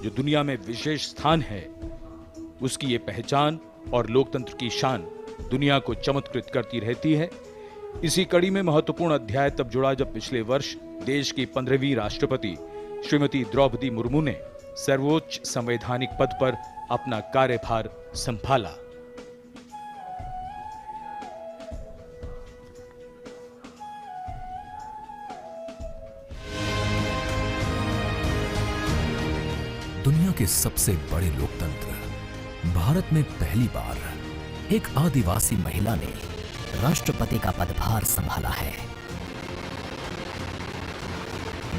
जो दुनिया में विशेष स्थान है, उसकी ये पहचान और लोकतंत्र की शान दुनिया को चमत्कृत करती रहती है। इसी कड़ी में महत्वपूर्ण अध्याय तब जुड़ा जब पिछले वर्ष देश की 15वीं राष्ट्रपति श्रीमती द्रौपदी मुर्मू ने सर्वोच्च संवैधानिक पद पर अपना कार्यभार संभाला। दुनिया के सबसे बड़े लोकतंत्र भारत में पहली बार एक आदिवासी महिला ने राष्ट्रपति का पदभार संभाला है।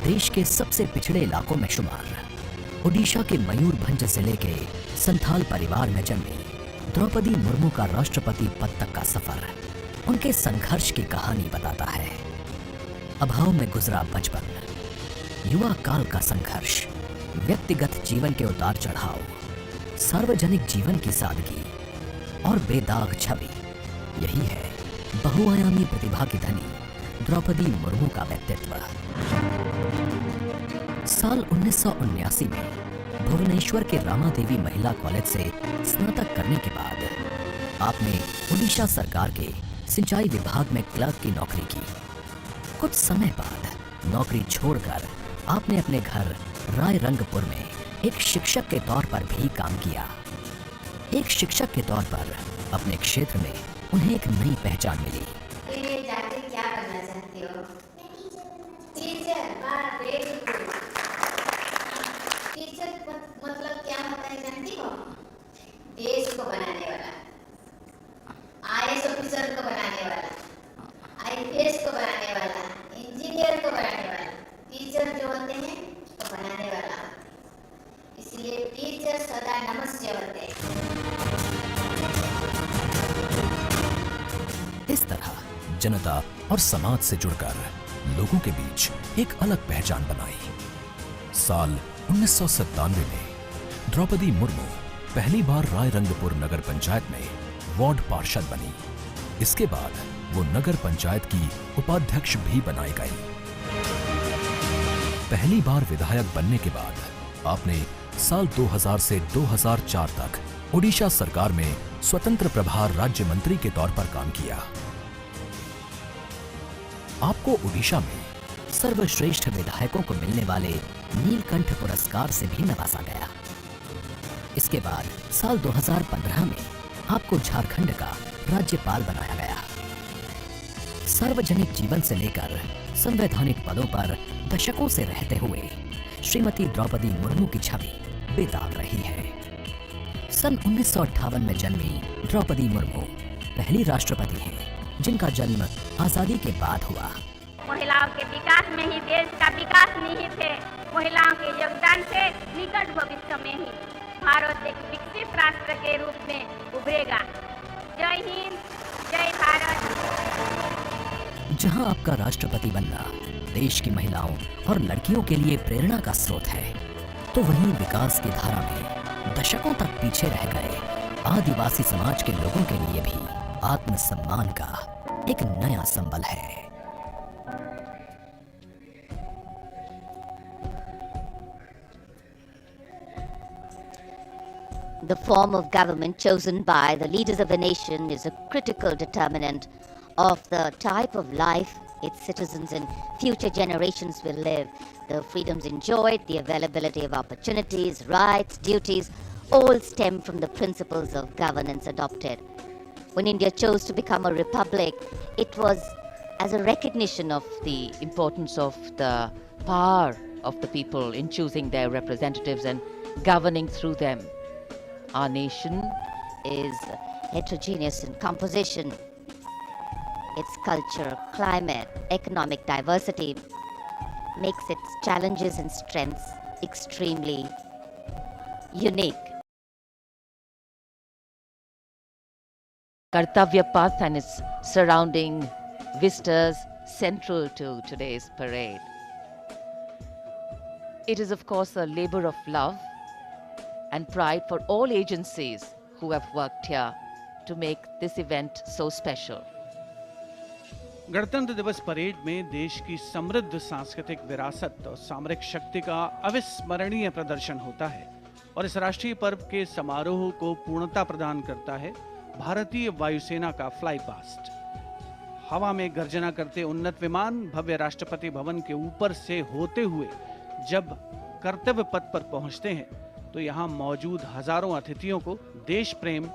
देश के सबसे पिछड़े इलाकों में शुमार ओडिशा के मयूरभंज जिले के संथाल परिवार में जन्मी द्रौपदी मुर्मू का राष्ट्रपति पद तक का सफर उनके संघर्ष की कहानी बताता है। अभाव में गुजरा बचपन, युवा काल का संघर्ष, व्यक्तिगत जीवन के उतार चढ़ाव, सार्वजनिक जीवन की सादगी और बेदाग छवि, यही है बहुआयामी प्रतिभा की धनी द्रौपदी मुर्मू का व्यक्तित्व। साल 1979 में भुवनेश्वर के रामादेवी महिला कॉलेज से स्नातक करने के बाद आपने ओडिशा सरकार के सिंचाई विभाग में क्लर्क की नौकरी की। कुछ समय बाद नौकरी छोड़कर आपने अपने घर रायरंगपुर में एक शिक्षक के तौर पर भी काम किया। एक शिक्षक के तौर पर अपने क्षेत्र में उन्हें एक नई पहचान मिली। जाके क्या करना चाहती हो? टीचर। टीचर मतलब क्या होता है जानती हो? देश को बनाने वाला, आईएएस ऑफिसर को बनाने वाला, आईपीएस को बनाने वाला, इंजीनियर को बनाने वाला। टीचर जो होते हैं तो बनाने वाला, इसलिए टीचर सदा नमस्य होते हैं। इस तरह जनता और समाज से जुड़कर लोगों के बीच एक अलग पहचान बनाई। साल 1997 में द्रौपदी मुर्मू पहली बार रायरंगपुर नगर पंचायत में वार्ड पार्षद बनी। इसके बाद वो नगर पंचायत की उपाध्यक्ष भी बनाई गई। पहली बार विधायक बनने के बाद आपने साल 2000 से 2004 तक ओडिशा सरकार में स्वतंत्र प्रभार राज्य मंत्री के तौर पर काम किया। आपको ओडिशा में सर्वश्रेष्ठ विधायकों को मिलने वाले नीलकंठ पुरस्कार से भी नवाजा गया। इसके बाद साल 2015 में आपको झारखंड का राज्यपाल बनाया गया। सार्वजनिक जीवन से लेकर संवैधानिक पदों पर दशकों से रहते हुए श्रीमती द्रौपदी मुर्मू की छवि बेदाग रही है। सन 1958 में जन्मी द्रौपदी मुर्मू पहली राष्ट्रपति हैं जिनका जन्म आजादी के बाद हुआ। महिलाओं के विकास में ही देश का विकास निहित है। महिलाओं के योगदान से निकट भविष्य में ही भारत एक विकसित राष्ट्र के रूप में उभरेगा। जय हिंद, जय भारत। जहां आपका राष्ट्रपति बनना देश की महिलाओं और लड़कियों के लिए प्रेरणा का स्रोत है, तो वहीं विकास की धारा में दशकों तक पीछे रह गए आदिवासी समाज के लोगों के लिए भी आत्मसम्मान का एक नया संबल है। The form of government chosen by the leaders of a nation is a critical determinant of the type of life its citizens and future generations will live. The freedoms enjoyed, the availability of opportunities, rights, duties, all stem from the principles of governance adopted. When India chose to become a republic, it was as a recognition of the importance of the power of the people in choosing their representatives and governing through them. Our nation is heterogeneous in composition. Its culture, climate, economic diversity makes its challenges and strengths extremely unique. Kartavya Path and its surrounding vistas central to today's parade. It is, of course, a labor of love and pride for all agencies who have worked here to make this event so special. गणतंत्र दिवस parade में देश की समृद्ध सांस्कृतिक विरासत और सामरिक शक्ति का अविस्मरणीय प्रदर्शन होता है और इस राष्ट्रीय पर्व के समारोह को पूर्णता प्रदान करता है भारतीय वायुसेना का फ्लाई पास्ट। हवा में गर्जना करते उन्नत विमान भव्य राष्ट्रपति भवन के ऊपर से होते हुए जब कर्तव्य पथ पर पहुंचते हैं तो यहाँ मौजूद हजारों अतिथियों को देश प्रेम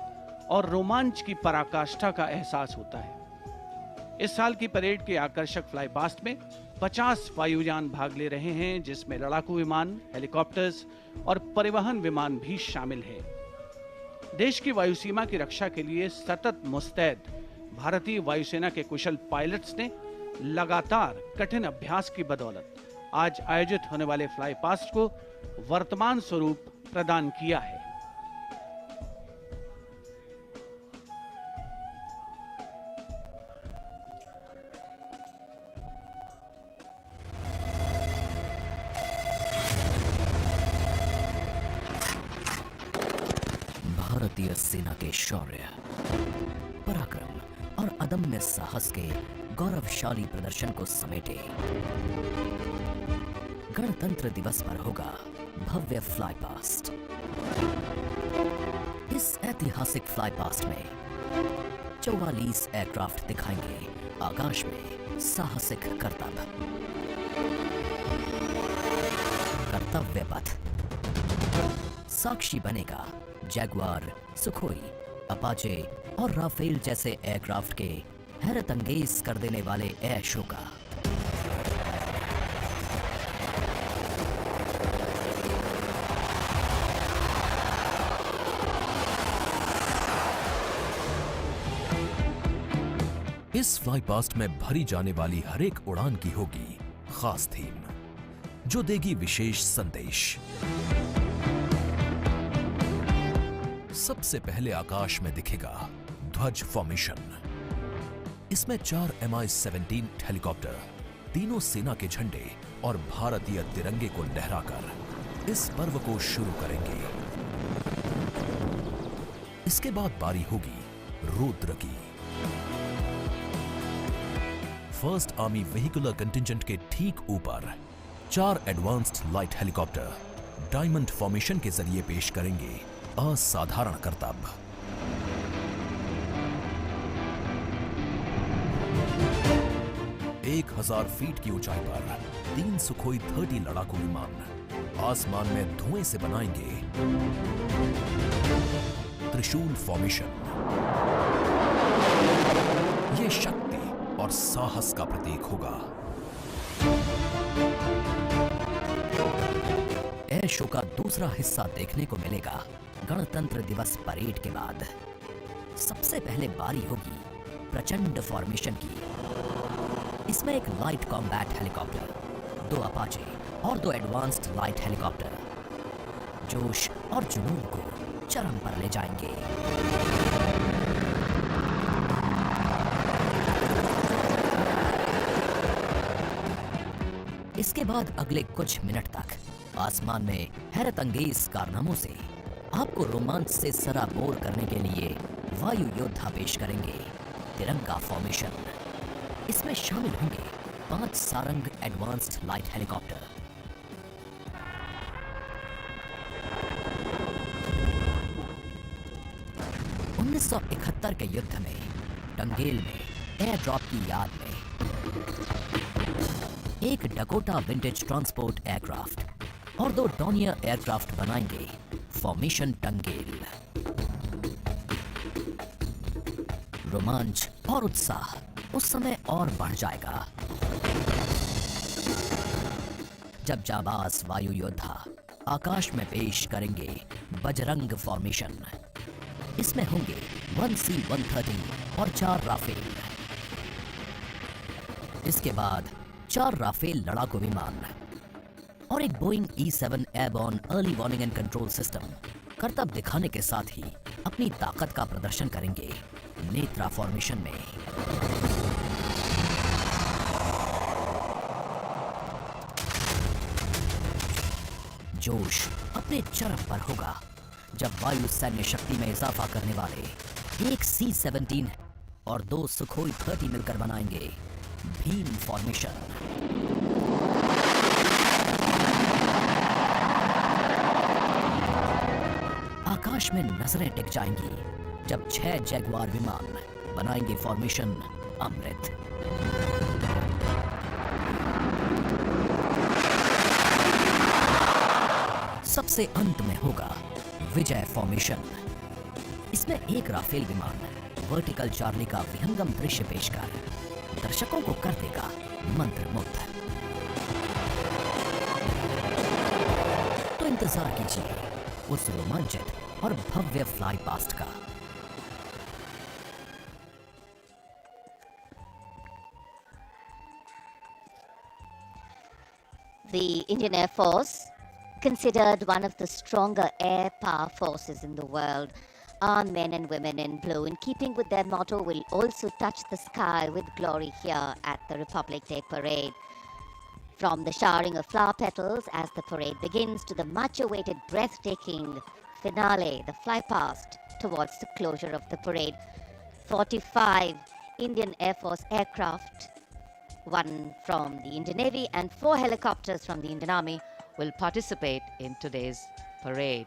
और रोमांच की पराकाष्ठा का एहसास होता है। इस साल की परेड के आकर्षक फ्लाई पास्ट में 50 वायुयान भाग ले रहे हैं, जिसमें लड़ाकू विमान, हेलीकॉप्टर्स और परिवहन विमान भी शामिल हैं। देश की वायु सीमा की रक्षा के लिए सतत मुस्तैद भारतीय वायुसेना के कुशल पायलट्स ने लगातार कठिन अभ्यास की बदौलत आज आयोजित होने वाले फ्लाई पास्ट को वर्तमान स्वरूप प्रदान किया है। भारतीय सेना के शौर्य, पराक्रम और अदम्य साहस के गौरवशाली प्रदर्शन को समेटे गणतंत्र दिवस पर होगा भव्य फ्लाई पास्ट। इस ऐतिहासिक फ्लाई पास्ट में 44 एयरक्राफ्ट दिखाएंगे आकाश में साहसिक कर्तव्य पथ। साक्षी बनेगा जैगुआर, सुखोई, अपाचे और राफेल जैसे एयरक्राफ्ट के हैरत अंगेज कर देने वाले एयर शो का। इस फ्लाई पास्ट में भरी जाने वाली हर एक उड़ान की होगी खास थीम, जो देगी विशेष संदेश। सबसे पहले आकाश में दिखेगा ध्वज फॉर्मेशन। इसमें 4 Mi-17 हेलीकॉप्टर तीनों सेना के झंडे और भारतीय तिरंगे को लहराकर इस पर्व को शुरू करेंगे। इसके बाद बारी होगी रुद्र की। फर्स्ट आर्मी व्हीकुलर कंटिंजेंट के ठीक ऊपर 4 advanced light helicopter diamond formation के जरिए पेश करेंगे असाधारण करतब। एक 1000 फीट की ऊंचाई पर 3 सुखोई 30 लड़ाकू विमान आसमान में धुएं से बनाएंगे त्रिशूल फॉर्मेशन। ये शक्ति और साहस का प्रतीक होगा। एयर शो का दूसरा हिस्सा देखने को मिलेगा गणतंत्र दिवस परेड के बाद। सबसे पहले बारी होगी प्रचंड फॉर्मेशन की। इसमें एक लाइट कॉम्बैट हेलीकॉप्टर, 2 अपाचे और 2 एडवांस्ड लाइट हेलीकॉप्टर जोश और जुनून को चरम पर ले जाएंगे। इसके बाद अगले कुछ मिनट तक आसमान में हैरत अंगेज कारनामों से आपको रोमांच से सराबोर करने के लिए वायु योद्धा पेश करेंगे तिरंगा फॉर्मेशन। इसमें शामिल होंगे 5 सारंग एडवांस्ड लाइट हेलीकॉप्टर। उन्नीस 1971 के युद्ध में टंगेल में एयर ड्रॉप की याद में एक डकोटा विंटेज ट्रांसपोर्ट एयरक्राफ्ट और 2 डॉनियर एयरक्राफ्ट बनाएंगे फॉर्मेशन टंगेल। रोमांच और उत्साह उस समय और बढ़ जाएगा जब जाबाज वायु योद्धा आकाश में पेश करेंगे बजरंग फॉर्मेशन। इसमें होंगे 1C-130 और 4 राफेल। इसके बाद 4 राफेल लड़ाकू विमान और एक Boeing E-7 airborne early warning and control system करतब दिखाने के साथ ही अपनी ताकत का प्रदर्शन करेंगे नेत्रा फॉर्मेशन में। जोश अपने चरम पर होगा जब वायु सैन्य शक्ति में इजाफा करने वाले एक C-17 और 2 सुखोई 30 मिलकर बनाएंगे भीम फॉर्मेशन। आकाश में नजरें टिक जाएंगी जब 6 जैगवार विमान बनाएंगे फॉर्मेशन अमृत। सबसे अंत में होगा विजय फॉर्मेशन। इसमें एक राफेल विमान वर्टिकल चार्ली का विहंगम दृश्य पेश कर दर्शकों को कर देगा मंत्रमुग्ध। तो इंतजार कीजिए उस रोमांचित और भव्य फ्लाई पास्ट का। The Indian Air Force, considered one of the stronger air power forces in the world, our men and women in blue, in keeping with their motto, will also touch the sky with glory here at the Republic Day Parade. From the showering of flower petals as the parade begins to the much-awaited breathtaking finale, the fly past towards the closure of the parade, 45 Indian Air Force aircraft, one from the Indian Navy and 4 helicopters from the Indian Army, will participate in today's parade.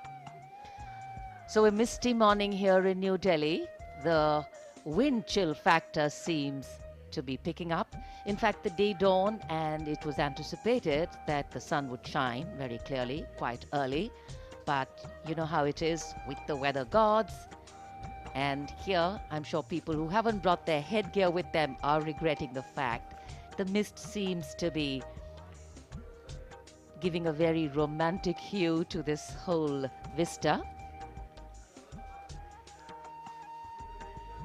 So a misty morning here in New Delhi. The wind chill factor seems to be picking up. In fact, the day dawned and it was anticipated that the sun would shine very clearly quite early. But you know how it is with the weather gods. And here, I'm sure people who haven't brought their headgear with them are regretting the fact the mist seems to be giving a very romantic hue to this whole vista.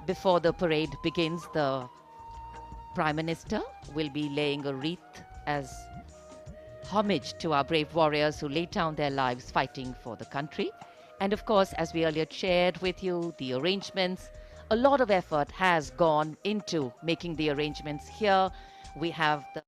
Before the parade begins, the Prime Minister will be laying a wreath as homage to our brave warriors who laid down their lives fighting for the country. And of course, as we earlier shared with you, the arrangements, a lot of effort has gone into making the arrangements here. We have the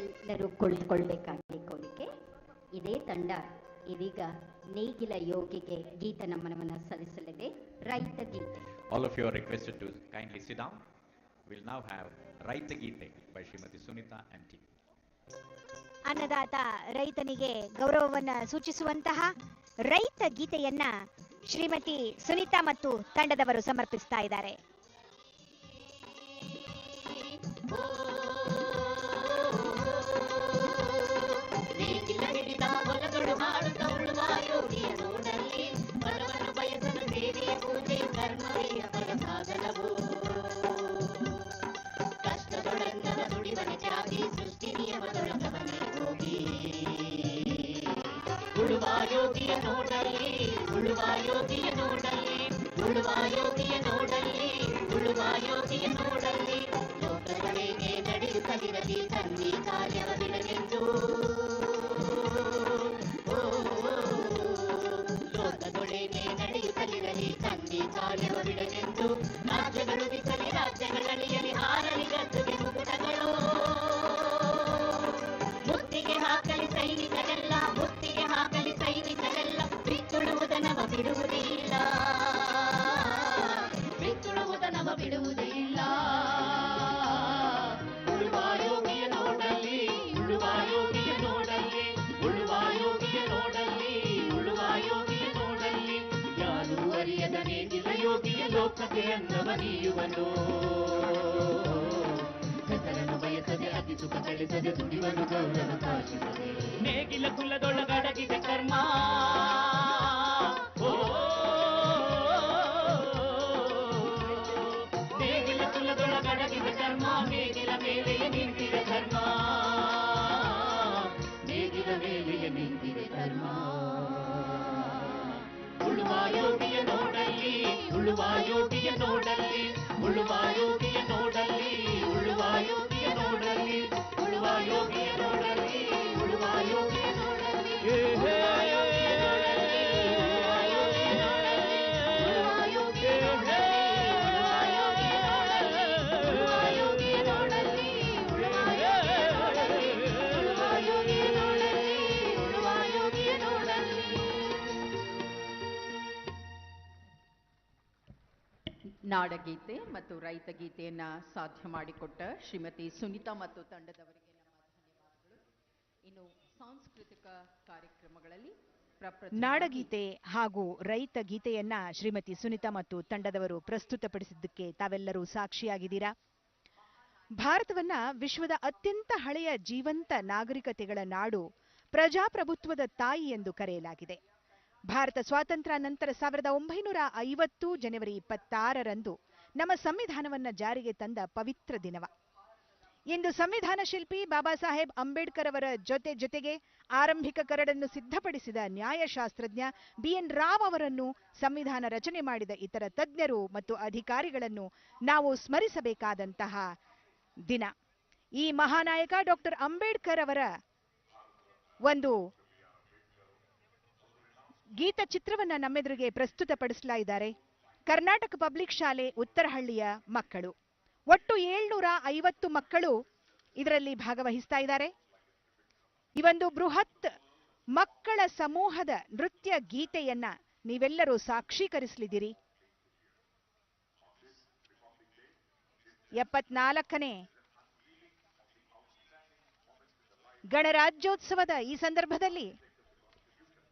ಎಲ್ಲರೂ ಕುಳಿತುಕೊಳ್ಳಬೇಕಾಗಿ ಕೋರಿಕೆ. ಇದೇ ತಂಡ ಇದೀಗ ನೇಗಿಲ ಯೋಗಿಗೆ ಗೀತ ನಮನವನ್ನು ಸಲ್ಲಿಸಲಿದೆ. ರೈತ ಗೀತೆ. All of you are requested to kindly sit down. We'll now have Raita Geete by Srimati Sunita MT. ಅನ್ನದಾತ ರೈತನಿಗೆ ಗೌರವವನ್ನು ಸೂಚಿಸುವಂತಹ ರೈತ ಗೀತೆಯನ್ನ ಶ್ರೀಮತಿ ಸುನೀತಾ ಮತ್ತು ತಂಡದವರು ಸಮರ್ಪಿಸ್ತಾ ಇದ್ದಾರೆ. ಬಿಡುವುದೇ ಇಲ್ಲ. ಬಾಯಿಗೆ ಅನ್ನವ ನೀಯುವನು ಹೆಸರನ್ನು ಬಯಸದೆ ಅತಿ ಸುಖ ಗಳಿಸದೆ ದುಡಿವನು ಗೌರವ ಕಾಶಿಸದೆ ನೇಗಿಲ ಕುಲದೊಳಗಡಗಿದೆ ಕರ್ಮ ನೇಗಿಲ ಕುಲದೊಳಗಡಗಿದೆ ಕರ್ಮ ನೇಗಿಲ ಮೇಲೆಯೇ ನಿಂತಿದೆ ಧರ್ಮ ನೇಗಿಲ ಮೇಲೆಯೇ ನಿಂತಿದೆ ಧರ್ಮ ಉಳುವ ಯೋಗಿಯ ನೋಡಲ್ಲಿ ಉಳುವ ಯೋಗಿಯ ನೋಡಲ್ಲಿ ಉಳುವ ಯೋಗಿಯ ನೋಡಲ್ಲಿ ಉಳುವ ಯೋಗಿಯ ನೋಡಲ್ಲಿ ಉಳುವ ಯೋಗಿಯ ನೋಡಲ್ಲಿ ಉಳುವ ಯೋಗಿಯ ನೋಡಲ್ಲಿ ನಾಡಗೀತೆ ಮತ್ತು ರೈತ ಗೀತೆಯನ್ನ ಸಾಧ್ಯ ಮಾಡಿಕೊಟ್ಟ ಶ್ರೀಮತಿ ಸುನೀತಾ ಮತ್ತು ತಂಡದವರಿಗೆ ನಮ್ಮ ಧನ್ಯವಾದಗಳು. ಇನ್ನು ಸಾಂಸ್ಕೃತಿಕ ಕಾರ್ಯಕ್ರಮಗಳಲ್ಲಿ ನಾಡಗೀತೆ ಹಾಗೂ ರೈತ ಗೀತೆಯನ್ನ ಶ್ರೀಮತಿ ಸುನೀತಾ ಮತ್ತು ತಂಡದವರು ಪ್ರಸ್ತುತಪಡಿಸಿದ್ದಕ್ಕೆ ತಾವೆಲ್ಲರೂ ಸಾಕ್ಷಿಯಾಗಿದ್ದೀರಾ. ಭಾರತವನ್ನ ವಿಶ್ವದ ಅತ್ಯಂತ ಹಳೆಯ ಜೀವಂತ ನಾಗರಿಕತೆಗಳ ನಾಡು, ಪ್ರಜಾಪ್ರಭುತ್ವದ ತಾಯಿ ಎಂದು ಕರೆಯಲಾಗಿದೆ. ಭಾರತ ಸ್ವಾತಂತ್ರ್ಯ ನಂತರ 1950 ಜನವರಿ 26ರಂದು ನಮ್ಮ ಸಂವಿಧಾನವನ್ನ ಜಾರಿಗೆ ತಂದ ಪವಿತ್ರ ದಿನವ. ಇಂದು ಸಂವಿಧಾನ ಶಿಲ್ಪಿ ಬಾಬಾ ಸಾಹೇಬ್ ಅಂಬೇಡ್ಕರ್ ಅವರ ಜೊತೆಗೆ ಆರಂಭಿಕ ಕರಡನ್ನು ಸಿದ್ಧಪಡಿಸಿದ ನ್ಯಾಯಶಾಸ್ತ್ರಜ್ಞ BN ರಾವ್ ಅವರನ್ನು, ಸಂವಿಧಾನ ರಚನೆ ಮಾಡಿದ ಇತರ ತಜ್ಞರು ಮತ್ತು ಅಧಿಕಾರಿಗಳನ್ನು ನಾವು ಸ್ಮರಿಸಬೇಕಾದಂತಹ ದಿನ. ಈ ಮಹಾನಾಯಕ ಡಾಕ್ಟರ್ ಅಂಬೇಡ್ಕರ್ ಅವರ ಒಂದು ಗೀತ ಚಿತ್ರವನ್ನ ನಮ್ಮೆದುರಿಗೆ ಪ್ರಸ್ತುತಪಡಿಸ್ತಾ ಇದ್ದಾರೆ. ಕರ್ನಾಟಕ ಪಬ್ಲಿಕ್ ಶಾಲೆ ಉತ್ತರಹಳ್ಳಿಯ ಮಕ್ಕಳು, ಒಟ್ಟು 750 ಮಕ್ಕಳು ಇದರಲ್ಲಿ ಭಾಗವಹಿಸ್ತಾ ಇದ್ದಾರೆ. ಈ ಒಂದು ಬೃಹತ್ ಮಕ್ಕಳ ಸಮೂಹದ ನೃತ್ಯ ಗೀತೆಯನ್ನ ನೀವೆಲ್ಲರೂ ಸಾಕ್ಷೀಕರಿಸಲಿದ್ದೀರಿ. 74ನೇ ಗಣರಾಜ್ಯೋತ್ಸವದ ಈ ಸಂದರ್ಭದಲ್ಲಿ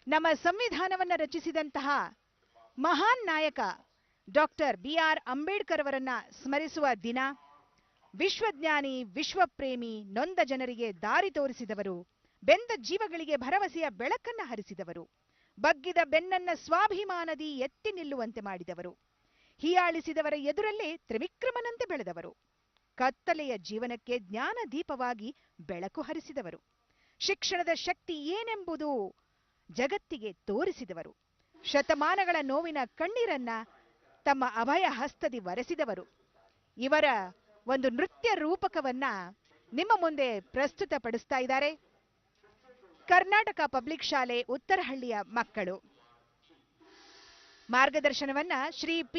ನಮ್ಮ ಸಂವಿಧಾನವನ್ನು ರಚಿಸಿದಂತಹ ಮಹಾನ್ ನಾಯಕ ಡಾಕ್ಟರ್ BR ಅಂಬೇಡ್ಕರ್ ಅವರನ್ನ ಸ್ಮರಿಸುವ ದಿನ. ವಿಶ್ವಜ್ಞಾನಿ, ವಿಶ್ವಪ್ರೇಮಿ, ನೊಂದ ಜನರಿಗೆ ದಾರಿ ತೋರಿಸಿದವರು, ಬೆಂದ ಜೀವಗಳಿಗೆ ಭರವಸೆಯ ಬೆಳಕನ್ನ ಹರಿಸಿದವರು, ಬಗ್ಗಿದ ಬೆನ್ನನ್ನ ಸ್ವಾಭಿಮಾನದಿ ಎತ್ತಿ ನಿಲ್ಲುವಂತೆ ಮಾಡಿದವರು, ಹೀಯಾಳಿಸಿದವರ ಎದುರಲ್ಲೇ ತ್ರಿವಿಕ್ರಮನಂತೆ ಬೆಳೆದವರು, ಕತ್ತಲೆಯ ಜೀವನಕ್ಕೆ ಜ್ಞಾನ ದೀಪವಾಗಿ ಬೆಳಕು ಹರಿಸಿದವರು, ಶಿಕ್ಷಣದ ಶಕ್ತಿ ಏನೆಂಬುದು ಜಗತ್ತಿಗೆ ತೋರಿಸಿದವರು, ಶತಮಾನಗಳ ನೋವಿನ ಕಣ್ಣೀರನ್ನ ತಮ್ಮ ಅಭಯ ಹಸ್ತದಿ ವರೆಸಿದವರು. ಇವರ ಒಂದು ನೃತ್ಯ ರೂಪಕವನ್ನ ನಿಮ್ಮ ಮುಂದೆ ಪ್ರಸ್ತುತಪಡಿಸ್ತಾ ಇದ್ದಾರೆ ಕರ್ನಾಟಕ ಪಬ್ಲಿಕ್ ಶಾಲೆ ಉತ್ತರಹಳ್ಳಿಯ ಮಕ್ಕಳು. ಮಾರ್ಗದರ್ಶನವನ್ನ ಶ್ರೀ P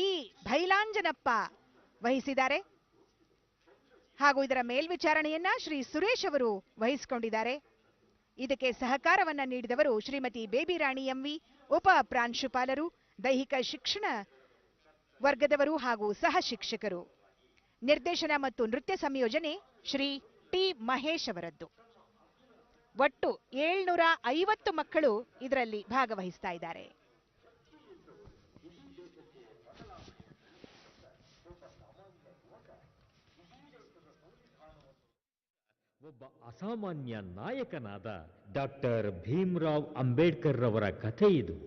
ಭೈಲಾಂಜನಪ್ಪ ವಹಿಸಿದ್ದಾರೆ ಹಾಗೂ ಇದರ ಮೇಲ್ವಿಚಾರಣೆಯನ್ನ ಶ್ರೀ ಸುರೇಶ್ ಅವರು ವಹಿಸಿಕೊಂಡಿದ್ದಾರೆ. ಇದಕ್ಕೆ ಸಹಕಾರವನ್ನ ನೀಡಿದವರು ಶ್ರೀಮತಿ ಬೇಬಿರಾಣಿ MV, ಉಪ ಪ್ರಾಂಶುಪಾಲರು, ದೈಹಿಕ ಶಿಕ್ಷಣ ವರ್ಗದವರು ಹಾಗೂ ಸಹ ಶಿಕ್ಷಕರು. ನಿರ್ದೇಶನ ಮತ್ತು ನೃತ್ಯ ಸಂಯೋಜನೆ ಶ್ರೀ T ಮಹೇಶ್ ಅವರದ್ದು. ಒಟ್ಟು 750 ಮಕ್ಕಳು ಇದರಲ್ಲಿ ಭಾಗವಹಿಸ್ತಾ ಇದ್ದಾರೆ. ಒಬ್ಬ ಅಸಾಮಾನ್ಯ ನಾಯಕನಾದ ಡಾಕ್ಟರ್ ಭೀಮ್ರಾವ್ ಅಂಬೇಡ್ಕರ್ ರವರ ಕಥೆ ಇದು.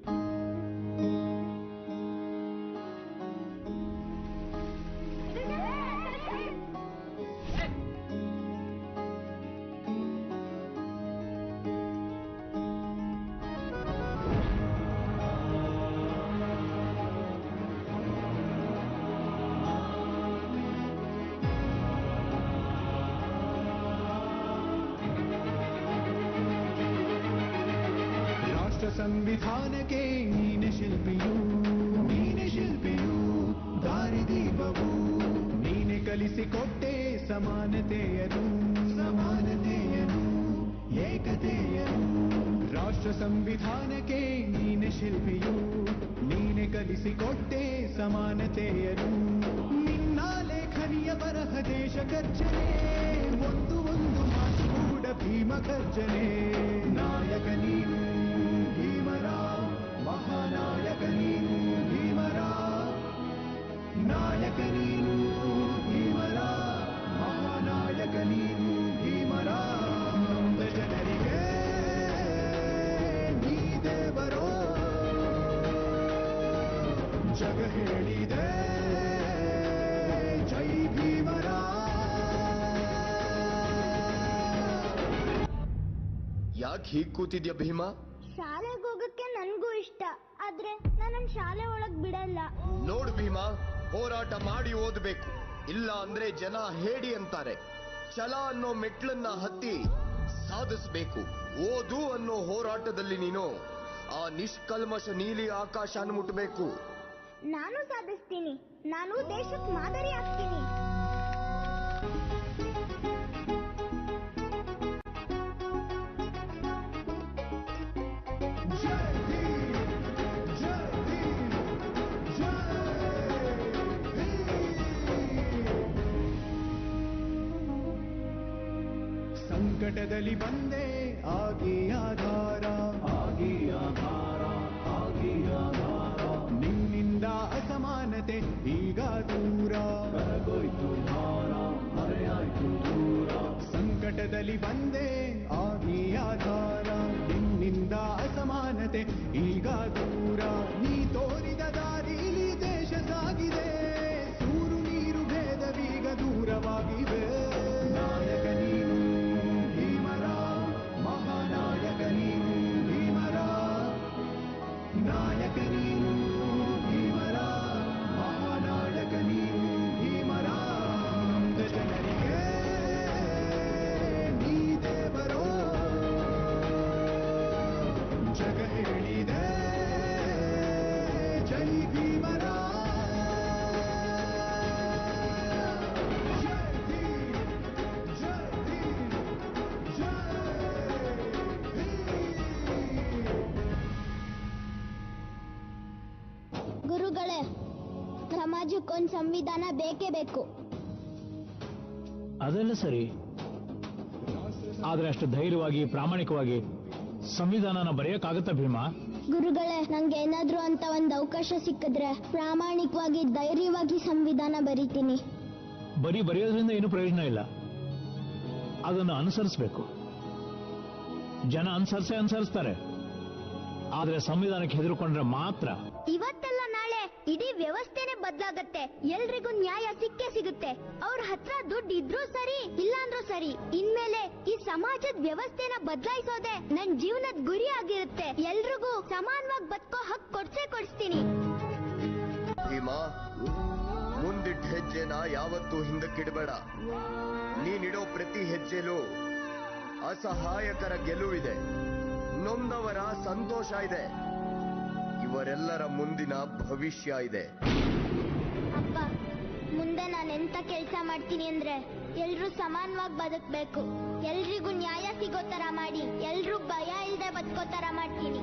ಸಂವಿಧಾನಕ್ಕೆ ನೀನೆ ಶಿಲ್ಪಿಯು ದಾರಿದೀಪವು ನೀನೆ ಕಲಿಸಿಕೊಟ್ಟೆ ಸಮಾನತೆಯನು ಏಕತೆಯನು. ರಾಷ್ಟ್ರ ಸಂವಿಧಾನಕ್ಕೆ ನೀನೆ ಶಿಲ್ಪಿಯು ನೀನೆ ಕಲಿಸಿಕೊಟ್ಟೆ ಸಮಾನತೆಯನು. ನಿನ್ನ ಲೇಖನಿಯ ಬರಹ ದೇಶ ಗರ್ಜನೆ, ಒಂದು ಮಾತು ಕೂಡ ಭೀಮ ಗರ್ಜನೆ. ನಾಯಕ ನೀನು ಭೀಮರಾವ್, ಮಹಾನಾಯಕ ನೀನು ಭೀಮರಾವ್, ನಾಯಕ ಹೇಳಿದೆ ಜೈ ಭೀಮರ. ಯಾಕೆ ಹೀಗ್ ಕೂತಿದ್ಯಾ ಭೀಮಾ? ಶಾಲೆಗೆ ಹೋಗಕ್ಕೆ ನನ್ಗೂ ಇಷ್ಟ, ಆದ್ರೆ ನನ್ನ ಶಾಲೆ ಒಳಗ್ ಬಿಡಲ್ಲ. ನೋಡು ಭೀಮಾ, ಹೋರಾಟ ಮಾಡಿ ಓದಬೇಕು, ಇಲ್ಲ ಅಂದ್ರೆ ಜನ ಹೇಡಿ ಅಂತಾರೆ. ಛಲ ಅನ್ನೋ ಮೆಟ್ಲನ್ನ ಹತ್ತಿ ಸಾಧಿಸಬೇಕು. ಓದು ಅನ್ನೋ ಹೋರಾಟದಲ್ಲಿ ನೀನು ಆ ನಿಷ್ಕಲ್ಮಶ ನೀಲಿ ಆಕಾಶನ ಮುಟ್ಟಬೇಕು. ನಾನು ಸಾಧಿಸ್ತೀನಿ, ನಾನು ದೇಶಕ್ಕೆ ಮಾದರಿ ಆಗ್ತೀನಿ. ಸಂಕಟದಲ್ಲಿ ಬಂದೆ ಆಗಿ ಆಧಾರ, ಆಗಿ ಆಧಾರ, ಆಗಿ ಆಧಾರ. ನಿನ್ನಿಂದ ಅಸಮಾನತೆ ಈಗ ದೂರ, ಕರಗೋಯ್ತು ಭಾರ, ಮರೆಯಾಯ್ತು ದೂರ. ಸಂಕಟದಲ್ಲಿ ಬಂದೆ ಆಗಿ ಆಧಾರ, ನಿನ್ನಿಂದ ಅಸಮಾನತೆ ಈಗ ದೂರ. ನೀ ತೋರಿದ ದಾರಿಲಿ ದೇಶ ಸಾಗಿದೆ, ಸೂರು ನೀರು ಭೇದವೀಗ ದೂರವಾಗಿವೆ. ನಾಯಕ ನೀನು ಭೀಮರ, ಮಹಾನಾಯಕ ನೀನು ಭೀಮರ. ನಾಯಕ ನೀನು ಭೀಮರ, ಮಹಾನಾಯಕ ನೀನು ಭೀಮರ. ನೊಂದ ಜನರಿಗೆ ನೀ ದೇವರೋ, ಜಗ ಹೇಳಿದೆ ಜೈ ಭೀಮರ. ಗುರುಗಳೇ, ಸಮಾಜಕ್ಕೊಂದು ಸಂವಿಧಾನ ಬೇಕೇ ಬೇಕು. ಅದೆಲ್ಲ ಸರಿ, ಆದ್ರೆ ಅಷ್ಟು ಧೈರ್ಯವಾಗಿ ಪ್ರಾಮಾಣಿಕವಾಗಿ ಸಂವಿಧಾನನ ಬರೆಯಕ್ಕಾಗತ್ತಾ ಭೀಮಾ? ಗುರುಗಳೇ, ನಂಗೆ ಏನಾದ್ರೂ ಅಂತ ಒಂದು ಅವಕಾಶ ಸಿಕ್ಕಿದ್ರೆ ಪ್ರಾಮಾಣಿಕವಾಗಿ ಧೈರ್ಯವಾಗಿ ಸಂವಿಧಾನ ಬರೀತೀನಿ. ಬರೀ ಬರೆಯೋದ್ರಿಂದ ಏನು ಪ್ರಯೋಜನ ಇಲ್ಲ, ಅದನ್ನು ಅನುಸರಿಸಬೇಕು. ಜನ ಅನುಸರಿಸ್ತಾರೆ, ಆದ್ರೆ ಸಂವಿಧಾನಕ್ಕೆ ಹೆದರ್ಕೊಂಡ್ರೆ ಮಾತ್ರ. ಇವತ್ತೆಲ್ಲ ನಾಳೆ ಇಡೀ ವ್ಯವಸ್ಥೆನೆ ಬದಲಾಗತ್ತೆ. ಎಲ್ರಿಗೂ ನ್ಯಾಯ ಸಿಕ್ಕೇ ಸಿಗುತ್ತೆ. ಅವ್ರ ಹತ್ರ ದುಡ್ಡು ಇದ್ರೂ ಸರಿ, ಇಲ್ಲ ಅಂದ್ರೂ ಸರಿ. ಇನ್ಮೇಲೆ ಈ ಸಮಾಜದ ವ್ಯವಸ್ಥೆನ ಬದಲಾಯಿಸೋದೆ ನನ್ ಜೀವನದ ಗುರಿ ಆಗಿರುತ್ತೆ. ಎಲ್ರಿಗೂ ಸಮಾನವಾಗಿ ಬದುಕೋ ಹಕ್ಕು ಕೊಡ್ಸ್ತೀನಿ. ಭೀಮಾ, ಮುಂದಿಟ್ಟ ಹೆಜ್ಜೆನ ಯಾವತ್ತೂ ಹಿಂದಕ್ಕಿಡಬೇಡ. ನೀನಿಡೋ ಪ್ರತಿ ಹೆಜ್ಜೆಲೂ ಅಸಹಾಯಕರ ಗೆಲುವಿದೆ, ನೊಂದವರ ಸಂತೋಷ ಇದೆ, ಇವರೆಲ್ಲರ ಮುಂದಿನ ಭವಿಷ್ಯ ಇದೆ. ಅಪ್ಪ, ಮುಂದೆ ನಾನು ಎಂತ ಕೆಲಸ ಮಾಡ್ತೀನಿ ಅಂದ್ರೆ ಎಲ್ರೂ ಸಮಾನವಾಗಿ ಬದುಕಬೇಕು, ಎಲ್ರಿಗೂ ನ್ಯಾಯ ಸಿಗೋ ತರ ಮಾಡಿ, ಎಲ್ರೂ ಭಯ ಇಲ್ಲದೆ ಬದುಕೋ ತರ ಮಾಡ್ತೀನಿ.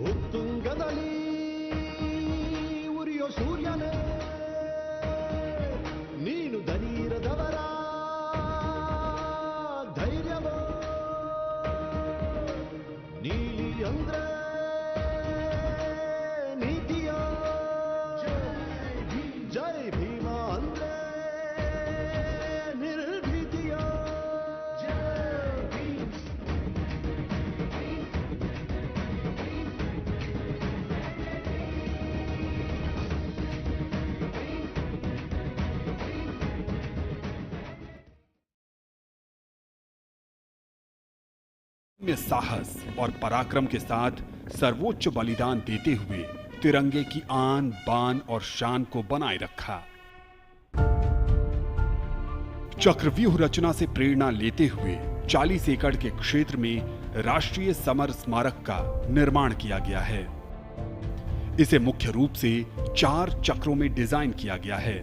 ಉತ್ತುಂಗದಲ್ಲಿ ಉರಿಯೋ ಸೂರ್ಯನೇ, ನೀನು ದನೀರದವರ ಧೈರ್ಯವೋ. ನೀಲಿ ಅಂದ್ರೆ ನೀತಿಯೋ, ಜೈ ಭೀಮ ಅಂದ್ರೆ ನಿರ್ಭೀತಿಯೋ. साहस और पराक्रम के साथ सर्वोच्च बलिदान देते हुए तिरंगे की आन बान और शान को बनाए रखा। चक्रव्यूह रचना से प्रेरणा लेते हुए 40 एकड़ के क्षेत्र में राष्ट्रीय समर स्मारक का निर्माण किया गया है। इसे मुख्य रूप से 4 चक्रों में डिजाइन किया गया है।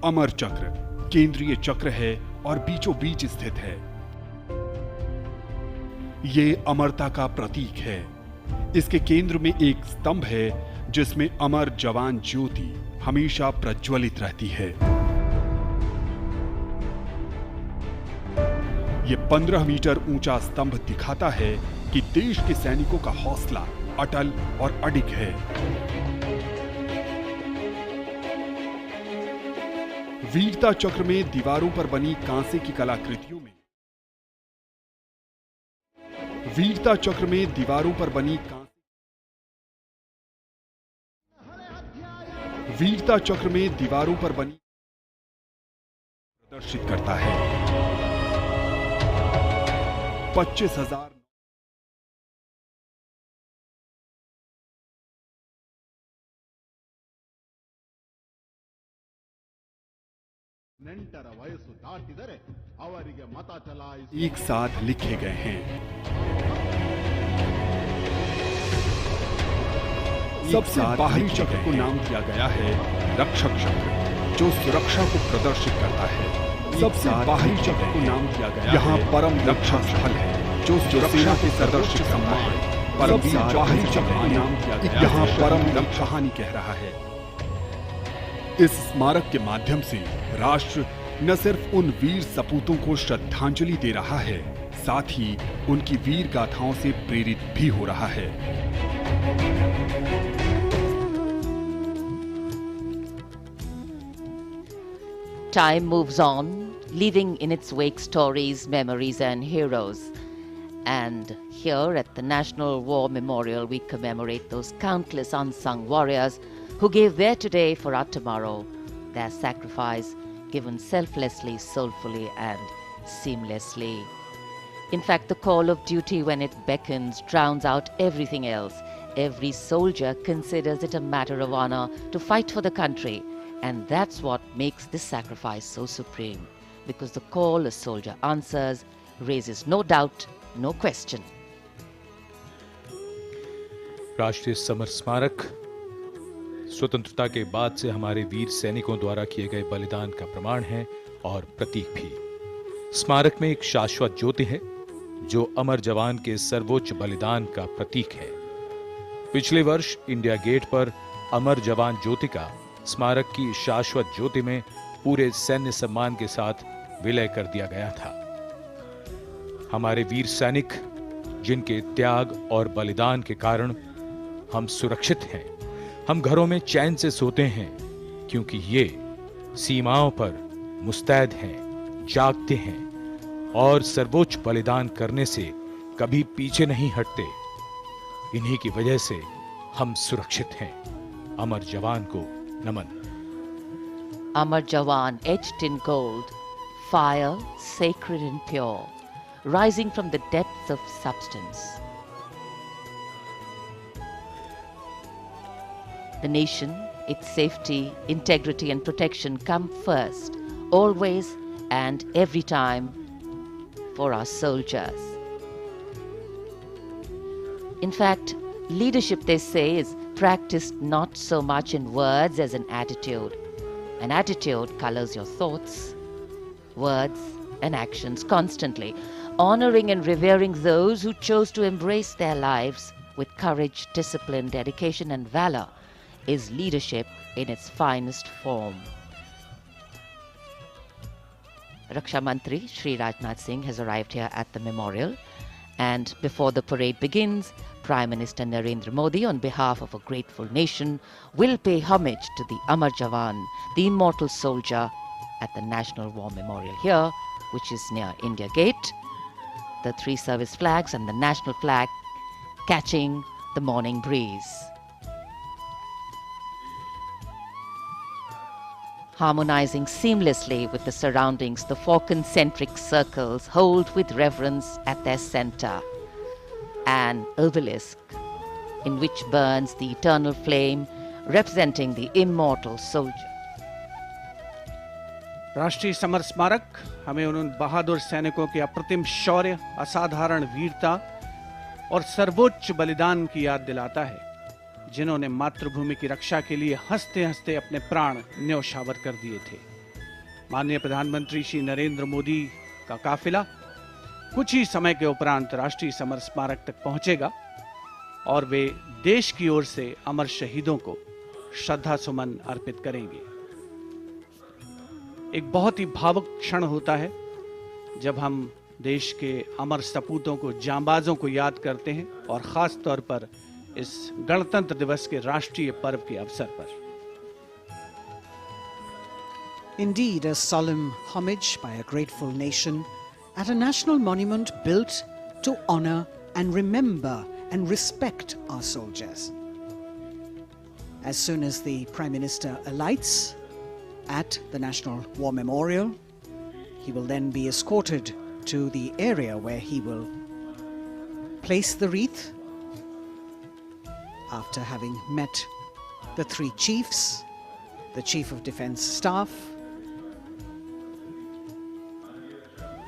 अमर चक्र केंद्रीय चक्र है और बीचों बीच स्थित है। ये अमरता का प्रतीक है। इसके केंद्र में एक स्तंभ है जिसमें अमर जवान ज्योति हमेशा प्रज्वलित रहती है। ये 15 मीटर ऊंचा स्तंभ दिखाता है कि देश के सैनिकों का हौसला अटल और अडिग है। वीरता चक्र में दीवारों पर बनी कांसे की कलाकृतियों में वीरता चक्र में दीवारों पर बनी वीरता चक्र में दीवारों पर बनी प्रदर्शित करता है। 25,000 ನೆಂಟರ ವಯಸ್ಸು ದಾಟಿದರೆ ಅವರಿಗೆ ಮತ ಚಲಾಯಿಸಿ एक साथ लिखे गए हैं। सबसे बाहरी चक्र को नाम दिया गया है रक्षक चक्र, जो सुरक्षा को प्रदर्शित करता है। सबसे बाहरी चक्र को नाम दिया गया यहाँ परम रक्षा स्थल है, जो सुरक्षा के प्रदर्शित सम्मान। परम बाहरी चक्र को नाम दिया गया यहाँ परम कहानी कह रहा है। इस स्मारक के माध्यम से राष्ट्र न सिर्फ उन वीर सपूतों को श्रद्धांजलि दे रहा है, साथ ही उनकी वीर गाथाओं से प्रेरित भी हो रहा है। Time moves on, leaving in its wake stories, memories, and heroes. And here at the National War Memorial, we commemorate those countless unsung warriors who gave their today for our tomorrow, their sacrifice given selflessly, soulfully, and seamlessly. In fact, the call of duty, when it beckons, drowns out everything else. Every soldier considers it a matter of honor to fight for the country, and that's what makes this sacrifice so supreme, because the call a soldier answers raises no doubt, no question. राष्ट्रीय summer स्मारक स्वतंत्रता के बाद से हमारे वीर सैनिकों द्वारा किए गए बलिदान का प्रमाण है और प्रतीक भी। स्मारक में एक शाश्वत ज्योति है जो अमर जवान के सर्वोच्च बलिदान का प्रतीक है। पिछले वर्ष इंडिया गेट पर अमर जवान ज्योति का स्मारक की शाश्वत ज्योति में पूरे सैन्य सम्मान के साथ विलय कर दिया गया था। हमारे वीर सैनिक जिनके त्याग और बलिदान के कारण हम सुरक्षित हैं, हम घरों में चैन से सोते हैं, क्योंकि ये सीमाओं पर मुस्तैद हैं, जागते हैं और सर्वोच्च बलिदान करने से कभी पीछे नहीं हटते। इन्हीं की वजह से हम सुरक्षित हैं। अमर जवान को नमन। Amar Jawan, etched in gold, fire sacred and pure, rising from the depths of substance. The nation, its safety, integrity, and protection come first, always and every time, for our soldiers. In fact, leadership, they say, is practiced not so much in words as an attitude. An attitude colors your thoughts, words, and actions constantly, honoring and revering those who chose to embrace their lives with courage, discipline, dedication, and valor is leadership in its finest form. Raksha Mantri Shri Rajnath Singh has arrived here at the memorial, and before the parade begins, Prime Minister Narendra Modi, on behalf of a grateful nation, will pay homage to the Amar Jawan, the immortal soldier, at the National War Memorial here, which is near India Gate. The three service flags and the national flag catching the morning breeze. Harmonizing seamlessly with the surroundings, the four concentric circles hold with reverence at their center an obelisk in which burns the eternal flame representing the immortal soldier. राष्ट्रीय summer स्मारक हमें उन बहादुर सैनिकों के अप्रतिम शौर्य, असाधारण वीरता और सर्वोच्च बलिदान की याद दिलाता है, जिन्होंने मातृभूमि की रक्षा के लिए हंसते हंसते अपने प्राण न्यौछावर कर दिए थे। माननीय प्रधानमंत्री श्री नरेंद्र मोदी का काफिला कुछ ही समय के उपरांत राष्ट्रीय समर स्मारक तक पहुंचेगा और वे देश की ओर से अमर शहीदों को श्रद्धा सुमन अर्पित करेंगे। एक बहुत ही भावुक क्षण होता है जब हम देश के अमर सपूतों को, जांबाजों को याद करते हैं और खास तौर पर इस गणतंत्र दिवस के राष्ट्रीय पर्व के अवसर पर। Indeed, a solemn homage by a grateful nation at a national monument built to honor and remember and respect our soldiers. As soon as the Prime Minister alights at the National War Memorial, he will then be escorted to the area where he will place the wreath after having met the three chiefs, the Chief of Defence Staff,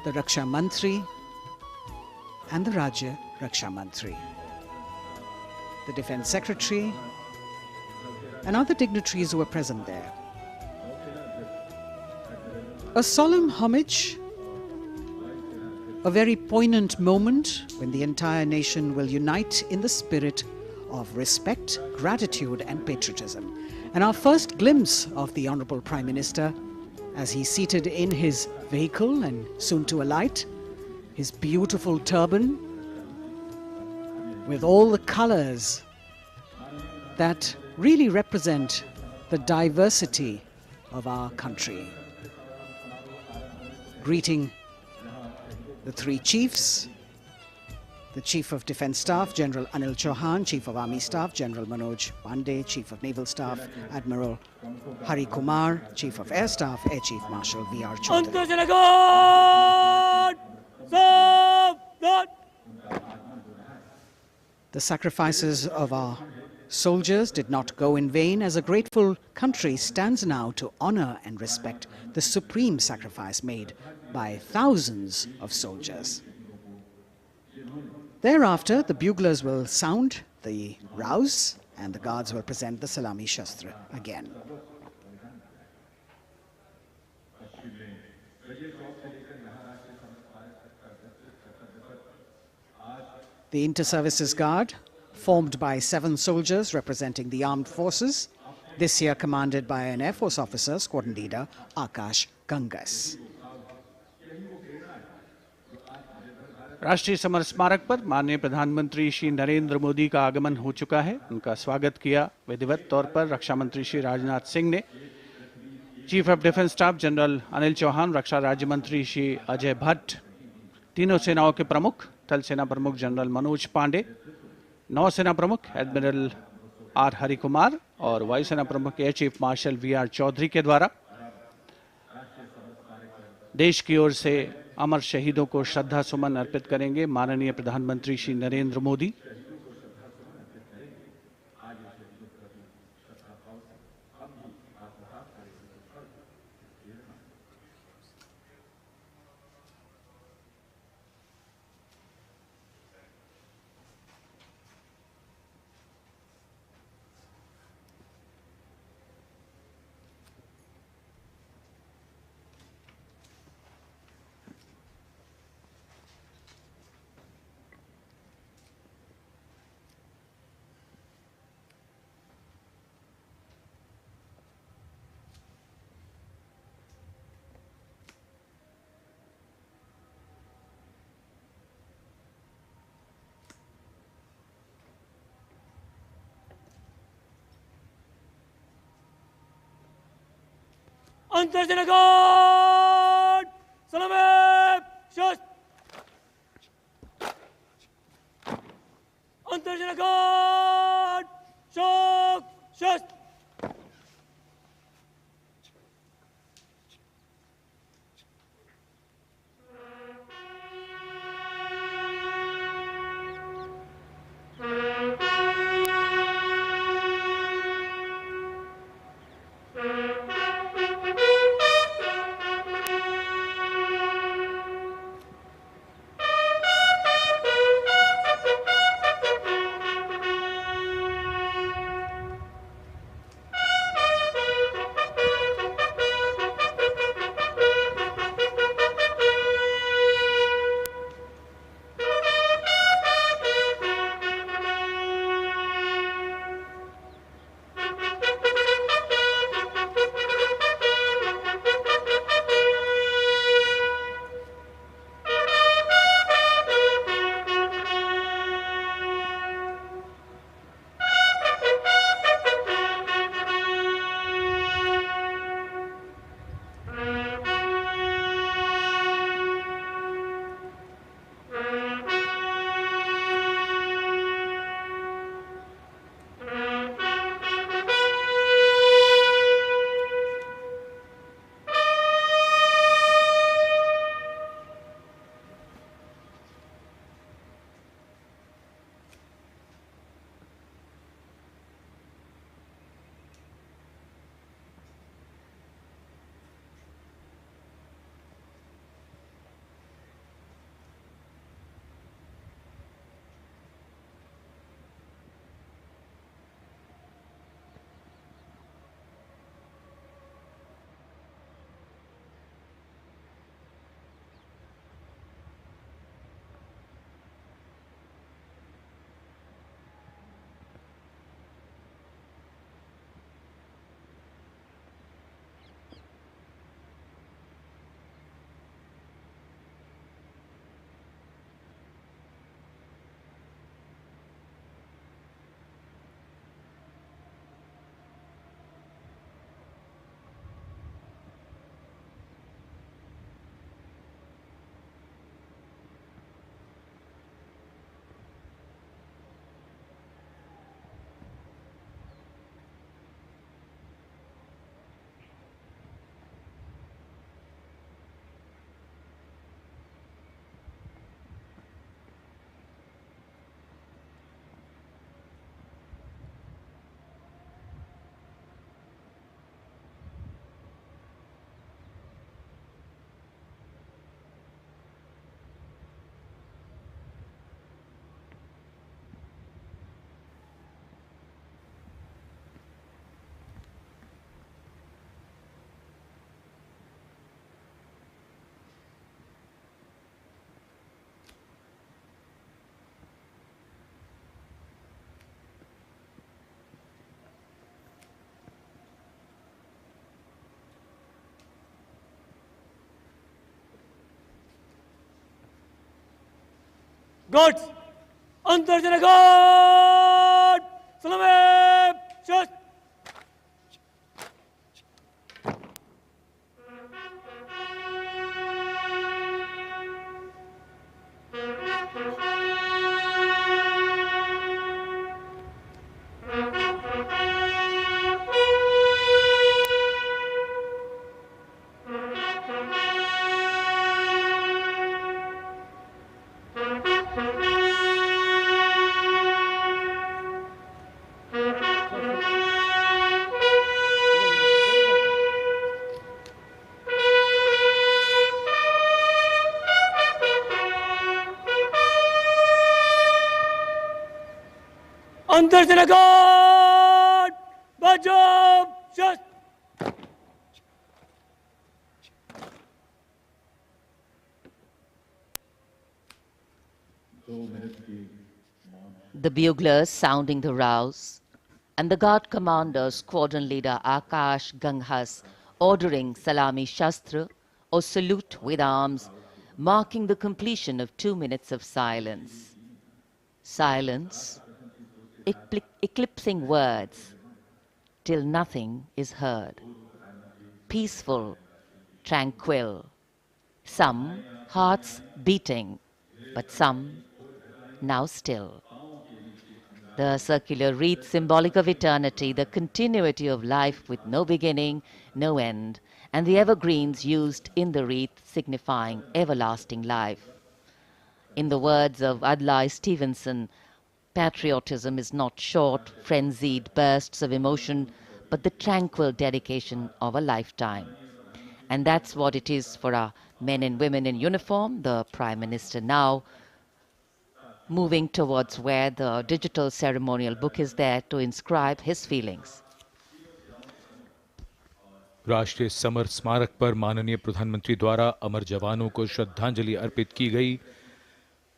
the Raksha Mantri and the Rajya Raksha Mantri, the Defence Secretary and other dignitaries who were present there. A solemn homage, a very poignant moment when the entire nation will unite in the spirit of respect, gratitude and patriotism. And our first glimpse of the Honourable Prime Minister as he's seated in his vehicle and soon to alight, his beautiful turban with all the colours that really represent the diversity of our country. Greeting the three chiefs, the Chief of Defence Staff, General Anil Chauhan, Chief of Army Staff, General Manoj Pandey, Chief of Naval Staff, Admiral Hari Kumar, Chief of Air Staff, Air Chief Marshal V.R. Chaudhary. The sacrifices of our soldiers did not go in vain, as a grateful country stands now to honor and respect the supreme sacrifice made by thousands of soldiers. Thereafter, the buglers will sound the rouse and the guards will present the Salami Shastra again. The Inter-Services Guard, formed by 7 soldiers representing the armed forces, this year commanded by an Air Force officer, Squadron Leader Akash Gangas. राष्ट्रीय summer स्मारक पर माननीय प्रधानमंत्री श्री नरेंद्र मोदी का आगमन हो चुका है। उनका स्वागत किया विधिवत तौर पर रक्षा मंत्री श्री राजनाथ सिंह ने। Chief of defence staff general Anil Chauhan, रक्षा राज्य मंत्री श्री अजय भट्ट, तीनों सेनाओं के प्रमुख, थल सेना प्रमुख जनरल मनोज पांडे, नौसेना प्रमुख एडमिरल आर हरि कुमार और वायुसेना प्रमुख air chief marshal V R. Chaudhari के द्वारा देश की ओर से अमर शहीदों को श्रद्धा सुमन अर्पित करेंगे माननीय प्रधानमंत्री श्री नरेंद्र मोदी। अंतर्जनगण सलामे शस्त्र अंतर्जनगण शोक शस्त्र Guards! Antarjana guard! Salame! Shut! Antarjana guard! Bajab! Shut! The buglers sounding the rouse, and the guard commander, squadron leader Akash Ganghas, ordering Salami Shastra, or salute with arms, marking the completion of 2 minutes of silence. Silence, eclipsing words, till nothing is heard. Peaceful, tranquil, some hearts beating, but some now still. The circular wreath, symbolic of eternity, the continuity of life with no beginning, no end, and the evergreens used in the wreath signifying everlasting life. In the words of Adlai Stevenson, patriotism is not short, frenzied bursts of emotion, but the tranquil dedication of a lifetime. And that's what it is for our men and women in uniform. The Prime Minister now moving towards where the digital ceremonial book is there to inscribe his feelings. राष्ट्रीय summer स्मारक पर माननीय प्रधानमंत्री द्वारा अमर जवानों को श्रद्धांजलि अर्पित की गई।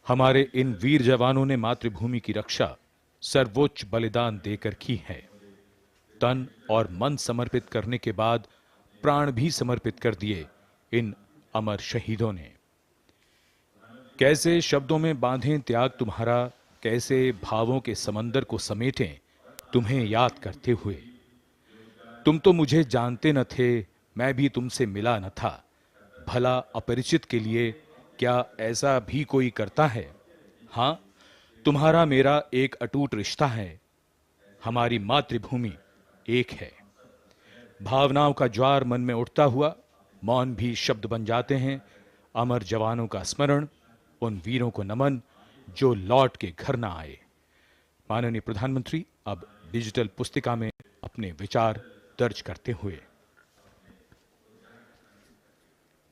हमारे इन वीर जवानों ने मातृभूमि की रक्षा सर्वोच्च बलिदान देकर की है। तन और मन समर्पित करने के बाद प्राण भी समर्पित कर दिए इन अमर शहीदों ने। कैसे शब्दों में बांधें त्याग तुम्हारा, कैसे भावों के समंदर को समेटें तुम्हें याद करते हुए। तुम तो मुझे जानते न थे, मैं भी तुमसे मिला न था, भला अपरिचित के लिए क्या ऐसा भी कोई करता है। हां, तुम्हारा मेरा एक अटूट रिश्ता है, हमारी मातृभूमि एक है। भावनाओं का ज्वार मन में उठता हुआ मौन भी शब्द बन जाते हैं। अमर जवानों का स्मरण, उन वीरों को नमन जो लौट के घर ना आए। माननीय प्रधानमंत्री अब डिजिटल पुस्तिका में अपने विचार दर्ज करते हुए।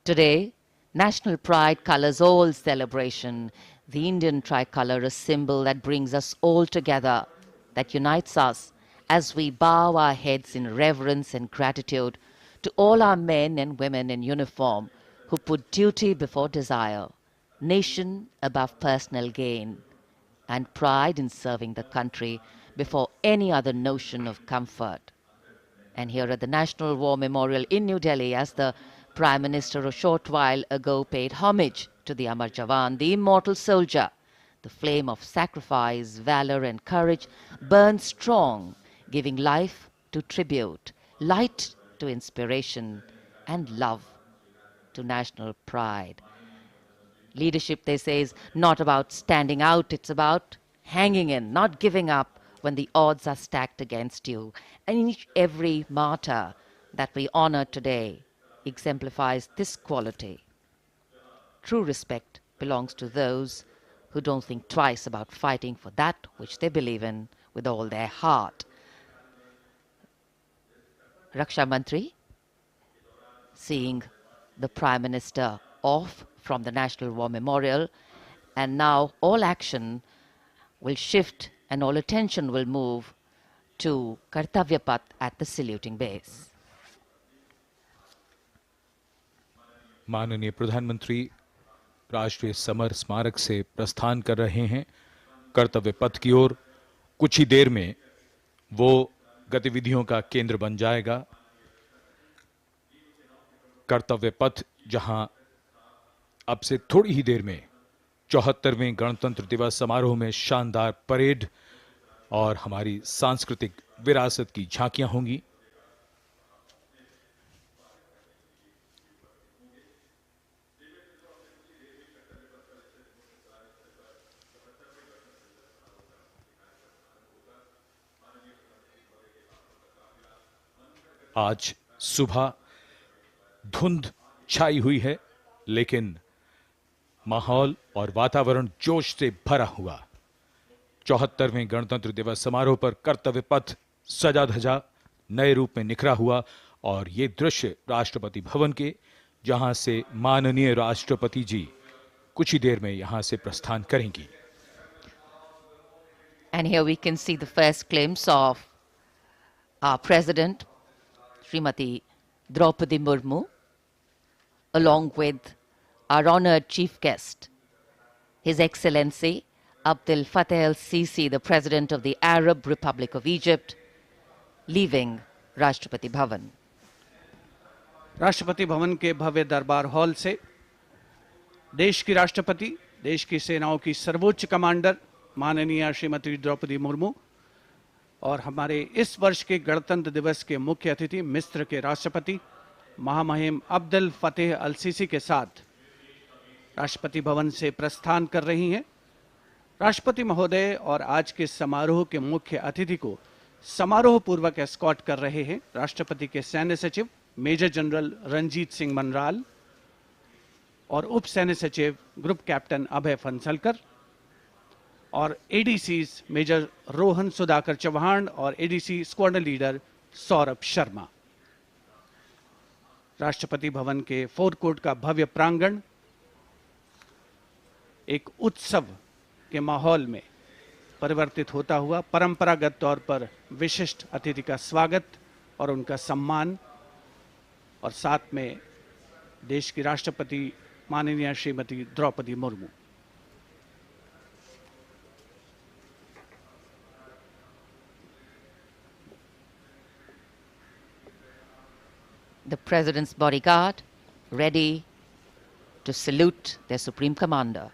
Today, national pride colors all celebration. The Indian tricolor, a symbol that brings us all together, that unites us as we bow our heads in reverence and gratitude to all our men and women in uniform who put duty before desire, nation above personal gain, and pride in serving the country before any other notion of comfort. And here at the National War Memorial in New Delhi, as the Prime Minister a short while ago paid homage to the Amar Jawan, the immortal soldier, the flame of sacrifice, valor and courage burns strong, giving life to tribute, light to inspiration, and love to national pride. Leadership, they say, is not about standing out, it's about hanging in, not giving up when the odds are stacked against you. And every martyr that we honor today exemplifies this quality. True respect belongs to those who don't think twice about fighting for that which they believe in with all their heart. Raksha Mantri, seeing the Prime Minister off from the National War Memorial, and now all action will shift and all attention will move to Kartavya Path at the saluting base. माननीय प्रधानमंत्री राष्ट्रीय summer स्मारक से प्रस्थान कर रहे हैं कर्तव्य पथ की ओर। कुछ ही देर में वो गतिविधियों का केंद्र बन जाएगा। कर्तव्य पथ जहां अब से थोड़ी ही देर में 74वें गणतंत्र दिवस समारोह में शानदार परेड और हमारी सांस्कृतिक विरासत की झांकियां होंगी। आज सुबह धुंध छाई हुई है, लेकिन माहौल और वातावरण जोश से भरा हुआ। 74वें गणतंत्र दिवस समारोह पर कर्तव्य पथ सजा धजा नए रूप में निखरा हुआ और ये दृश्य राष्ट्रपति भवन के, जहां से माननीय राष्ट्रपति जी कुछ ही देर में यहां से प्रस्थान करेंगी। And here we can see the first glimpse of our President, Srimati Draupadi Murmu, along with our honored chief guest, His Excellency Abdel Fattah el-Sisi, the President of the Arab Republic of Egypt, leaving Rashtrapati Bhavan. Rashtrapati Bhavan के भव्य दरबार hall से देश की राष्ट्रपति, देश की सेनाओं की सर्वोच्च कमांडर माननीय श्रीमती द्रौपदी मुर्मू और हमारे इस वर्ष के गणतंत्र दिवस के मुख्य अतिथि मिस्र के राष्ट्रपति महामहिम अब्दुल फतेह अल सीसी के साथ राष्ट्रपति भवन से प्रस्थान कर रही हैं। राष्ट्रपति महोदय और आज के समारोह के मुख्य अतिथि को समारोह पूर्वक एस्कॉर्ट कर रहे हैं राष्ट्रपति के सैन्य सचिव मेजर जनरल रंजीत सिंह मनराल और उप सैन्य सचिव ग्रुप कैप्टन अभय फंसलकर और एडीसीज मेजर रोहन सुधाकर चौहान और ADC squadron leader Saurabh Sharma. Rashtrapati Bhavan के फोर कोर्ट का भव्य प्रांगण एक उत्सव के माहौल में परिवर्तित होता हुआ परंपरागत तौर पर विशिष्ट अतिथि का स्वागत और उनका सम्मान और साथ में देश की राष्ट्रपति माननीय Shrimati Draupadi Murmu. The President's bodyguard ready to salute their Supreme Commander.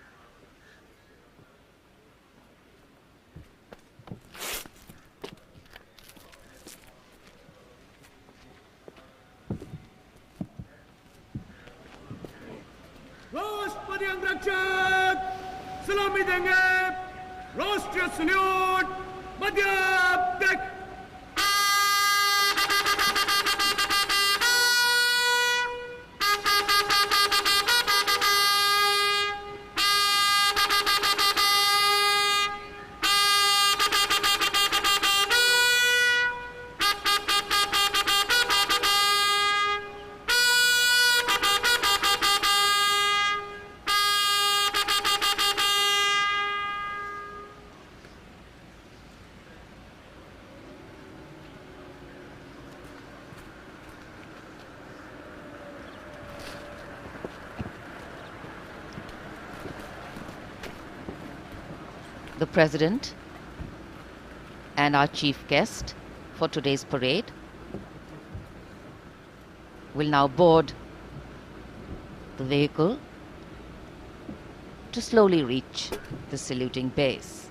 राष्ट्रपति अंगरक्षक सलामी देंगे। राष्ट्रीय सल्यूट मध्य तक। The President and our chief guest for today's parade will now board the vehicle to slowly reach the saluting base.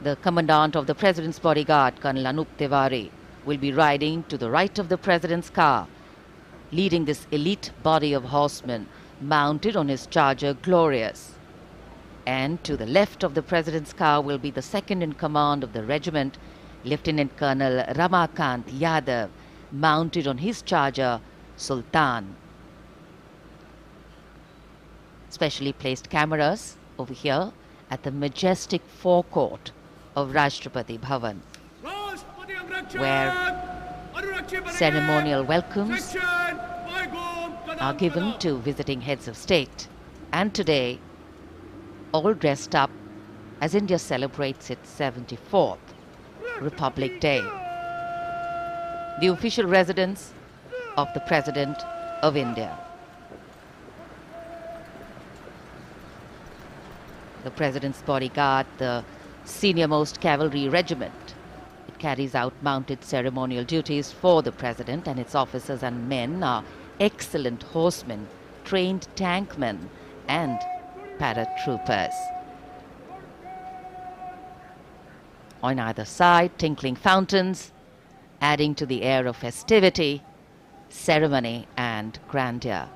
The Commandant of the President's bodyguard, Colonel Anup Tiwari, will be riding to the right of the President's car, leading this elite body of horsemen mounted on his charger Glorious. And to the left of the President's car will be the second in command of the regiment, Lieutenant Colonel Ramakant Yadav, mounted on his charger Sultan. Specially placed cameras over here at the majestic forecourt of Rashtrapati Bhavan, where ceremonial welcomes are given to visiting heads of state. And today, all dressed up as India celebrates its 74th Republic Day. The official residence of the President of India. The President's bodyguard, the senior-most cavalry regiment. It carries out mounted ceremonial duties for the President, and its officers and men are excellent horsemen, trained tankmen, and paratroopers. On either side, tinkling fountains, adding to the air of festivity, ceremony and grandeur.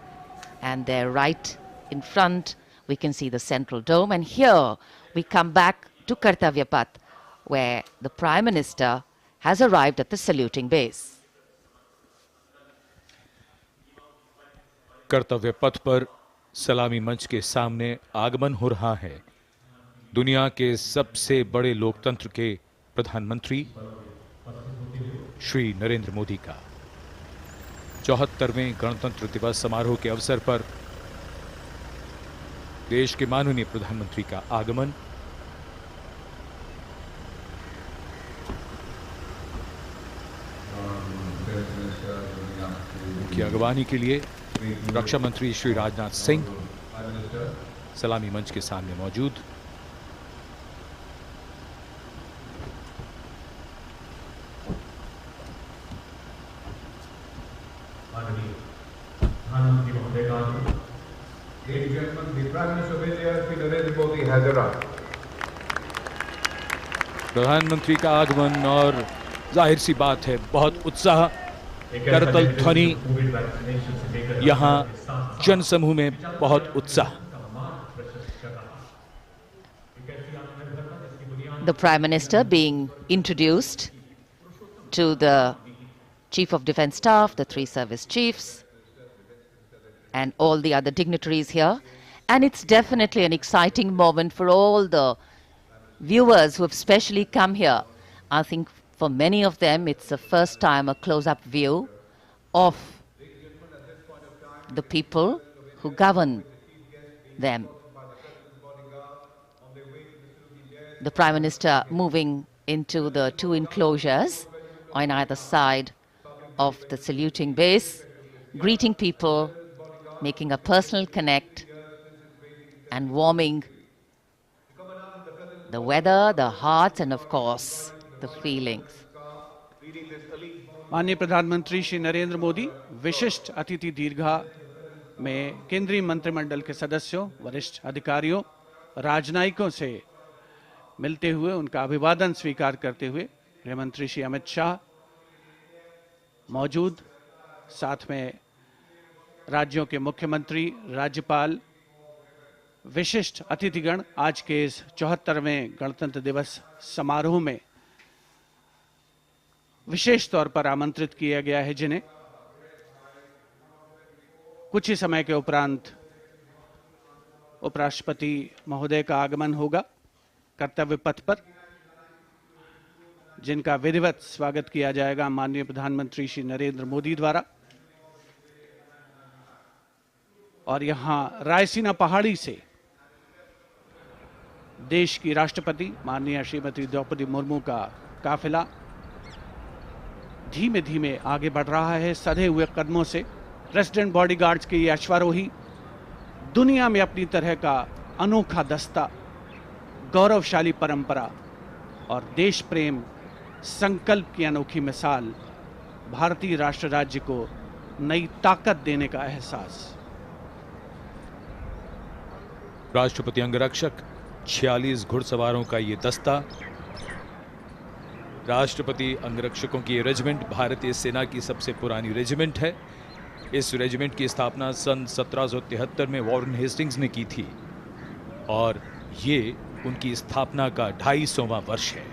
And there right in front, we can see the central dome. And here we come back to Kartavya Path, where the Prime Minister has arrived at the saluting base. कर्तव्य पथ पर सलामी मंच के सामने आगमन हो रहा है दुनिया के सबसे बड़े लोकतंत्र के प्रधानमंत्री श्री नरेंद्र मोदी का 74वें गणतंत्र दिवस समारोह के अवसर पर देश के माननीय प्रधानमंत्री का आगमन उनकी अगवानी के लिए रक्षा मंत्री श्री राजनाथ सिंह सलामी मंच के सामने मौजूद। प्रधानमंत्री का आगमन और जाहिर सी बात है बहुत उत्साह करतल ध्वनि यहाँ जनसमूह में बहुत उत्साह। The Prime Minister being introduced to the Chief of Defence Staff, the 3 service chiefs, and all the other dignitaries here. And it's definitely an exciting moment for all the viewers who have specially come here. I think for many of them, it's the first time a close-up view of the people who govern them. The Prime Minister moving into the 2 enclosures on either side of the saluting base, greeting people, making a personal connect and warming the weather, the hearts and of course the feelings. माननीय प्रधानमंत्री श्री नरेंद्र मोदी विशिष्ट अतिथि दीर्घा में केंद्रीय मंत्रिमंडल के सदस्यों, वरिष्ठ अधिकारियों, राजनयिकों से मिलते हुए उनका अभिवादन स्वीकार करते हुए गृह मंत्री श्री अमित शाह मौजूद, साथ में राज्यों के मुख्यमंत्री, राज्यपाल, विशिष्ट अतिथिगण आज के इस 74वें गणतंत्र दिवस समारोह में विशेष तौर पर आमंत्रित किया गया है, जिन्हें कुछ ही समय के उपरांत उपराष्ट्रपति महोदय का आगमन होगा कर्तव्य पथ पर, जिनका विधिवत स्वागत किया जाएगा माननीय प्रधानमंत्री श्री नरेंद्र मोदी द्वारा। और यहां रायसीना पहाड़ी से देश की राष्ट्रपति माननीय श्रीमती द्रौपदी मुर्मू का काफिला धीमे धीमे आगे बढ़ रहा है सधे हुए कदमों से। प्रेसिडेंट बॉडीगार्ड्स के ये अश्वारोही दुनिया में अपनी तरह का अनोखा दस्ता, गौरवशाली परंपरा और देश प्रेम संकल्प की अनोखी मिसाल, भारतीय राष्ट्र राज्य को नई ताकत देने का एहसास। राष्ट्रपति अंगरक्षक 46 घुड़सवारों का ये दस्ता, राष्ट्रपति अंगरक्षकों की ये रेजिमेंट भारतीय सेना की सबसे पुरानी रेजिमेंट है। इस रेजिमेंट की स्थापना सन 1773 में वॉरेन हेस्टिंग्स ने की थी और ये उनकी स्थापना का 250वां वर्ष है।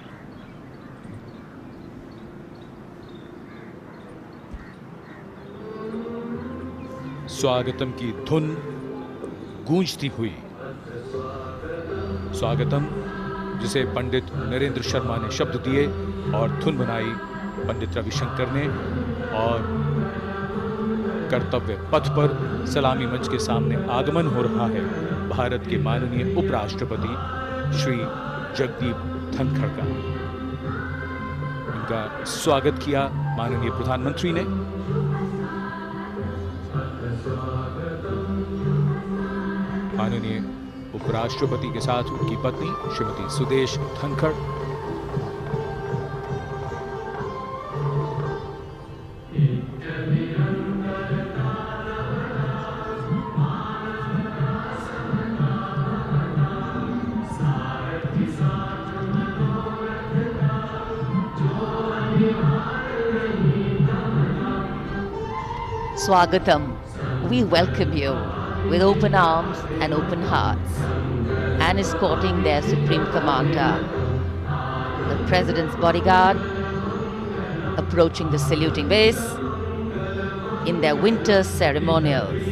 स्वागतम की धुन गूंजती हुई, स्वागतम जिसे पंडित नरेंद्र शर्मा ने शब्द दिए और धुन बनाई पंडित रविशंकर ने, और कर्तव्य पथ पर सलामी मंच के सामने आगमन हो रहा है भारत के माननीय उपराष्ट्रपति श्री जगदीप धनखड़ का। उनका स्वागत किया माननीय प्रधानमंत्री ने। माननीय उपराष्ट्रपति के साथ उनकी पत्नी Shrimati Sudesh Dhankhar, Swagatam, we welcome you with open arms and open hearts, and escorting their Supreme Commander, the President's bodyguard, approaching the saluting base in their winter ceremonials.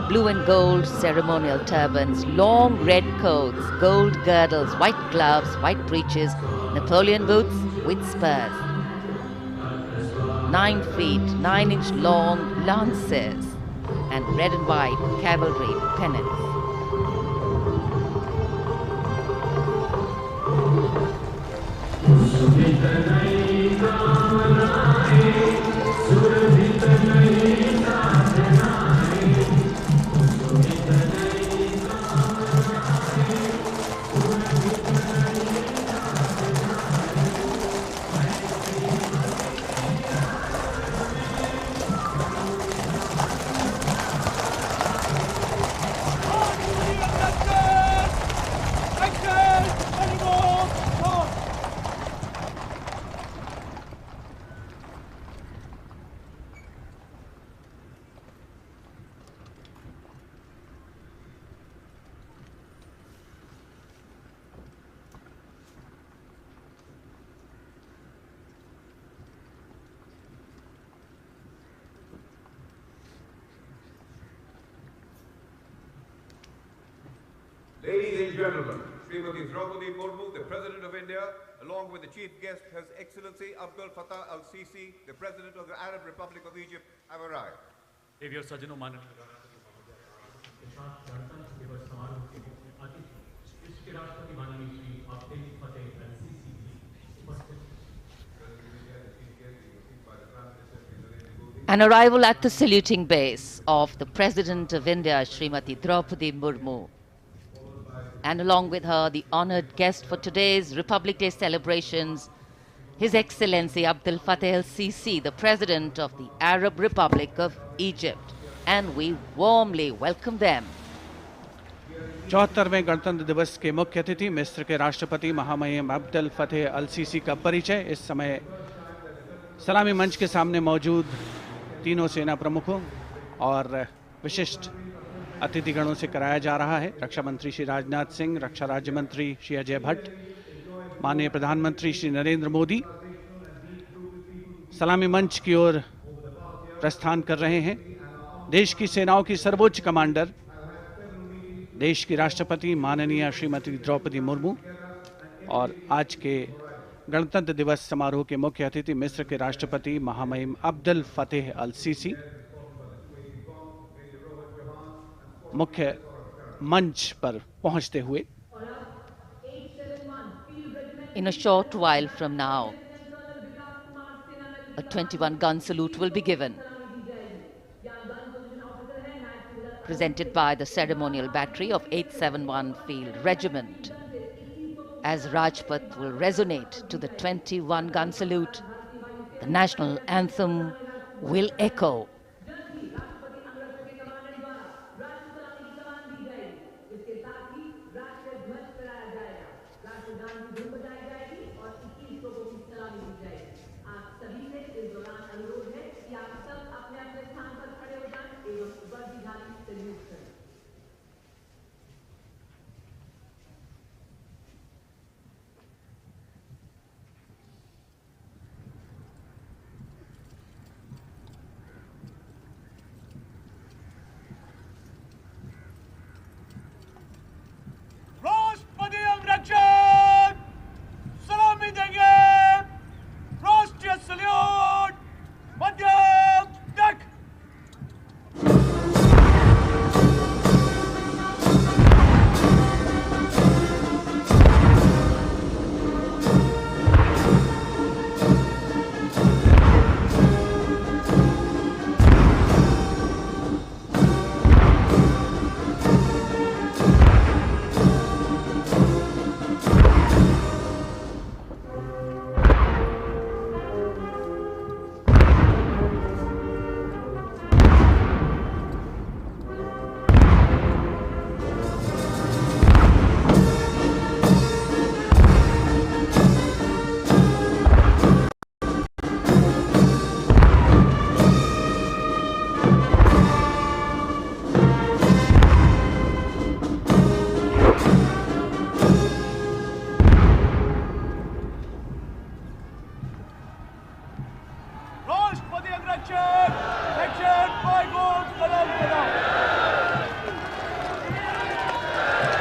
Blue and gold ceremonial turbans, long red coats, gold girdles, white gloves, white breeches, Napoleon boots with spurs. 9 feet, 9-inch long lances, and red and white cavalry pennants. Ladies and gentlemen, Srimati Draupadi Murmu, the President of India, along with the chief guest, His Excellency Abdul Fattah al-Sisi, the President of the Arab Republic of Egypt, have arrived. Dear सज्जनों, माननीय इसके राष्ट्रपति माननीय श्री अब्दुल फतेह अल-सीसी उपस्थित। An arrival at the saluting base of the President of India, Srimati Draupadi Murmu, and along with her, the honored guest for today's Republic Day celebrations, His Excellency Abdul Fattah al-Sisi, the President of the Arab Republic of Egypt, and we warmly welcome them. 74वें गणतंत्र दिवस के मुख्य अतिथि मिस्र के राष्ट्रपति महामहिम अब्दुल फतेह अल-सीसी का परिचय इस समय सलामी मंच के सामने मौजूद तीनों सेना प्रमुखों और विशिष्ट अतिथिगणों से कराया जा रहा है। रक्षा मंत्री श्री राजनाथ सिंह, रक्षा राज्य मंत्री श्री अजय भट्ट, माननीय प्रधानमंत्री श्री नरेंद्र मोदी सलामी मंच की ओर प्रस्थान कर रहे हैं। देश की सेनाओं की सर्वोच्च कमांडर, देश की राष्ट्रपति माननीय श्रीमती द्रौपदी मुर्मू और आज के गणतंत्र दिवस समारोह के मुख्य अतिथि मिस्र के राष्ट्रपति महामहिम अब्दुल फतेह अल-सीसी मुख्य मंच पर पहुंचते हुए। In a short while from now, a 21-gun salute will be given, presented by the ceremonial battery of 871 Field Regiment. As Rajpath will resonate to the 21-gun salute, the national anthem will echo.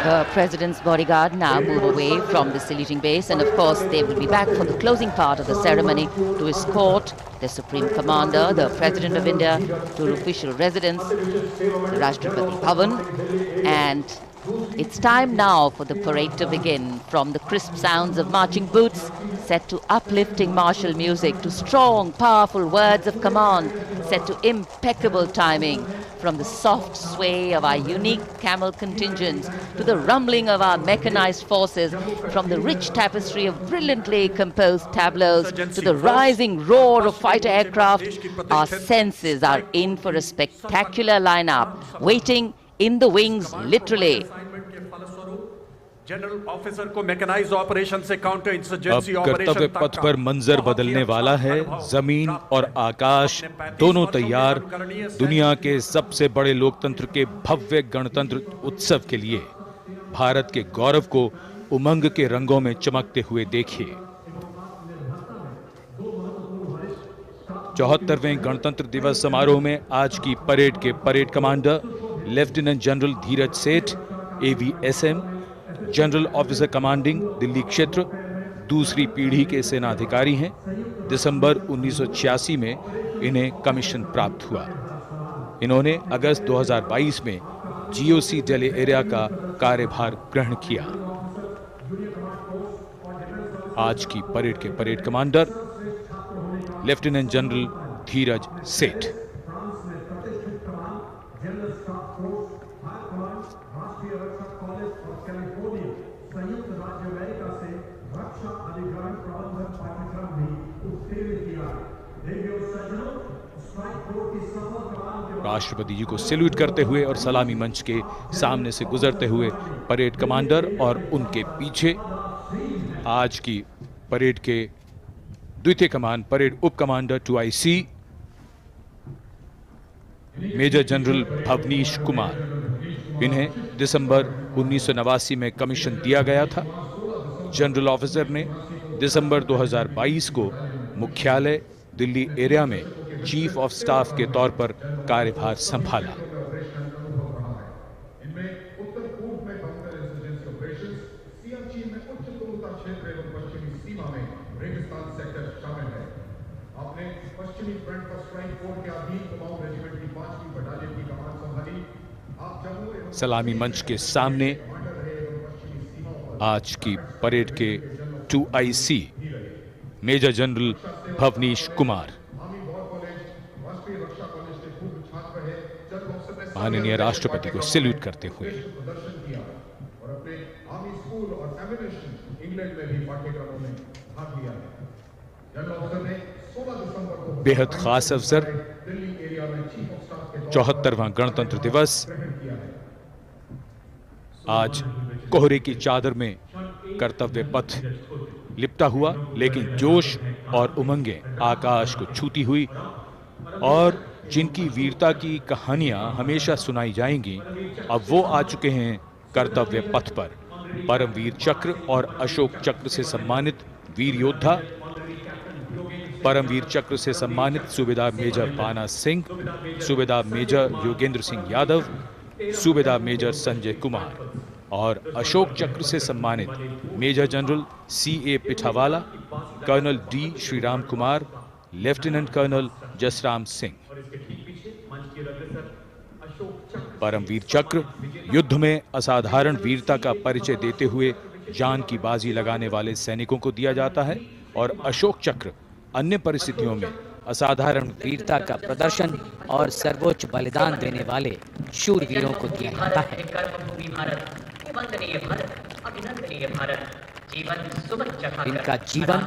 The president's bodyguard now move away from the saluting base, and of course they will be back for the closing part of the ceremony to escort the Supreme Commander, the President of India, to official residence, the Rashtrapati Bhavan. And it's time now for the parade to begin. From the crisp sounds of marching boots set to uplifting martial music, to strong, powerful words of command set to impeccable timing, from the soft sway of our unique camel contingents to the rumbling of our mechanized forces, from the rich tapestry of brilliantly composed tableaus to the rising roar of fighter aircraft, our senses are in for a spectacular lineup, waiting in the wings literally. General officer को mechanised operation से counter insurgency अब operation कर्तव्य पथ पर मंजर बदलने वाला है। जमीन और आकाश दोनों तैयार दुनिया के सबसे बड़े लोकतंत्र के भव्य गणतंत्र उत्सव के लिए। भारत के गौरव को उमंग के रंगों में चमकते हुए देखिए। 74वें गणतंत्र दिवस समारोह में आज की परेड के परेड कमांडर लेफ्टिनेंट जनरल धीरज सेठ, AVSM, general officer commanding Delhi क्षेत्र, दूसरी पीढ़ी के सेनाधिकारी हैं। दिसंबर 1986 में इन्हें कमीशन प्राप्त हुआ। इन्होंने अगस्त 2022 में GOC दिल्ली एरिया का कार्यभार ग्रहण किया। आज की परेड के परेड कमांडर लेफ्टिनेंट जनरल धीरज सेठ। राष्ट्रपति जी को सैल्यूट करते हुए और सलामी मंच के सामने से गुजरते हुए परेड कमांडर और उनके पीछे आज की परेड के द्वितीय कमान परेड उप commander 2IC major general Bhavnish Kumar. इन्हें दिसंबर 1989 में कमीशन दिया गया था। जनरल ऑफिसर ने दिसंबर 2022 को मुख्यालय दिल्ली एरिया में चीफ ऑफ स्टाफ के तौर पर कार्यभार संभाला। इनमें उत्तर पूर्व में बंकर इंसर्जेंसी ऑपरेशंस, सियाचिन में उच्च तुंगता क्षेत्र एवं पश्चिमी सीमा में रेगिस्तान सेक्टर शामिल है। आपने पश्चिमी फ्रंट पर स्ट्राइक फोर्स के अधीन कुमाऊं रेजिमेंट की 5वीं बटालियन की कमान संभाली। आप जम्मू सलामी मंच के सामने आज की परेड के 2IC major general Bhavnish Kumar. माननीय राष्ट्रपति को सैल्यूट करते हुए और अपने आर्मी स्कूल और एमिनेशन इंग्लैंड में भी पाठ्यक्रमों में भाग लिया है। जनरल ऑफिसर ने 16 दिसंबर को बेहद खास अवसर दिल्ली एरिया में चीफ ऑफ स्टाफ के 74वां गणतंत्र दिवस। आज कोहरे की चादर में कर्तव्य पथ लिपटा हुआ, लेकिन जोश और उमंगें आकाश को छूती हुई और जिनकी वीरता की कहानियां हमेशा सुनाई जाएंगी, अब वो आ चुके हैं कर्तव्य पथ पर। परमवीर चक्र और अशोक चक्र से सम्मानित वीर योद्धा, परमवीर चक्र से सम्मानित सूबेदार मेजर बाना सिंह, सूबेदार मेजर योगेंद्र सिंह यादव, सूबेदार मेजर संजय कुमार और अशोक चक्र से सम्मानित major general CA Pithawala, colonel D Shriram Kumar, lieutenant colonel Jasram Singh. Paramvir Chakra युद्ध में असाधारण वीरता का परिचय देते हुए जान की बाजी लगाने वाले सैनिकों को दिया जाता है और अशोक चक्र अन्य परिस्थितियों में असाधारण वीरता का प्रदर्शन और सर्वोच्च बलिदान देने वाले शूरवीरों को दिया जाता है। इनका जीवन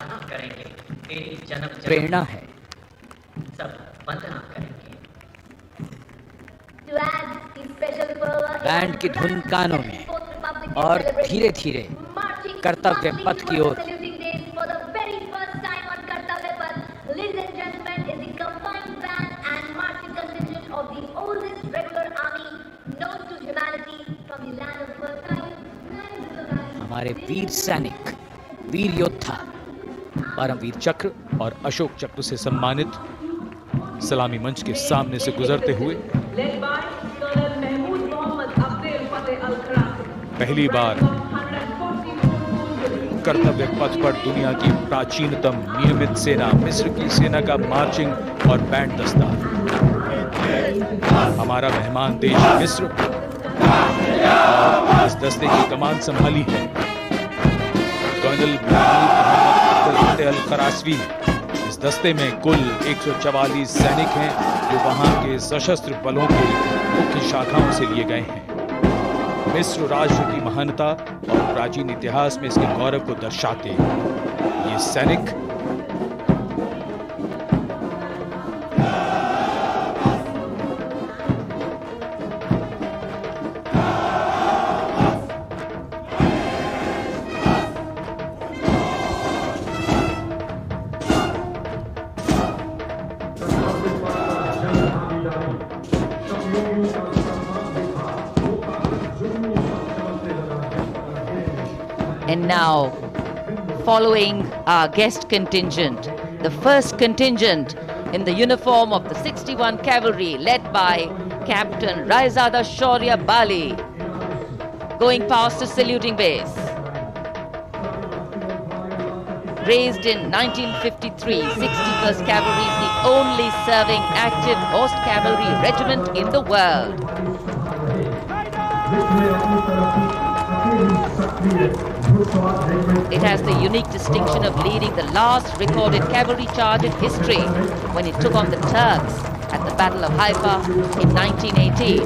प्रेरणा है। बैंड की धुन कानों में और धीरे धीरे कर्तव्य पथ की ओर हमारे वीर सैनिक, वीर योद्धा, परमवीर चक्र और अशोक चक्र से सम्मानित सलामी मंच के सामने से गुजरते हुए पहली बार कर्तव्य पथ पर दुनिया की प्राचीनतम नियमित सेना मिस्र की सेना का मार्चिंग और बैंड दस्ता। हमारा मेहमान देश मिस्र और इस दस्ते की कमान संभाली है कर्नल मोहम्मद अल करासवी ने। इस दस्ते में कुल 144 सैनिक हैं जो वहां के सशस्त्र बलों की मुख्य शाखाओं से लिए गए हैं। मिस्र राष्ट्र की महानता और प्राचीन इतिहास में इसके गौरव को दर्शाते ये सैनिक And now, following our guest contingent, the first contingent in the uniform of the 61 Cavalry led by Captain Raizada Shaurya Bali, going past the saluting base. Raised in 1953, 61st Cavalry is the only serving active horse cavalry regiment in the world. It has the unique distinction of leading the last recorded cavalry charge in history when it took on the Turks at the Battle of Haifa in 1918.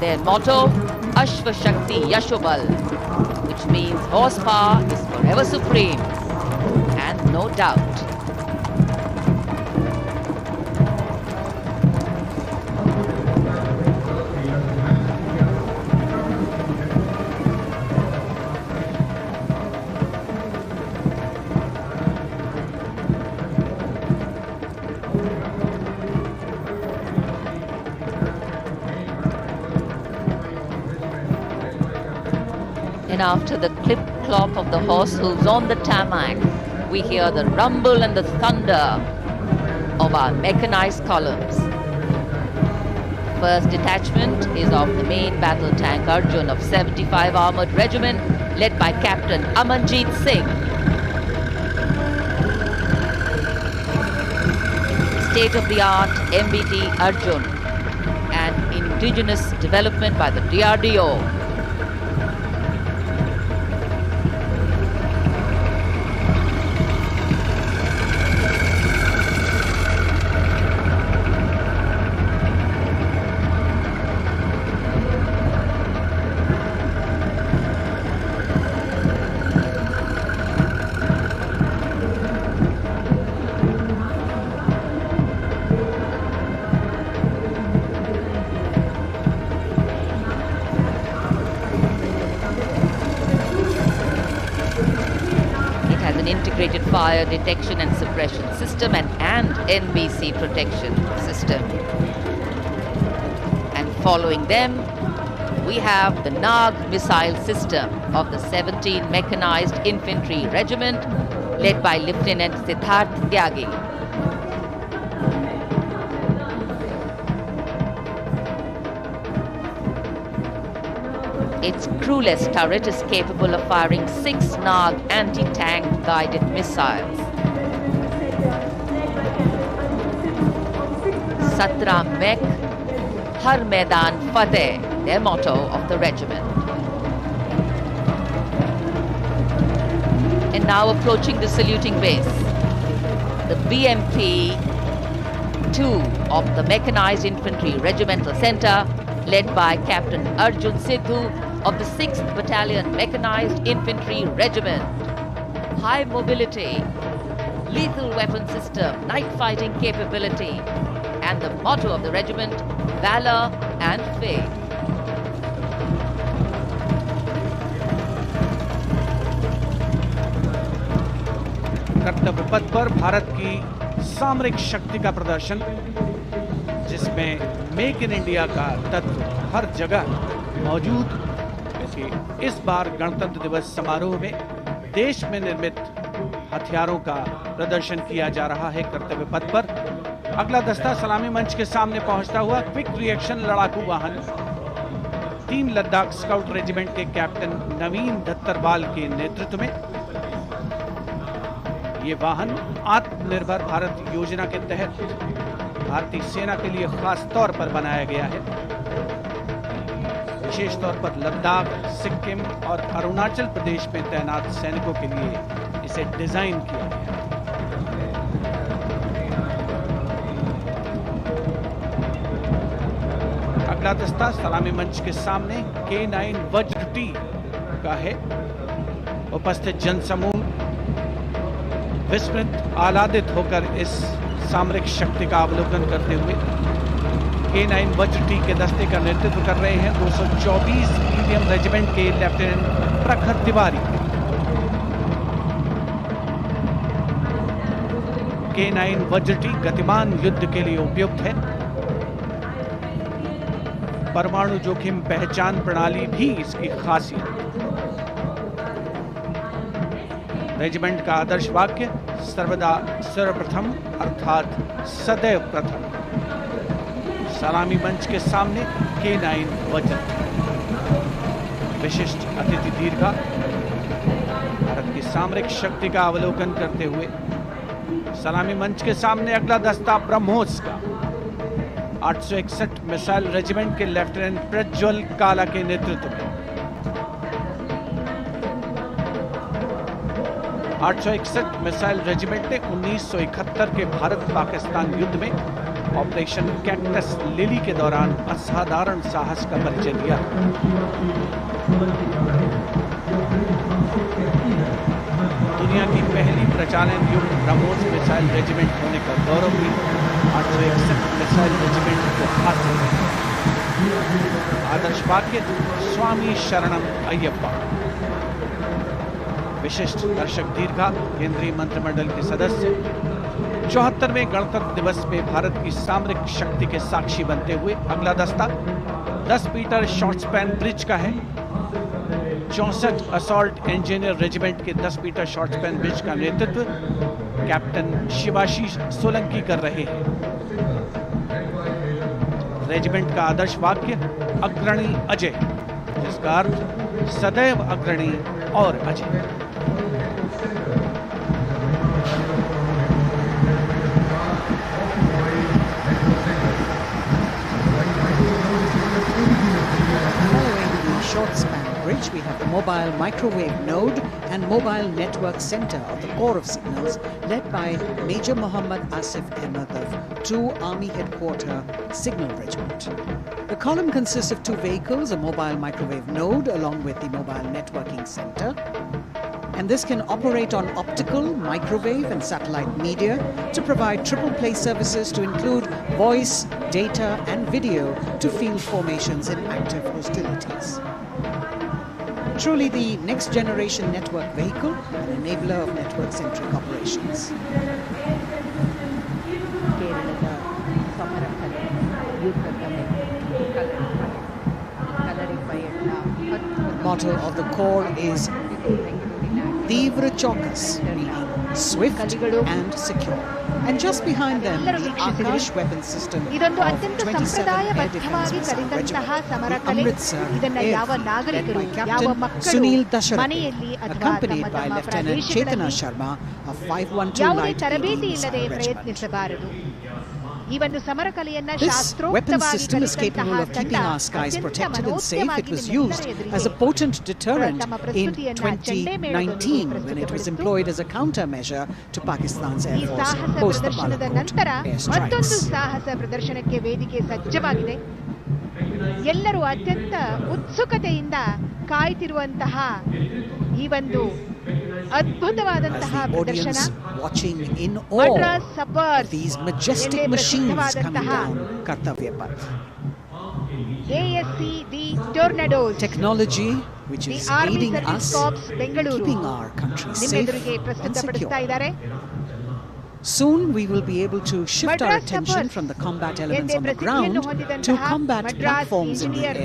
Their motto, Ashva Shakti Yashobal, which means horsepower is forever supreme, and no doubt. And after the clip-clop of the horse hooves on the tarmac, we hear the rumble and the thunder of our mechanized columns. First detachment is of the main battle tank Arjun of 75 Armored Regiment, led by Captain Amanjeet Singh. State-of-the-art MBT Arjun, an indigenous development by the DRDO. Integrated fire detection and suppression system and NBC protection system. And following them, we have the Nag missile system of the 17th Mechanized Infantry Regiment, led by Lieutenant Siddharth Tyagi. Its crewless turret is capable of firing 6 Nag anti-tank guided missiles. Satra Mek, Har Maidan Fateh, their motto of the regiment. And now approaching the saluting base, the BMP 2 of the Mechanized Infantry Regimental Center, led by Captain Arjun Sidhu of the 6th Battalion Mechanized Infantry Regiment. High mobility, lethal weapon system, night fighting capability, and the motto of the regiment, valor and faith. कर्तव्य पथ पर भारत की सामरिक शक्ति का प्रदर्शन, जिसमें make in India का तत्व हर जगह मौजूद के इस बार गणतंत्र दिवस समारोह में देश में निर्मित हथियारों का प्रदर्शन किया जा रहा है कर्तव्य पथ पर। अगला दस्ता सलामी मंच के सामने पहुंचता हुआ क्विक रिएक्शन लड़ाकू वाहन 3 लद्दाख स्काउट रेजिमेंट के कैप्टन नवीन दत्तरवाल के नेतृत्व में। ये वाहन आत्मनिर्भर भारत योजना के तहत भारतीय सेना के लिए खास तौर पर बनाया गया है। विशेष तौर पर लद्दाख, सिक्किम और अरुणाचल प्रदेश में तैनात सैनिकों के लिए इसे डिजाइन किया गया है। अगला दस्ता सलामी मंच के सामने K9 वज्र टी का है। उपस्थित जनसमूह विस्मृत आह्लादित होकर इस सामरिक शक्ति का अवलोकन करते हुए K9 वज्र टी के दस्ते का नेतृत्व कर रहे हैं 224 मीडियम रेजिमेंट के लेफ्टिनेंट प्रखर तिवारी। K9 वज्र टी गतिमान युद्ध के लिए उपयुक्त है। परमाणु जोखिम पहचान प्रणाली भी इसकी खासियत। रेजिमेंट का आदर्श वाक्य सर्वदा सर्वप्रथम अर्थात सदैव प्रथम। सलामी मंच के सामने K9 वज्र। विशिष्ट अतिथि दीर्घा भारत की सामरिक शक्ति का अवलोकन करते हुए सलामी मंच के सामने अगला दस्ता ब्रह्मोस का 861 मिसाइल रेजिमेंट के लेफ्टिनेंट प्रज्वल काला के नेतृत्व में। 861 मिसाइल रेजिमेंट ने 1971 के भारत पाकिस्तान युद्ध में ऑपरेशन कैक्टस लिली के दौरान असाधारण साहस का परिचय दिया। दुनिया की पहली प्रचालन युक्त ब्रह्मोस मिसाइल रेजिमेंट होने का गौरव भी 861 मिसाइल रेजिमेंट को हासिल है। आदर्श वाक्य स्वामी शरणम अय्यप्पा। विशिष्ट दर्शक दीर्घा केंद्रीय मंत्रिमंडल के सदस्य 74वें गणतंत्र दिवस में भारत की सामरिक शक्ति के साक्षी बनते हुए अगला दस्ता 10 मीटर शॉर्ट स्पैन ब्रिज का है। 64 असॉल्ट इंजीनियर रेजिमेंट के 10 मीटर शॉर्ट स्पैन ब्रिज का नेतृत्व कैप्टन शिवाशीष सोलंकी कर रहे हैं। रेजिमेंट का आदर्श वाक्य अग्रणी अजय, जिसका अर्थ सदैव अग्रणी और Ajay. Short span bridge, we have the mobile microwave node and mobile network center of the Corps of Signals led by Major Muhammad Asif Ahmed of 2 Army Headquarter Signal Regiment. The column consists of 2 vehicles, a mobile microwave node along with the mobile networking center. And this can operate on optical, microwave and satellite media to provide triple play services to include voice, data and video to field formations in active hostilities. Truly the next generation network vehicle, an enabler of network-centric operations. The motto of the Corps is Tivra Chaukas, meaning swift and secure. And just behind them, the Akash weapon system of 27 air defense missile regiment, the Amritsar Air Force, led by Captain Sunil Dasharathy, accompanied by Lieutenant Chetana Sharma of 512 Light AD Missile Regiment. This weapon system is capable of keeping our skies protected and safe. It was used as a potent deterrent in 2019 when it was employed as a countermeasure to Pakistan's Air Force post the Balakot airstrikes. ಎಲ್ಲರೂ ಅತ್ಯಂತ ಉತ್ಸುಕತೆಯಿಂದ ಕಾಯ್ತಿರುವಂತಹ ಈ ಒಂದು ಅದ್ಭುತವಾದಂತಹ ಪ್ರದರ್ಶನ Madras ಸಬ್ಬರ್ಸ್ ASC the Tornadoes technology which is aiding us keeping our country safe and secure. Soon we will be able to shift our attention from the combat elements on the ground to combat platforms in the air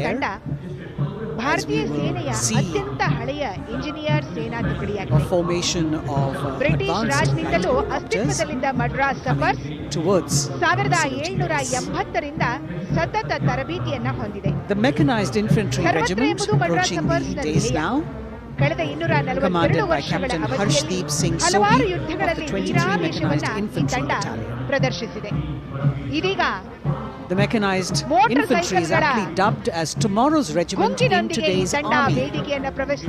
ಭಾರತೀಯ ಸೇನೆಯ ಅತ್ಯಂತ ಹಳೆಯ engineer ಸೇನಾ ತುಕಡಿಯಾಗಿದೆ. formation of British ರಾಜ್ನಿಂದಲೂ ಅಸ್ತಿತ್ವದಲ್ಲಿದ್ದ Madras sappers 1780ರಿಂದ ಸತತ ತರಬೇತಿಯನ್ನ ಹೊಂದಿದೆ. The mechanized infantry regiment approaching the days now, ಕಳೆದ 242 ವರ್ಷಗಳ ಅವಧಿಯಲ್ಲಿ ಹಲವಾರು ಯುದ್ಧಗಳಲ್ಲಿ ವೀರಾವೇಶವನ್ನ ಈ ತಂಡ ಪ್ರದರ್ಶಿಸಿದೆ. ಇದೀಗ the mechanized infantry is actually dubbed as tomorrow's regiment in today's army.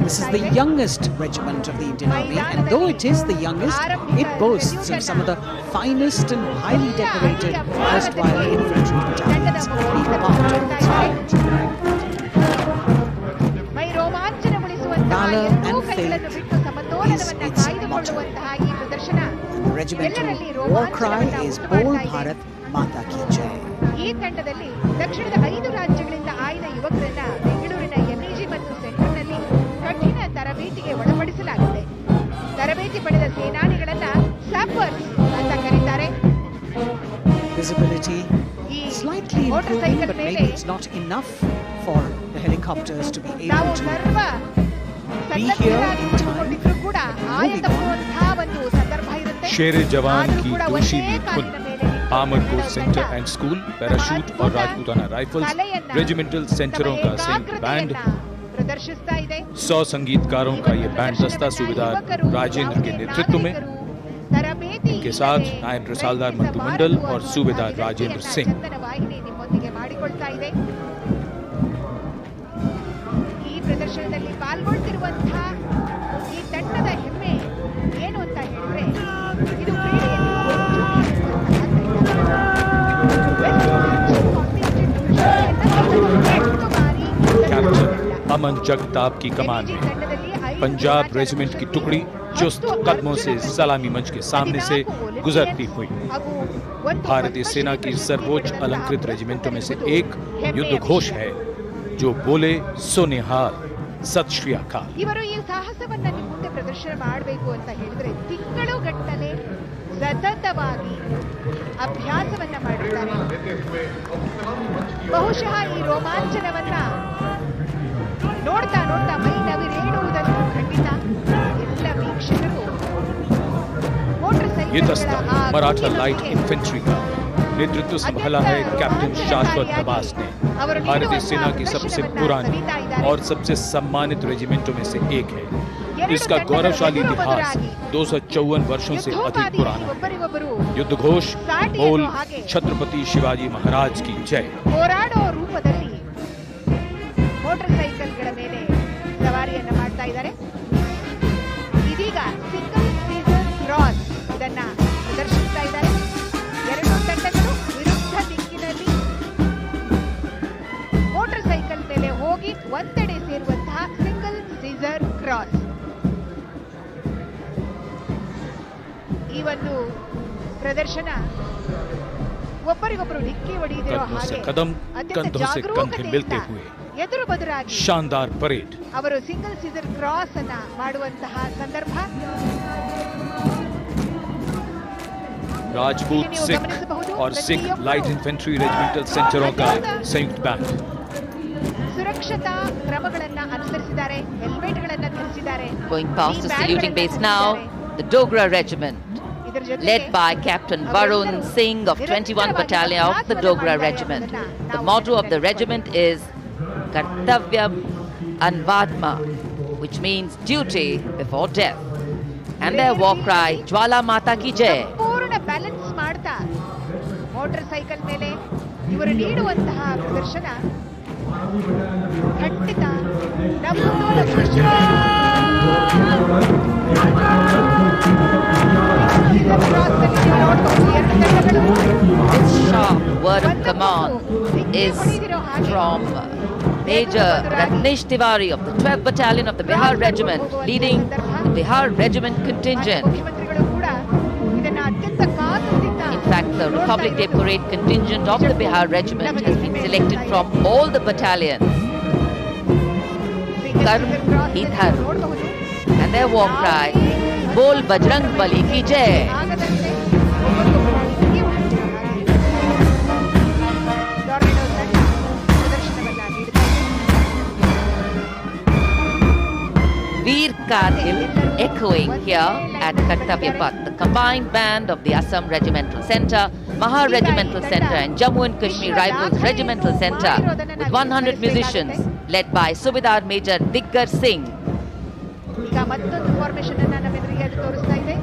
This is the youngest regiment of the Indian Army, and though it is the youngest, it boasts of some of the finest and highly decorated erstwhile infantry battalions. Valor and faith is its motto. And the regimental war cry is Bol Bharat Mata Ki Jai. ಈ ತಂಡದಲ್ಲಿ ದಕ್ಷಿಣದ 5 ರಾಜ್ಯಗಳಿಂದ ಆಯ್ದ ಯುವಕರನ್ನ ಬೆಂಗಳೂರಿನ MEG ಮತ್ತು ಸೆಂಟರ್ನಲ್ಲಿ ಕಠಿಣ ತರಬೇತಿಗೆ ಒಳಪಡಿಸಲಾಗಿದೆ. ತರಬೇತಿ ಪಡೆದ ಸೇನಾನಿಗಳನ್ನ ಸ್ಯಾಪರ್ಸ್ ಅಂತ ಕರೀತಾರೆ. Visibility slightly improving, but maybe it's not enough for the helicopters to be able to be here in time. शेर जवान की जोशीली धुन, armour core centre and school, parachute और राजपूताना राइफल्स, रेजिमेंटल सेंटरों का संयुक्त बैंड, 100 संगीतकारों का ये बैंड दस्ता सूबेदार राजेंद्र के नेतृत्व में, के साथ नायब रसालदार मंटू मंडल और सूबेदार राजेंद्र सिंह. ಈ ಪ್ರದರ್ಶನದಲ್ಲಿ ಪಾಲ್ಗೊಳ್ತಿರುವಂತಹ ಈ ತಂಡದ ಹೆಮ್ಮೆ ಏನು ಅಂತ ಹೇಳಿದ್ರೆ, ಇದು कैप्टन अमन जगताप की कमान में पंजाब रेजिमेंट की टुकड़ी चुस्त कदमों से सलामी मंच के सामने से गुजरती हुई भारतीय सेना की सर्वोच्च अलंकृत रेजिमेंटों में से एक युद्ध घोष है जो बोले सोनेहाल सत श्री अकाल. ಇವರು ಈ ಸಾಹಸವನ್ನ ಮುಂದೆ ಪ್ರದರ್ಶನ ಮಾಡಬೇಕು ಅಂತ ಹೇಳಿದ್ರೆ ತಿಂಗಳುಗಟ್ಟಲೆ ಸತತವಾಗಿ ಅಭ್ಯಾಸವನ್ನ ಮಾಡಿದ್ದಾರೆ. ಬಹುಶಃ ಈ ರೋಮಾಂಚನವನ್ನ ನೋಡ್ತಾ ನೋಡ್ತಾ ಮೈ ನವಿರೇಳುವುದನ್ನು ಖಂಡಿತ ಎಲ್ಲ ವೀಕ್ಷಕರು ಮೋಟಾರ್ ये दस्ता मराठा लाइट इन्फेंट्री का नेतृत्व संभाला है कैप्टन शाश्वत नवास ने. भारतीय सेना की सबसे पुरानी और सबसे सम्मानित रेजिमेंटों में से एक है. इसका गौरवशाली इतिहास 254 वर्षों से अधिक पुराना है. युद्ध घोष बोल छत्रपति शिवाजी महाराज की जय. ಹೋರಾಡೋ ರೂಪದಲ್ಲಿ ಮೋಟಾರ್ ಸೈಕಲ್ಗಳ ಮೇಲೆ ಸವಾರಿಯನ್ನ ಮಾಡ್ತಾ ಇದ್ದಾರೆ. ಇದೀಗ ಸಿಂಗಲ್ ಸೀಸರ್ ಕ್ರಾಸ್ ಇದನ್ನ ಪ್ರದರ್ಶಿಸ್ತಾ ಇದ್ದಾರೆ. ಎರಡು ತಂಡಗಳು ವಿರುದ್ಧ ದಿಕ್ಕಿನಲ್ಲಿ ಮೋಟಾರ್ ಸೈಕಲ್ ಮೇಲೆ ಹೋಗಿ ಒಂದೆಡೆ ಸೇರುವಂತಹ ಸಿಂಗಲ್ ಸೀಸರ್ ಕ್ರಾಸ್. ಈ ಒಂದು ಪ್ರದರ್ಶನ ಒಬ್ಬರಿಗೊಬ್ಬರು ಡಿಕ್ಕಿ ಹೊಡೆದಿರೋ ಹಾಗೆ ಅತ್ಯಂತ ಜಾಗರೂಕತೆಯಿಂದ ಎದುರು ಬದುರಾಗಿ शानदार परेड. ಅವರು ಸಿಂಗಲ್ ಸೀಸರ್ ಕ್ರಾಸ್ ಅನ್ನ ಮಾಡುವಂತಹ ಸಂದರ್ಭ. राजपूत सिख और सिख लाइट इन्फेंट्री रेजिमेंटल सेंटरों का संयुक्त बैंड. ಸುರಕ್ಷತಾ ಕ್ರಮಗಳನ್ನ ಅನುಸರಿಸಿದ್ದಾರೆ, ಹೆಲ್ಮೆಟ್ಗಳನ್ನ ಧರಿಸಿದ್ದಾರೆ. Going past the saluting base now, the Dogra Regiment, led by Captain Varun Singh of 21 Battalion of the Dogra Regiment. The motto of the regiment is Kartavyam Anvadma, which means duty before death. And their war cry, Jwala Mata Ki Jai. ಪೂರ್ಣ balance ಮಾಡ್ತಾ motor cycle ಮೇಲೆ ಇವರು ನೀಡುವಂತಹ ಪ್ರದರ್ಶನ ಖಂಡಿತ This sharp word of command is from Major Ratnesh Tiwari of the 12th Battalion of the Bihar Regiment, leading the Bihar Regiment contingent. In fact, the Republic Day Parade contingent of the Bihar Regiment has been selected from all the battalions. Karm hi dharm. And their war cry, Bol Bajrang Bali ki Jai. Veer Kargil echoing here at Kartavya Path. The combined band of the Assam Regimental Centre, Maha Regimental Centre and Jammu and Kashmir Rifles Regimental Centre with 100 musicians led by Subedar Major Diggar Singh. ಈಗ ಮತ್ತೊಂದು formation ಅನ್ನ ನಮ್ಮೆದುರಿಗೆ ಅದು ತೋರಿಸ್ತಾ ಇದೆ.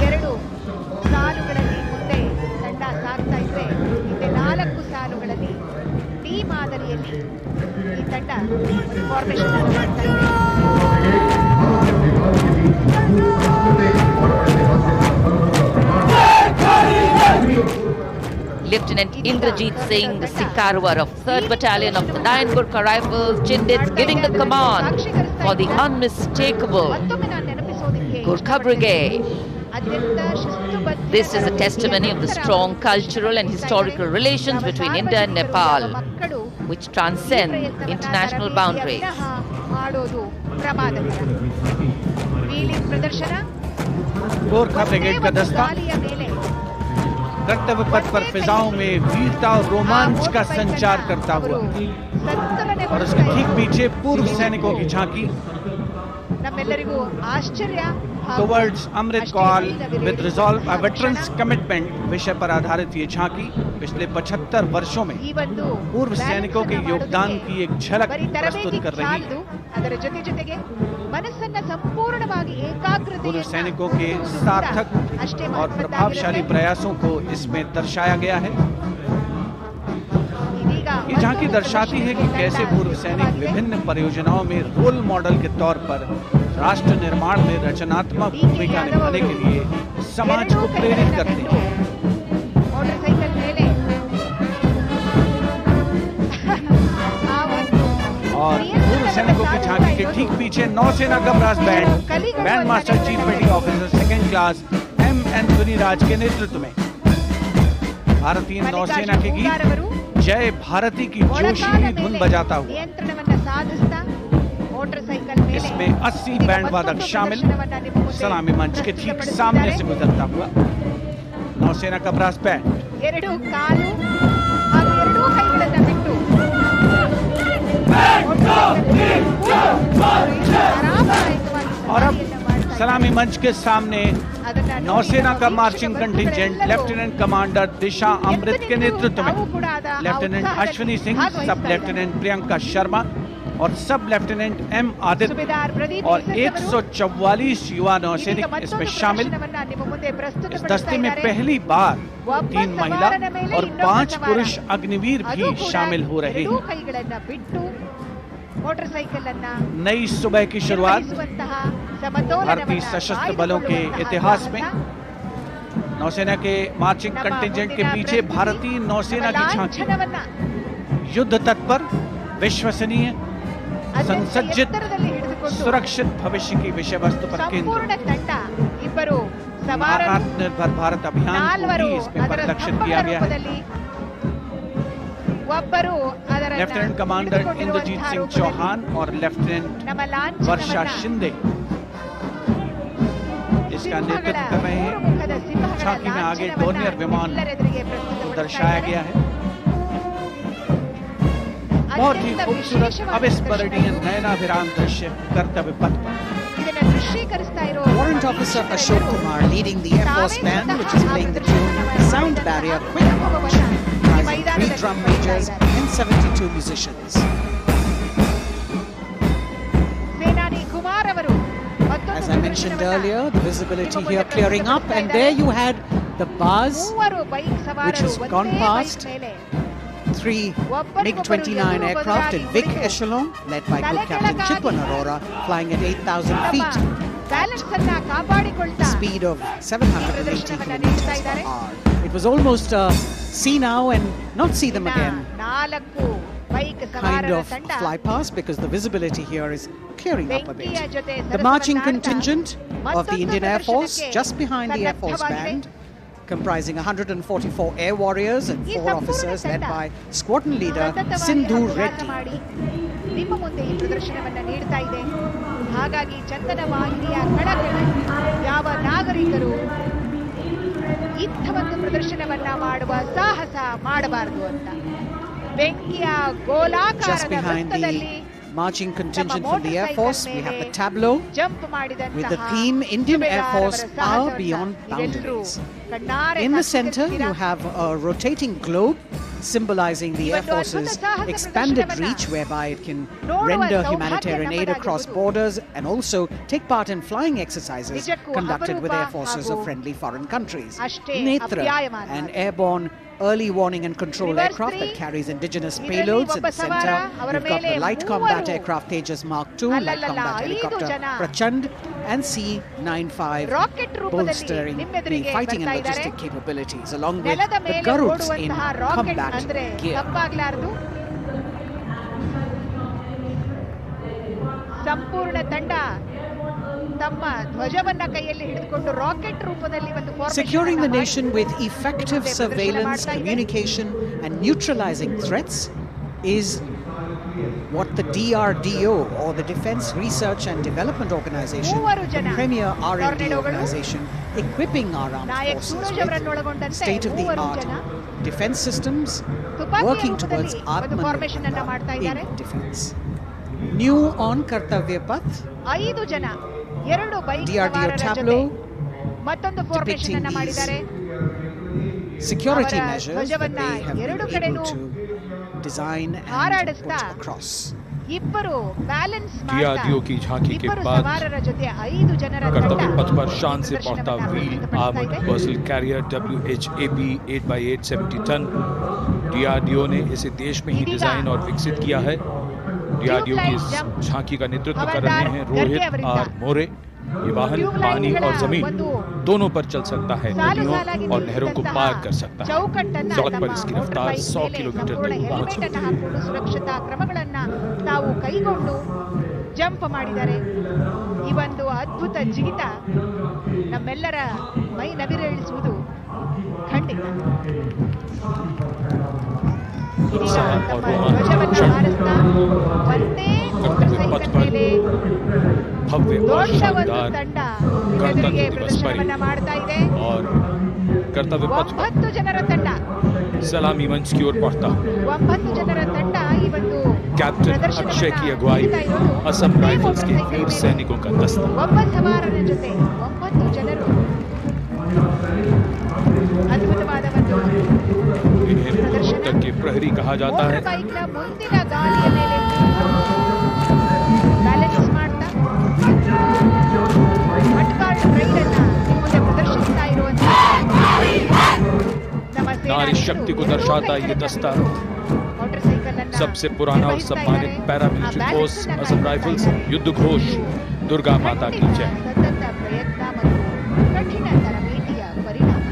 ಎರಡು ಸಾಲುಗಳಲ್ಲಿ ಮುಂದೆ ತಂಡ ಸಾಗ್ತಾ ಇದ್ರೆ ಹಿಂದೆ 4 ಸಾಲುಗಳಲ್ಲಿ ಟಿ ಮಾದರಿಯಲ್ಲಿ ಈ ತಂಡ ಫಾರ್ಮೇಷನ್ ಅನ್ನು ಮಾಡ್ತಾ ಇದೆ. Lieutenant Indrajit Singh, the Sikarwar of 3rd Battalion of the 9th Gurkha Rifles, Chindits, giving the command for the unmistakable Gurkha Brigade. This is a testimony of the strong cultural and historical relations between India and Nepal, which transcend international boundaries. Gorkha brigade का दस्ता कर्तव्य पथ पर फिजाओं में वीरता और रोमांच का संचार करता हुआ और उसके ठीक पीछे पूर्व सैनिकों की झांकी towards Amrit Kaal with resolve a veterans commitment विषय पर आधारित ये झांकी पिछले 75 वर्षों में पूर्व सैनिकों के योगदान की एक झलक प्रस्तुत कर रही है। पूर्व सैनिकों के सार्थक और प्रभावशाली प्रयासों को इसमें दर्शाया गया है। ये झांकी दर्शाती है कि कैसे पूर्व सैनिक विभिन्न परियोजनाओं में रोल मॉडल के तौर पर राष्ट्र निर्माण में रचनात्मक भूमिका निभाने के लिए समाज को प्रेरित करते हैं। और पूर्व सैनिकों की झांकी के ठीक पीछे नौसेना का ब्रास बैंड मास्टर चीफ पेटी ऑफिसर 2nd क्लास M.N. मुनिराज के नेतृत्व में भारतीय नौसेना के गीत जय भारती की जोशीली धुन बजाता हुआ इसमें 80 बैंड वादक शामिल सलामी मंच के ठीक सामने से गुजरता हुआ नौसेना का ब्रास बैंड और अब सलामी मंच के सामने नौसेना का मार्चिंग कंटिंजेंट लेफ्टिनेंट कमांडर दिशा अमृत के नेतृत्व में लेफ्टिनेंट अश्विनी सिंह, सब लेफ्टिनेंट प्रियंका शर्मा और सब लेफ्टिनेंट M. आदित्य और 144 युवा नौसैनिक इसमें शामिल। इस दस्ते में पहली बार 3 महिला और 5 पुरुष अग्निवीर भी शामिल हो रहे हैं। नई सुबह की शुरुआत भारतीय सशस्त्र बलों के इतिहास में नौसेना के मार्चिंग कंटिंजेंट के पीछे भारतीय नौसेना की झांकी युद्ध तत्पर, विश्वसनीय, संसज्जित, सुरक्षित भविष्य की विषय वस्तु पर केंद्रित आत्मनिर्भर भारत अभियान को भी इसमें परिलक्षित किया गया है। लेफ्टिनेंट कमांडर इंद्रजीत सिंह चौहान और लेफ्टिनेंट वर्षा शिंदे इसका नेतृत्व कर रहे हैं। झांकी में आगे डोर्नियर विमान को दर्शाया गया है। बहुत ही खूबसूरत अविस्मरणीय नयनाभिराम दृश्य कर्तव्य पथ पर। Warrant Officer Ashok Kumar leading the Air Force Band, which is playing the tune Sound Barrier Quick March, comprising 3 drum majors and 72 musicians. As I mentioned earlier, the visibility here clearing up, and there you had the bars, which has gone past. 3 MiG-29 aircraft in Vic echelon, led by Group Captain Chitwan Arora, flying at 8,000 feet at a speed of 780 kilometers per hour. It was almost see now and not see them again kind of fly past, because the visibility here is clearing up a bit. The marching contingent of the Indian Air Force, just behind the Air Force Band, comprising 144 air warriors and 4 officers, led by squadron leader Sindhu Reddy. ಹಾಗಾಗಿ ಚಂದನ ವಾಹಿನಿಯ ಕಳಕಳಿ ಯಾವ ನಾಗರಿಕರು ಇಂಥ ಒಂದು ಪ್ರದರ್ಶನವನ್ನ ಮಾಡುವ ಸಾಹಸ ಮಾಡಬಾರದು ಅಂತ ಬೆಂಕಿಯ ಗೋಲಾಕಾರದ Just behind ವೃತ್ತದಲ್ಲಿ the marching contingent ನಮ್ಮ from the Air motorcycle Force, we have the tableau jump with the ಮಾಡಿದಂತಹ theme Indian Air Force ಸುಬೇದಾರವರ Power ಸಾಹಸವನ್ನ Beyond ನೀವೆಲ್ಲರೂ Boundaries. ಕಣ್ಣಾರೆ In the ಸಾಕ್ಷಿಯಾಗಿದ್ದೀರಾ. center, you have a rotating globe symbolizing the Air ಒಂದು ಅದ್ಭುತ Force's ಸಾಹಸ expanded ಪ್ರದರ್ಶನವನ್ನ reach, whereby it can ನೋಡುವ render ಸೌಭಾಗ್ಯ humanitarian aid across ನಮ್ಮದಾಗಿರುವುದು. borders and also take part in flying exercises ನಿಜಕ್ಕೂ conducted with ಅಪರೂಪ air forces of ಹಾಗೂ friendly foreign countries. ಅಷ್ಟೇ Netra, ಅಪ್ಯಾಯಮಾನವಾದ. an airborne early warning and control Reverse aircraft that 3. carries indigenous ಇದರಲ್ಲಿ payloads in ಒಬ್ಬ the center. ಸವಾರ, ಅವರ You've got the ಮೇಲೆ light combat ಮೂವರು. aircraft Tejas Mark II, light ಅಲ್ಲಲ್ಲ, combat 5 helicopter ಜನ. Prachand, and C-95 rocket ರೂಪದಲ್ಲಿ bolstering the ನಿಮ್ಮೆದುರಿಗೆ fighting and ಬರ್ತಾ ಇದ್ದಾರೆ. logistic capabilities, along with ನೆಲದ the ಮೇಲೆ Garuds in ಓಡುವಂತಹ ರಾಕೆಟ್ combat ಅಂದ್ರೆ gear. ತಪ್ಪಾಗ್ಲಾರ್ದು. ಸಂಪೂರ್ಣ ತಂಡ ತಮ್ಮ ಧ್ವಜವನ್ನ ಕೈಯಲ್ಲಿ ಹಿಡಿದುಕೊಂಡು ರಾಕೆಟ್ ರೂಪದಲ್ಲಿ ಒಂದು Securing the nation with effective surveillance, communication, and neutralizing threats is what the DRDO, or the Defense Research and Development Organization, the premier R&D organization, equipping our armed forces with state-of-the-art defense systems, working towards Atmanirbharta in defense. New on Kartavya Path, 5 ಜನ 2 bike DRDO ಸವಾರರ ಜೊತೆ tableau ಮತ್ತೊಂದು formation ಅನ್ನ ಮಾಡಿದ್ದಾರೆ. security ಅವರ measures that ಧ್ವಜವನ್ನ they have ಎರಡು been ಕಡೆನೂ able to design and ಹಾರಾಡಿಸ್ತಾ put across. ಇಬ್ಬರು balance DRDO की झांकी के ಇಬ್ಬರು बाद ಸವಾರರ ಜೊತೆ 5 ಜನರ कर्तव्य ತಂಡ पथ पर शान से पहुंचता wheel armoured personnel carrier WHAP 8x8 70 ton. DRDO ने इसे देश में ही डिजाइन और विकसित किया है। DRDO की इस झांकी का नेतृत्व कर रहे हैं रोहित आर मोरे। ये वाहन पानी और जमीन दोनों पर चल सकता है, नदियों और नहरों को पार कर सकता है। सड़क पर इसकी रफ्तार 100 किलोमीटर तक पहुंच ಹೆಲ್ಮೆಟ್ ಅನ್ನು ಹಾಕಿಕೊಂಡು ಸುರಕ್ಷತಾ ಕ್ರಮಗಳನ್ನ ತಾವು ಕೈಗೊಂಡು ಜಂಪ್ ಮಾಡಿದ್ದಾರೆ. ಈ ಒಂದು ಅದ್ಭುತ ಜಿಗಿತ ನಮ್ಮೆಲ್ಲರ ಮೈ ನವಿರೇಳಿಸುವುದು ಖಂಡಿತ. ಇದೀಗ ತಮ್ಮ ಧ್ವಜವನ್ನು ಹಾರಿಸ್ತಾ ಒಂದೇ ಮೋಟರ್ಸೈಕಲ್ ಮೇಲೆ भव्य और ದೊಡ್ಡ ಒಂದು शानदार ತಂಡ गणतंत्र ಎದುರಿಗೆ दिवस ಪ್ರದರ್ಶನವನ್ನ ಮಾಡ್ತಾ ಇದೆ. परेड और कर्तव्य पथ पर 9 ಜನರ ತಂಡ सलामी मंच की ओर बढ़ता 9 ಜನರ ತಂಡ ಈ ಒಂದು कैप्टन अक्षय की अगुवाई में असम राइफल्स के वीर सैनिकों का दस्ता। ಒಬ್ಬ ಸವಾರನ ಜೊತೆ 9 ಜನರು ಅದ್ಭುತವಾದ ಒಂದು इन्हें पूर्वोत्तर के प्रहरी कहा जाता है। ಮೋಟರ್ ಬೈಕ್ನ ಮುಂದಿನ ಗಾಲಿಯ ಮೇಲೆ ಬ್ಯಾಲೆನ್ಸ್ ಮಾಡ್ತಾ ಮಟ್ಕಾರ್ಡ್ ರೈಡ್ ಅನ್ನ ಮುಂದೆ ಪ್ರದರ್ಶಿಸ್ತಾ ಇರುವಂತಹ ನಮ್ಮ नारी शक्ति को दर्शाता ये दस्ता सबसे पुराना और सम्मानित पैरामिलिट्री फोर्स असम राइफल्स युद्ध घोष दुर्गा माता की जय। ಸತತ ಪ್ರಯತ್ನ ಮತ್ತು ಕಠಿಣ ತರಬೇತಿಯ ಪರಿಣಾಮ.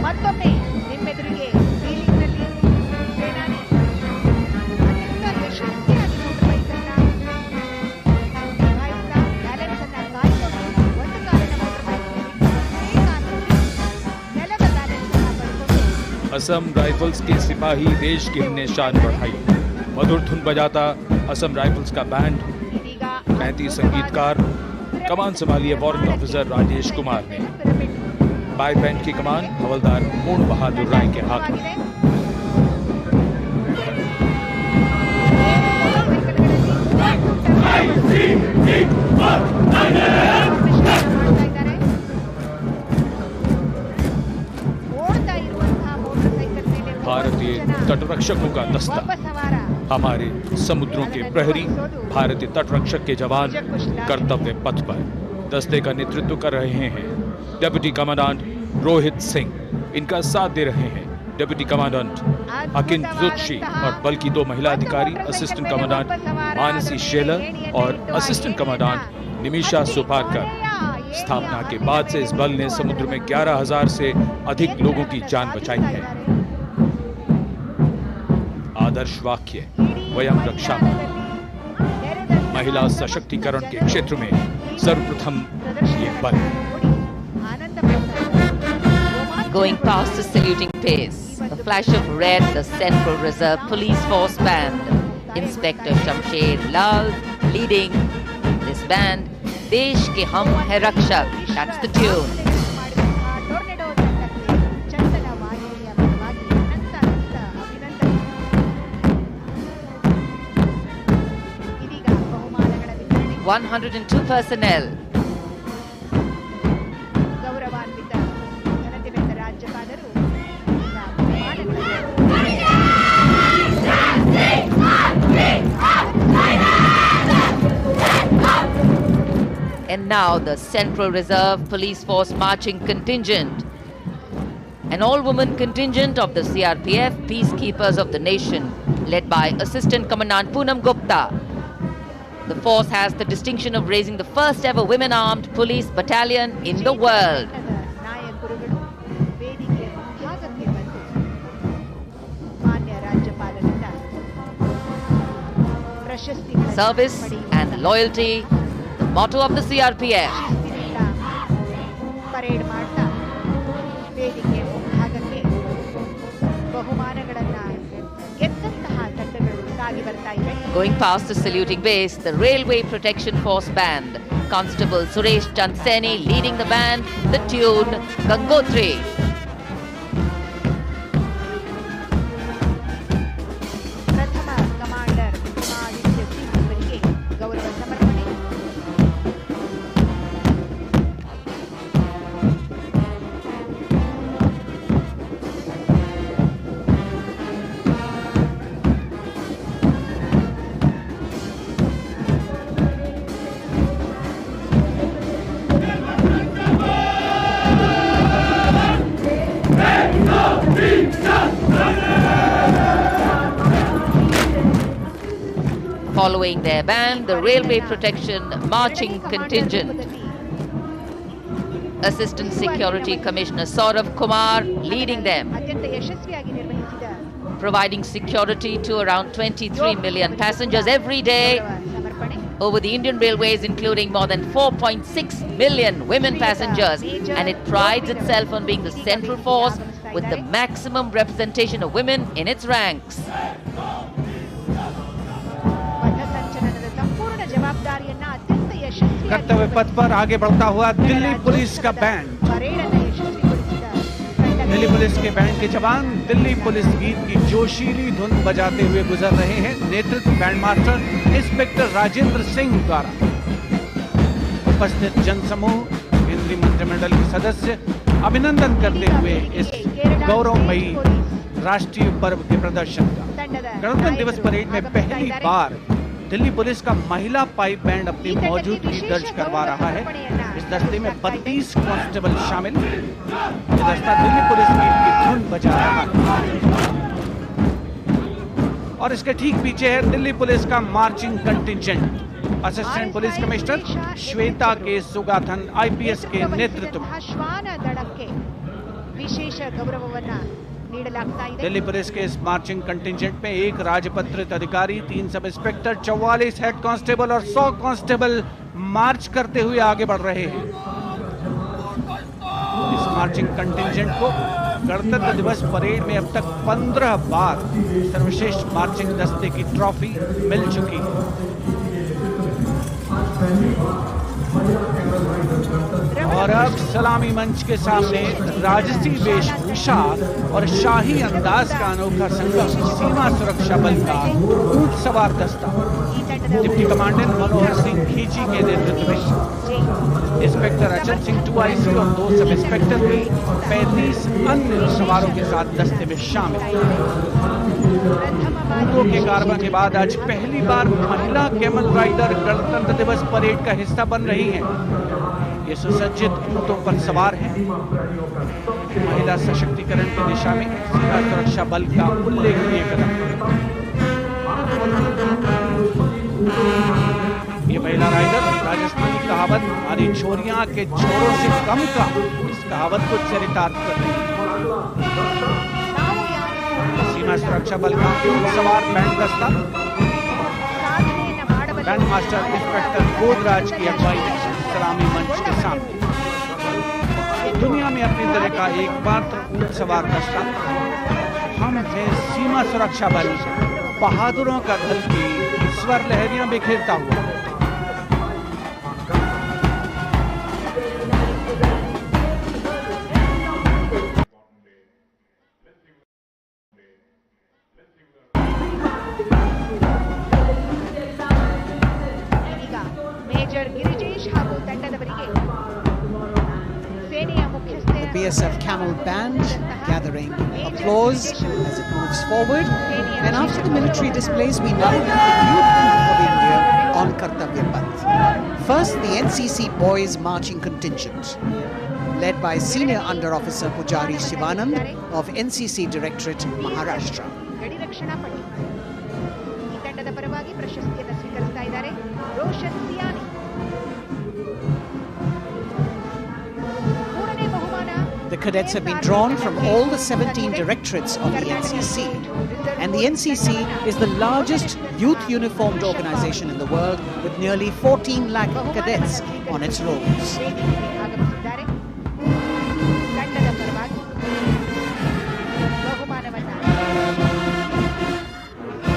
ಮತ್ತೊಮ್ಮೆ ನಿಮ್ಮೆದುರಿಗೆ ವೀಲಿಂಗ್ನಲ್ಲಿ ಸೇನಾನಿ ಅತ್ಯಂತ ಯಶಸ್ವಿಯಾಗಿ ಮೋಟರ್ ಬೈಕನ್ನ ನಿಭಾಯಿಸ್ತಾ ಬ್ಯಾಲೆನ್ಸ್ ಅನ್ನ ಕಾಯ್ಕೊಂಡು ಒಂದು ಕಾಲಿನ ಮೋಟರ್ ಬೈಕ್ ನೆಲದ ಬ್ಯಾಲೆನ್ಸ್ ಅನ್ನ ಪಡ್ಕೊಂಡು असम राइफल्स के सिपाही देश की हमने शान बढ़ाई। मधुर धुन बजाता असम राइफल्स का बैंड, 35 संगीतकार, कमान संभाली वारंट ऑफिसर राजेश कुमार ने। बाय बैंड की कमान हवलदार पूर्ण बहादुर राय के हाथ में। ಓಡ್ತಾ ಇರುವಂತಹ ಮೋಟರ್ ಸೈಕಲ್ ಮೇಲೆ भारतीय तटरक्षकों का दस्ता, ಒಬ್ಬ ಸವಾರ हमारे समुद्रों के प्रहरी, भारतीय तटरक्षक के जवान कर्तव्य पथ पर दस्ते का नेतृत्व कर रहे हैं डेप्यूटी कमांडेंट रोहित सिंह। इनका साथ दे रहे हैं डेप्यूटी कमांडेंट अकिन जोशी और बल की 2 महिला अधिकारी असिस्टेंट कमांडेंट मानसी शेलर और असिस्टेंट कमांडेंट निमिषा सुपारकर। स्थापना के बाद से इस बल ने समुद्र में 11,000 से अधिक लोगों की जान बचाई है। आदर्श वाक्य वयम रक्षामः। महिला सशक्तिकरण के क्षेत्र में सर्वप्रथम ये बल। Going past the saluting pace, the flash of red, the Central Reserve Police Force band. Inspector Shamsher Lal leading this band. Desh ke hum hai rakshak. That's the tune. 102 personnel. ಗೌರವಾನ್ವಿತ ಘನತೆವೆತ್ತ ರಾಜ್ಯಪಾಲರು And now the Central Reserve Police Force marching contingent, an all-woman contingent of the CRPF, peacekeepers of the nation, led by Assistant Commandant Poonam Gupta. The force has the distinction of raising the first ever women-armed police battalion in the world. ನಾಯಕರುಗಳು ವೇದಿಕೆಯ ಮುಂಭಾಗಕ್ಕೆ ಬಂದು ಮಾನ್ಯ ರಾಜ್ಯಪಾಲರಿಂದ ಪ್ರಶಸ್ತಿಗಳ Service and loyalty, the motto of the CRPF. Parade ಮಾಡ್ತಾ ವೇದಿಕೆಯ ಮುಂಭಾಗಕ್ಕೆ ಬಹುಮಾನಗಳನ್ನ ಗೆದ್ದಂತಹ ತಂಡಗಳು ಸಾಗಿ ಬರ್ತಾ ಇವೆ. Going past the saluting base, the Railway Protection Force Band. Constable Suresh Chandseni leading the band, the tune Gangotri. ಪ್ರಥಮ ಕಮಾಂಡರ್ ಆದಿತ್ಯ ಸಿಂಗ್ ಅವರಿಗೆ ಗೌರವ ಸಮರ್ಪಣೆ. Following their band, the Railway Protection marching contingent. Assistant Security Commissioner Saurav Kumar leading them, ಅತ್ಯಂತ ಯಶಸ್ವಿಯಾಗಿ ನಿರ್ವಹಿಸಿದ providing security to around 23 million passengers every day over the Indian Railways, including more than 4.6 million women passengers. And it prides itself on being the central force with the maximum representation of women in its ranks. ಪಥಸಂಚಲನದ ಸಂಪೂರ್ಣ ಜವಾಬ್ದಾರಿಯನ್ನ ಅತ್ಯಂತ ಯಶಸ್ವಿಯಾಗಿ कर्तव्य पथ पर आगे बढ़ता हुआ दिल्ली पुलिस का बैंड। ಪರೇಡ್ ಅನ್ನು ಯಶಸ್ವಿಗೊಳಿಸಿದ दिल्ली पुलिस के बैंड के जवान दिल्ली पुलिस गीत की जोशीली धुन बजाते हुए गुजर रहे हैं। नेतृत्व band master inspector Rajendra Singh द्वारा। उपस्थित जनसमूह, केंद्रीय मंत्रिमंडल के सदस्य अभिनंदन करते हुए इस गौरवमयी राष्ट्रीय पर्व के प्रदर्शन का। गणतंत्र दिवस परेड में पहली बार दिल्ली पुलिस का महिला पाइप बैंड अपनी मौजूदगी दर्ज करवा रहा है। इस दस्ते में 32 कांस्टेबल शामिल। ये दस्ता दिल्ली पुलिस गीत की धुन बजा रहा है और इसके ठीक पीछे है दिल्ली पुलिस का marching contingent. Assistant police commissioner Shweta के सुगाथन IPS के नेतृत्व में ಶ್ವಾನ ದಳಕ್ಕೆ ವಿಶೇಷ ಗೌರವವನ್ನ ನೀಡಲಾಗ್ತಾ ಇದೆ. दिल्ली पुलिस के इस मार्चिंग कंटिंजेंट में एक राजपत्रित अधिकारी, 3 सब इंस्पेक्टर, 44 हेड कांस्टेबल और 100 कांस्टेबल मार्च करते हुए आगे बढ़ रहे हैं। इस मार्चिंग कंटिंजेंट को गणतंत्र दिवस परेड में अब तक 15 बार सर्वश्रेष्ठ मार्चिंग दस्ते की ट्रॉफी मिल चुकी है। और अब सलामी मंच के सामने राजसी वेशभूषा और शाही अंदाज का अनोखा संगम सीमा सुरक्षा बल का ऊंट सवार दस्ता डिप्टी कमांडेंट मनोहर सिंह खींची के नेतृत्व में इंस्पेक्टर अचल सिंह 2IC और 2 सब इंस्पेक्टर भी 35 अन्य सवारों के साथ दस्ते में शामिल। ऊँटों के कारवां के बाद आज पहली बार महिला कैमल राइडर गणतंत्र दिवस परेड का हिस्सा बन रही हैं। ये सुसज्जित ऊँटों पर सवार हैं। महिला सशक्तिकरण की दिशा में सीमा सुरक्षा बल का उल्लेखनीय कदम। ये महिला राइडर राजस्थानी कहावत हमारी छोरियां के छोरों से कम का, इस कहावत को चरितार्थ कर रही है। सीमा सुरक्षा बल का सवार बैंड दस्ता बैंड मास्टर इंस्पेक्टर गोदराज की अगुवाई में सलामी मंच के सामने दुनिया में अपनी तरह का एकमात्र ऊंट सवार दस्ता हम हैं सीमा सुरक्षा बल, बहादुरों का दल की स्वर लहरियां बिखेरता हुआ। ಈಗ ಮೇಘ BSF Camel Band gathering applause as it moves forward. And after the military displays, we now have the Youth of India on Kartavya Path. First, the NCC Boys Marching Contingent, led by Senior Under Officer Pujari Shivanand of NCC Directorate, Maharashtra. ಗಡಿ ರಕ್ಷಣಾ ಪಡೆ ಈ ತಂಡದ ಪರವಾಗಿ ಪ್ರಶಸ್ತಿಯನ್ನು ಸ್ವೀಕರಿಸ್ತಾ ಇದ್ದಾರೆ ರೋಷನ್ ಸಿಯಾನಿ. ಮೂರನೇ ಬಹುಮಾನ. The cadets have been drawn from all the 17 directorates of the NCC, and the NCC is the largest youth uniformed organization in the world with nearly 14 lakh cadets on its rolls. ಆಗಮಿಸಿದ್ದಾರೆ ತಂಡದ ಪರವಾಗಿ ಬಹುಮಾನವನ್ನು.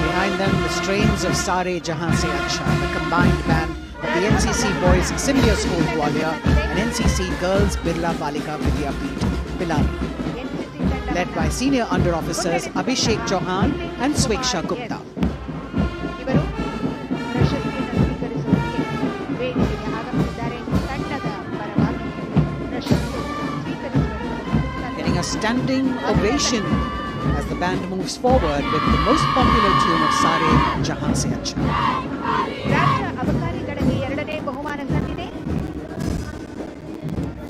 Behind them, the strains of Sare Jahan Se Acha, the combined band of the NCC Boys Senior School Gwalior and NCC Girls Birla Balika Vidyapeeth Pilani, led by Senior Under Officers Abhishek Chauhan and Sweksha Gupta. ಇವರು ಪ್ರಶಸ್ತಿಯನ್ನು ಸ್ವೀಕರಿಸುವುದಕ್ಕೆ ವೇದಿಕೆಗೆ ಆಗಮಿಸಿದ್ದಾರೆ ತಂಡದ ಪರವಾಗಿ ಪ್ರಶಸ್ತಿಯನ್ನು ಸ್ವೀಕರಿಸುವುದಕ್ಕೆ. Getting a standing ovation as the band moves forward with the most popular tune of Sare Jahan Se Acha. ರಾಷ್ಟ್ರ ಅಬಕಾರಿ ದಳಕ್ಕೆ ಎರಡನೇ ಬಹುಮಾನ ಸಂದಿದೆ.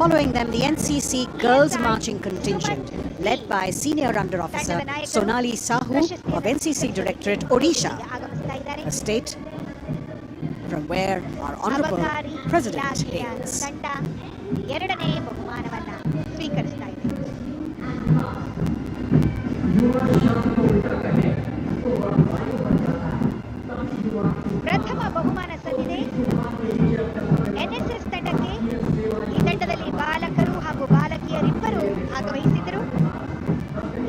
Following them, the NCC Girls Marching Contingent, led by Senior Under Officer Sonali Sahu of NCC Directorate, Odisha, a state from where our Honorable President hails. ತಂಡ ಎರಡನೇ ಬಹುಮಾನವನ್ನು ಸ್ವೀಕರಿಸ್ತಾ ಇದೆ. ಪ್ರಥಮ ಬಹುಮಾನ ಸಂದಿದೆ ಎನ್ಎಸ್ಎಸ್ ತಂಡಕ್ಕೆ. ಈ ತಂಡದಲ್ಲಿ ಬಾಲಕರು ಹಾಗೂ ಬಾಲಕಿಯರಿಬ್ಬರು ಭಾಗವಹಿಸಿದರು.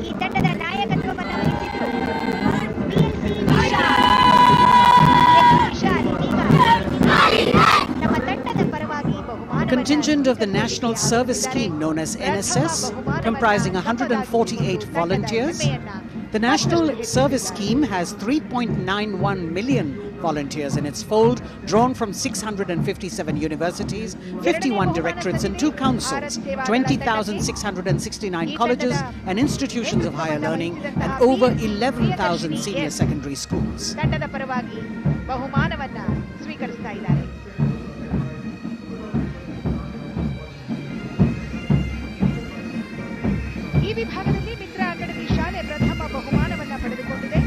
ಈ ತಂಡದ ನಾಯಕತ್ವವನ್ನು ವಹಿಸಿದರು ನಮ್ಮ ತಂಡದ ಪರವಾಗಿ ಬಹುಮಾನ. Contingent of the National Service Scheme known as NSS, comprising 148 volunteers. The National Service Scheme has 3.91 million volunteers in its fold, drawn from 657 universities, 51 directorates and 2 councils, 20,669 colleges and institutions of higher learning, and over 11,000 senior secondary schools. ತಂಡದ ಪರವಾಗಿ ಬಹುಮಾನವನ್ನು ಸ್ವೀಕರಿಸ್ತಾ ಇದ್ದಾರೆ. ಈ ವಿಭಾಗದಲ್ಲಿ ಮಿತ್ರ academy ಶಾಲೆ ಪ್ರಥಮ ಬಹುಮಾನವನ್ನು ಪಡೆದುಕೊಂಡಿದೆ.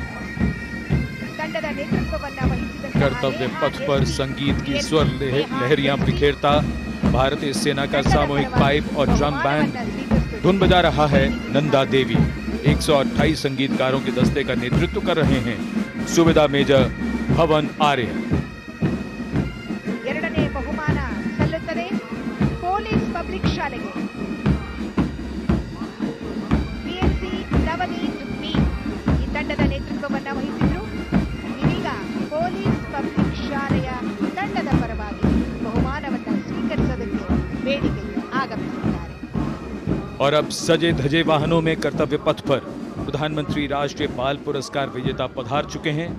ತಂಡದ ನೇತೃತ್ವವನ್ನು ವಹಿಸಿದ कर्तव्य पथ पर संगीत की स्वर लहरियां बिखेरता भारतीय सेना का सामूहिक पाइप और ड्रम बैंड धुन बजा रहा है नंदा देवी। 128 संगीतकारों के दस्ते का नेतृत्व कर रहे हैं सुविधा मेजर भवन आर्य। ಎರಡನೇ ಬಹುಮಾನ ಸಲ್ಲುತ್ತದೆ ಪೊಲೀಸ್ ಪಬ್ಲಿಕ್ ಶಾಲೆಗೆ. ಪಿಎಸ್ಸಿ ನವನೀತ್ ಬಿ ಈ ತಂಡದ ನೇತೃತ್ವವನ್ನು ವಹಿಸಿದ್ರು. ಇದೀಗ ಪೊಲೀಸ್ ಪಬ್ಲಿಕ್ ಶಾಲೆಯ ತಂಡದ ಪರವಾಗಿ ಬಹುಮಾನವನ್ನು ಸ್ವೀಕರಿಸೋದಕ್ಕೆ ವೇದಿಕೆಗೆ ಆಗಮಿಸಿದ್ದಾರೆ. और अब सजे धजे वाहनों में कर्तव्य पथ पर प्रधानमंत्री राष्ट्रीय बाल पुरस्कार विजेता पधार चुके हैं।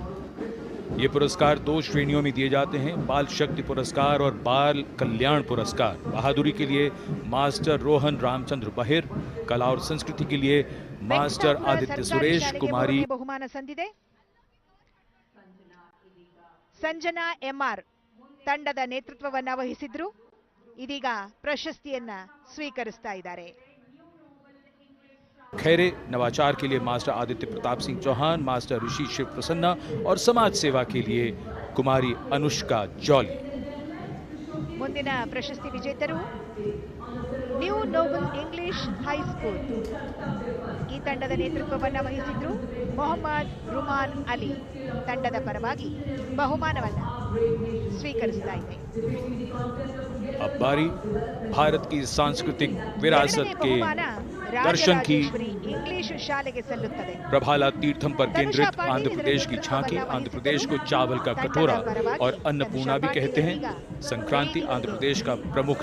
ये पुरस्कार 2 श्रेणियों में दिए जाते हैं, बाल शक्ति पुरस्कार और बाल कल्याण पुरस्कार। बहादुरी के लिए मास्टर रोहन रामचंद्र बहिर, कला और संस्कृति के लिए मास्टर आदित्य सुरेश कुमारी। ಬಹುಮಾನ ಸಂದಿದೆ ಸಂಜನಾ ಎಂಆರ್ ತಂಡದ ನೇತೃತ್ವವನ್ನು ವಹಿಸಿದ್ರು. ಇದೀಗ ಪ್ರಶಸ್ತಿಯನ್ನ ಸ್ವೀಕರಿಸ್ತಾ ಇದ್ದಾರೆ. खैरे नवाचार के लिए मास्टर आदित्य प्रताप सिंह चौहान, मास्टर ऋषि शिव प्रसन्ना और समाज सेवा के लिए कुमारी अनुष्का जौली। ಮುಂದಿನ ಪ್ರಶಸ್ತಿ ವಿಜೇತರು ನ್ಯೂ ನೋಬಲ್ ಇಂಗ್ಲಿಷ್ ಹೈಸ್ಕೂಲ್. ಈ ತಂಡದ ನೇತೃತ್ವವನ್ನು ವಹಿಸಿದ್ರು ಮೊಹಮ್ಮದ್ ರುಮಾನ್ ಅಲಿ. ತಂಡದ ಪರವಾಗಿ ಬಹುಮಾನವನ್ನು ಸ್ವೀಕರಿಸ್ತಾ ಇದೆ. अब बारी भारत की सांस्कृतिक विरासत के दर्शन की। इंग्लिश शालेಗೆ ಸಲ್ಲುತ್ತದೆ. प्रभाला तीर्थम पर केंद्रित आंध्र प्रदेश की झांकी। आंध्र प्रदेश को चावल का कटोरा और अन्नपूर्णा भी कहते हैं। संक्रांति आंध्र प्रदेश का प्रमुख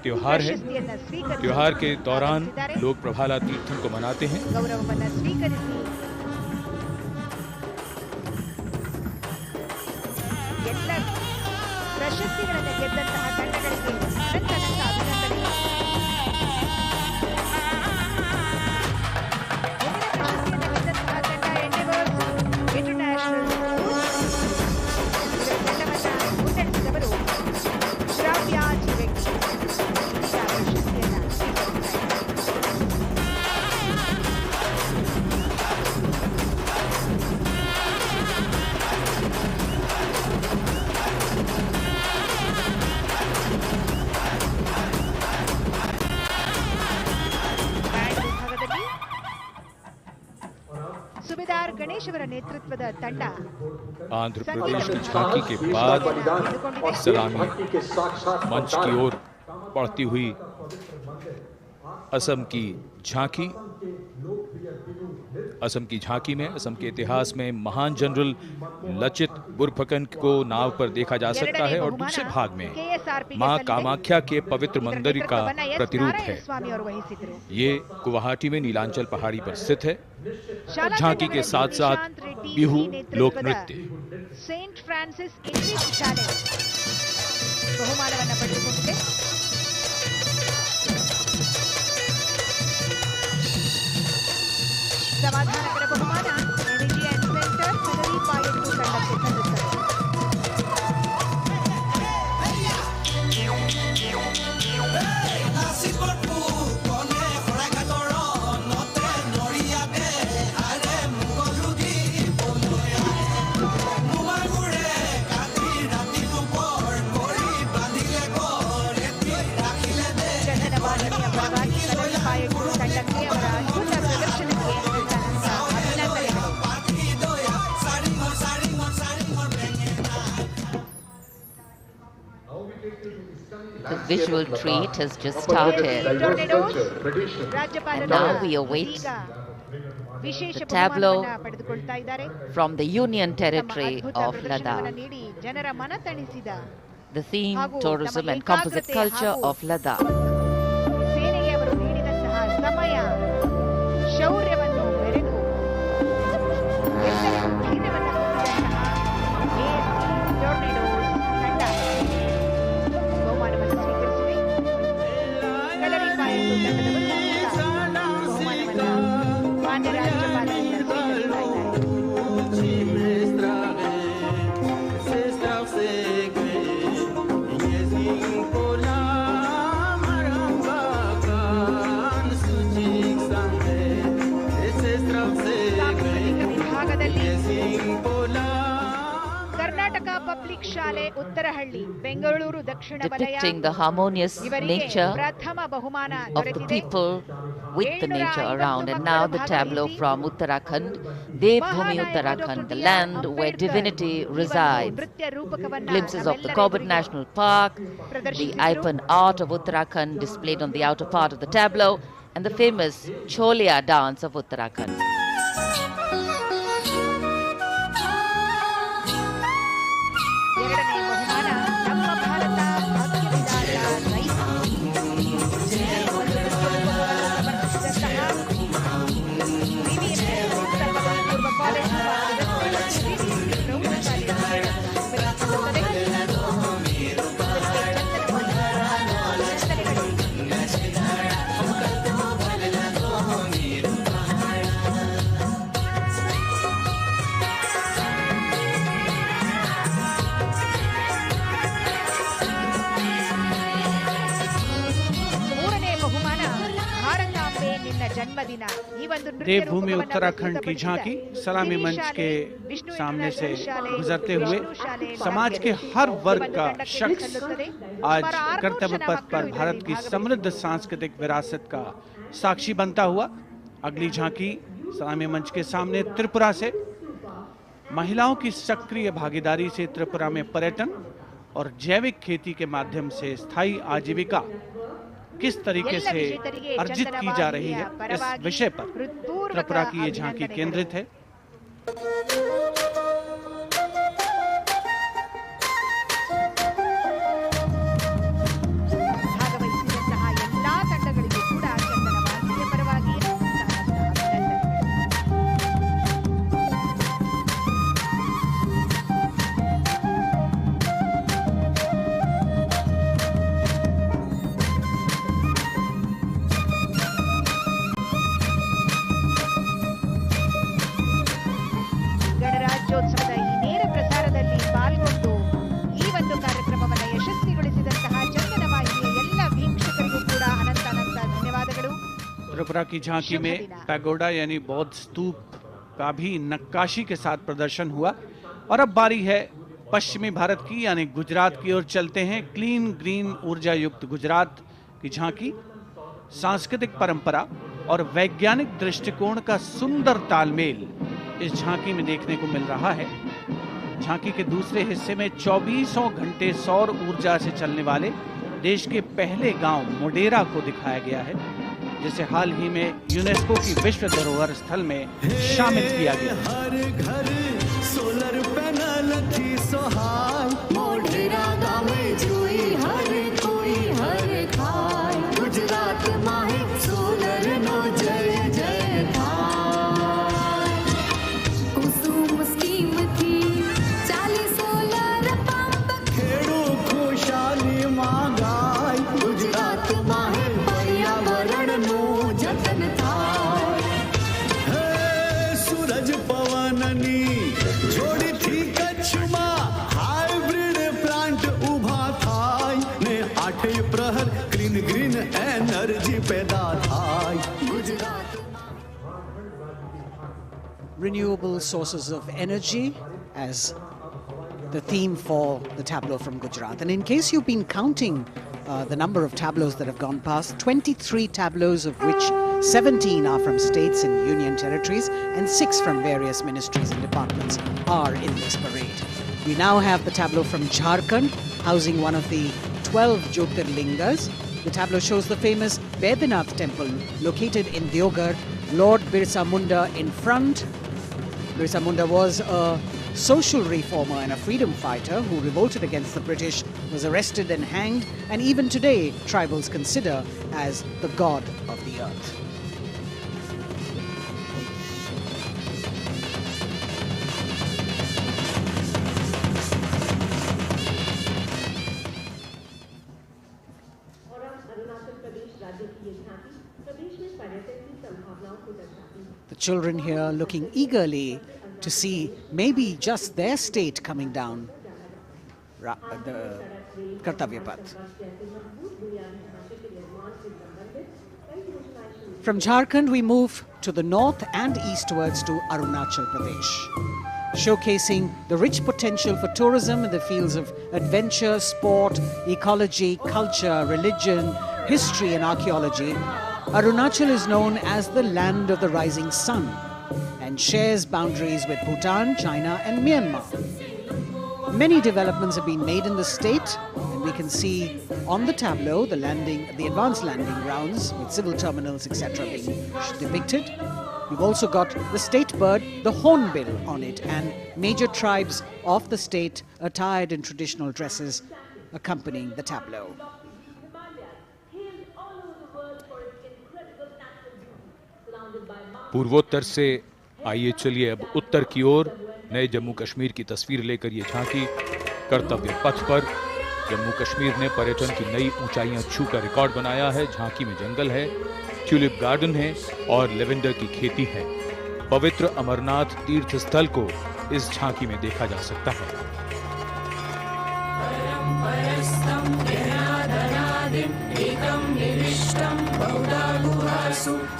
त्योहार है। त्योहार के दौरान लोग प्रभाला तीर्थम को मनाते हैं। ಗೌರವವನ್ನು ಸ್ವೀಕರಿಸಿ ಎಲ್ಲ ಪ್ರಶಸ್ತಿಗಳನ್ನು ಗೆದ್ದಂತಹ ತಂಡಗಳಿಗೆ ಅಭಿನಂದನೆಗಳು. ಆರ್ ಗಣೇಶ್ ಅವರ ನೇತೃತ್ವದ ತಂಡ आंध्र प्रदेश की झांकी के बाद सलामी मंच की ओर बढ़ती हुई असम की झांकी। असम की झांकी में असम के इतिहास में महान जनरल लचित बुरफकन को नाव पर देखा जा सकता है और दूसरे भाग में मां कामाख्या के पवित्र मंदिर का प्रतिरूप है। ये गुवाहाटी में नीलांचल पहाड़ी पर स्थित है। झांकी के साथ साथ बिहू लोक नृत्य। ಸೇಂಟ್ ಫ್ರಾನ್ಸಿಸ್ ಇಂಗ್ಲಿಷ್ ಶಾಲೆ ಬಹುಮಾನವನ್ನು ಪಡೆದುಕೊಂಡಿದೆ. ಸಮಾಧಾನಕರ ಬಹುಮಾನ ಎಮಿಜಿಯನ್ ಸೆಂಟರ್ ಕದರಿ ಪಾಯಟ್ಟು ತಂಡಕ್ಕೆ ಸಲ್ಲುತ್ತದೆ. The visual treat has just started, and now we await the tableau from the Union Territory of Ladakh. The theme, tourism and composite culture of Ladakh. ಸೇನೆಗೆ ಅವರು ನೀಡಿದಂತಹ ಸಮಯ, ಶೌರ್ಯವನ್ನು ಮೆರೆದು ಎಲ್ಲರಿಗೂ ಧೈರ್ಯವನ್ನು ತುಂಬಿದಂತಹ ASP ಟೊರ್ನೆಡೋಸ್ ತಂಡ ಬಹುಮಾನವನ್ನು ಸ್ವೀಕರಿಸಿದೆ. ಕಲರಿ ಪಾಯಟ್ಟು ತಂಡದವರು ಬಹುಮಾನವನ್ನು ಮಾನ್ಯ ರಾಜ್ಯಪಾಲರಿಂದ ಸ್ವೀಕರಿಸ್ತಾ ಪಬ್ಲಿಕ್ ಶಾಲೆ ಉತ್ತರಹಳ್ಳಿ ಬೆಂಗಳೂರು ದಕ್ಷಿಣ ವಲಯ depicting the harmonious nature ಪ್ರಥಮ ಬಹುಮಾನ of the people with the nature around. And now the tableau from Uttarakhand, Devbhumi Uttarakhand, the land where divinity resides. Glimpses of the Corbett National Park, the Ipan art of Uttarakhand displayed on the outer part of the tableau, and the famous Cholia dance of Uttarakhand. देवभूमि उत्तराखंड की झांकी सलामी मंच के सामने से गुजरते हुए समाज के हर वर्ग का शख्स आज कर्तव्य पथ पर भारत की समृद्ध सांस्कृतिक विरासत का साक्षी बनता हुआ। अगली झांकी सलामी मंच के सामने त्रिपुरा से महिलाओं की सक्रिय भागीदारी से त्रिपुरा में पर्यटन और जैविक खेती के माध्यम से स्थायी आजीविका किस तरीके से अर्जित की जा रही है, इस विषय पर त्रिपुरा की ये झांकी केंद्रित है। ಗಣರಾಜ್ಯೋತ್ಸವದ ಈ ನೇರ ಪ್ರಸಾರದಲ್ಲಿ ಪಾಲ್ಗೊಂಡು ಈ ಒಂದು ಕಾರ್ಯಕ್ರಮವನ್ನು ಯಶಸ್ವಿಗೊಳಿಸಿದಂತಹ ಚಂದನ ವಾಹಿನಿಯ ಎಲ್ಲ ವೀಕ್ಷಕರಿಗೂ ಕೂಡ ಅನಂತ ಧನ್ಯವಾದಗಳು। त्रिपुरा की झांकी में पैगोडा यानी बौद्ध स्तूप का भी नक्काशी के साथ प्रदर्शन हुआ और अब बारी है पश्चिमी भारत की यानी गुजरात की ओर चलते हैं। क्लीन ग्रीन ऊर्जा युक्त गुजरात की झांकी सांस्कृतिक परंपरा और वैज्ञानिक दृष्टिकोण का सुंदर तालमेल इस झांकी में देखने को मिल रहा है। झांकी के दूसरे हिस्से में 2400 घंटे सौर ऊर्जा से चलने वाले देश के पहले गांव मोडेरा को दिखाया गया है, जिसे हाल ही में यूनेस्को की विश्व धरोहर स्थल में शामिल किया गया। हर घर सोलर पैनल थी सहाय, मोढेरा गाँव में जुई हर कोई हर खाय, गुजरात माहे सोलर नो जय जय थाय। कुसुम स्कीम थी 40 सोलर पंप, खेड़ू खुशाली मांगाय, गुजरात माहे पर्यावरण नो जतन थाय। हे सूरज पवननी जोड़ी थी कच्छ में, हाइब्रिड प्लांट उभा थाय ने 8 प्रहर ग्रीन ग्रीन एनर्जी पैदा थाय। Gujarat Renewable sources of energy as the theme for the tableau from Gujarat. And in case you've been counting the number of tableaus that have gone past, 23 tableaus, of which 17 are from states and union territories and 6 from various ministries and departments are in this parade. We now have the tableau from Jharkhand, housing one of the 12 Jyotirlingas. The tableau shows the famous Baidyanath temple located in Deoghar, Lord Birsa Munda in front. Birsa Munda was a social reformer and a freedom fighter who revolted against the British, was arrested and hanged, and even today tribals consider as the god of the earth. The children here looking eagerly to see maybe just their state coming down the Kartavya Path. From Jharkhand we move to the north and eastwards to Arunachal Pradesh, showcasing the rich potential for tourism in the fields of adventure, sport, ecology, culture, religion, history and archaeology. Arunachal is known as the land of the rising sun and shares boundaries with Bhutan, China and Myanmar. Many developments have been made in the state, and we can see on the tableau the advanced landing grounds with civil terminals, etc. being depicted. We've also got the state bird, the hornbill, on it, and major tribes of the state attired in traditional dresses accompanying the tableau. पूर्वोत्तर से आइए चलिए अब उत्तर की ओर नए जम्मू कश्मीर की तस्वीर लेकर ये झांकी कर्तव्य पथ पर। जम्मू कश्मीर ने पर्यटन की नई ऊंचाइयां छूकर रिकॉर्ड बनाया है। झांकी में जंगल है, ट्यूलिप गार्डन है और लेवेंडर की खेती है। पवित्र अमरनाथ तीर्थ स्थल को इस झांकी में देखा जा सकता है।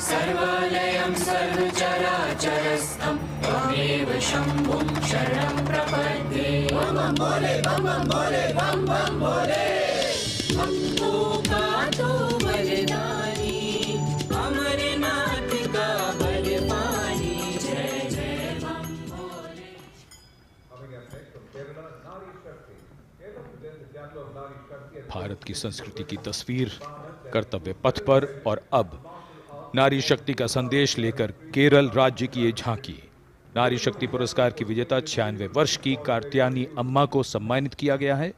सर्वलयं सर्वचराचरस्थं त्वमेव शम्भुं शरणं प्रपद्ये। बम बम भोले बम बम भोले बम बम भोले। हमको का तो बलिदानी अमरनाथ का बलवानी, जय जय बम भोले। भारत की संस्कृति की तस्वीर कर्तव्य पथ पर, और अब नारी शक्ति का संदेश लेकर केरल राज्य की ये झांकी। नारी शक्ति पुरस्कार की विजेता 96 वर्ष की कार्त्यानी अम्मा को सम्मानित किया गया है।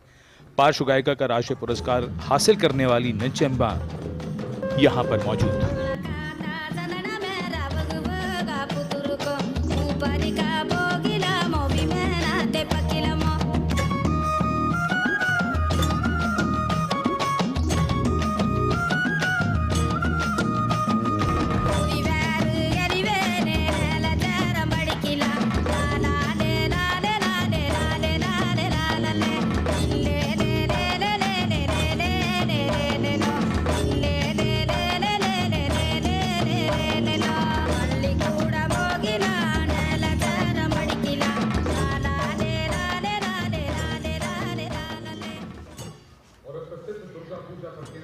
पार्श्व गायिका का राष्ट्रीय पुरस्कार हासिल करने वाली नंचेम्बा यहां पर मौजूद है।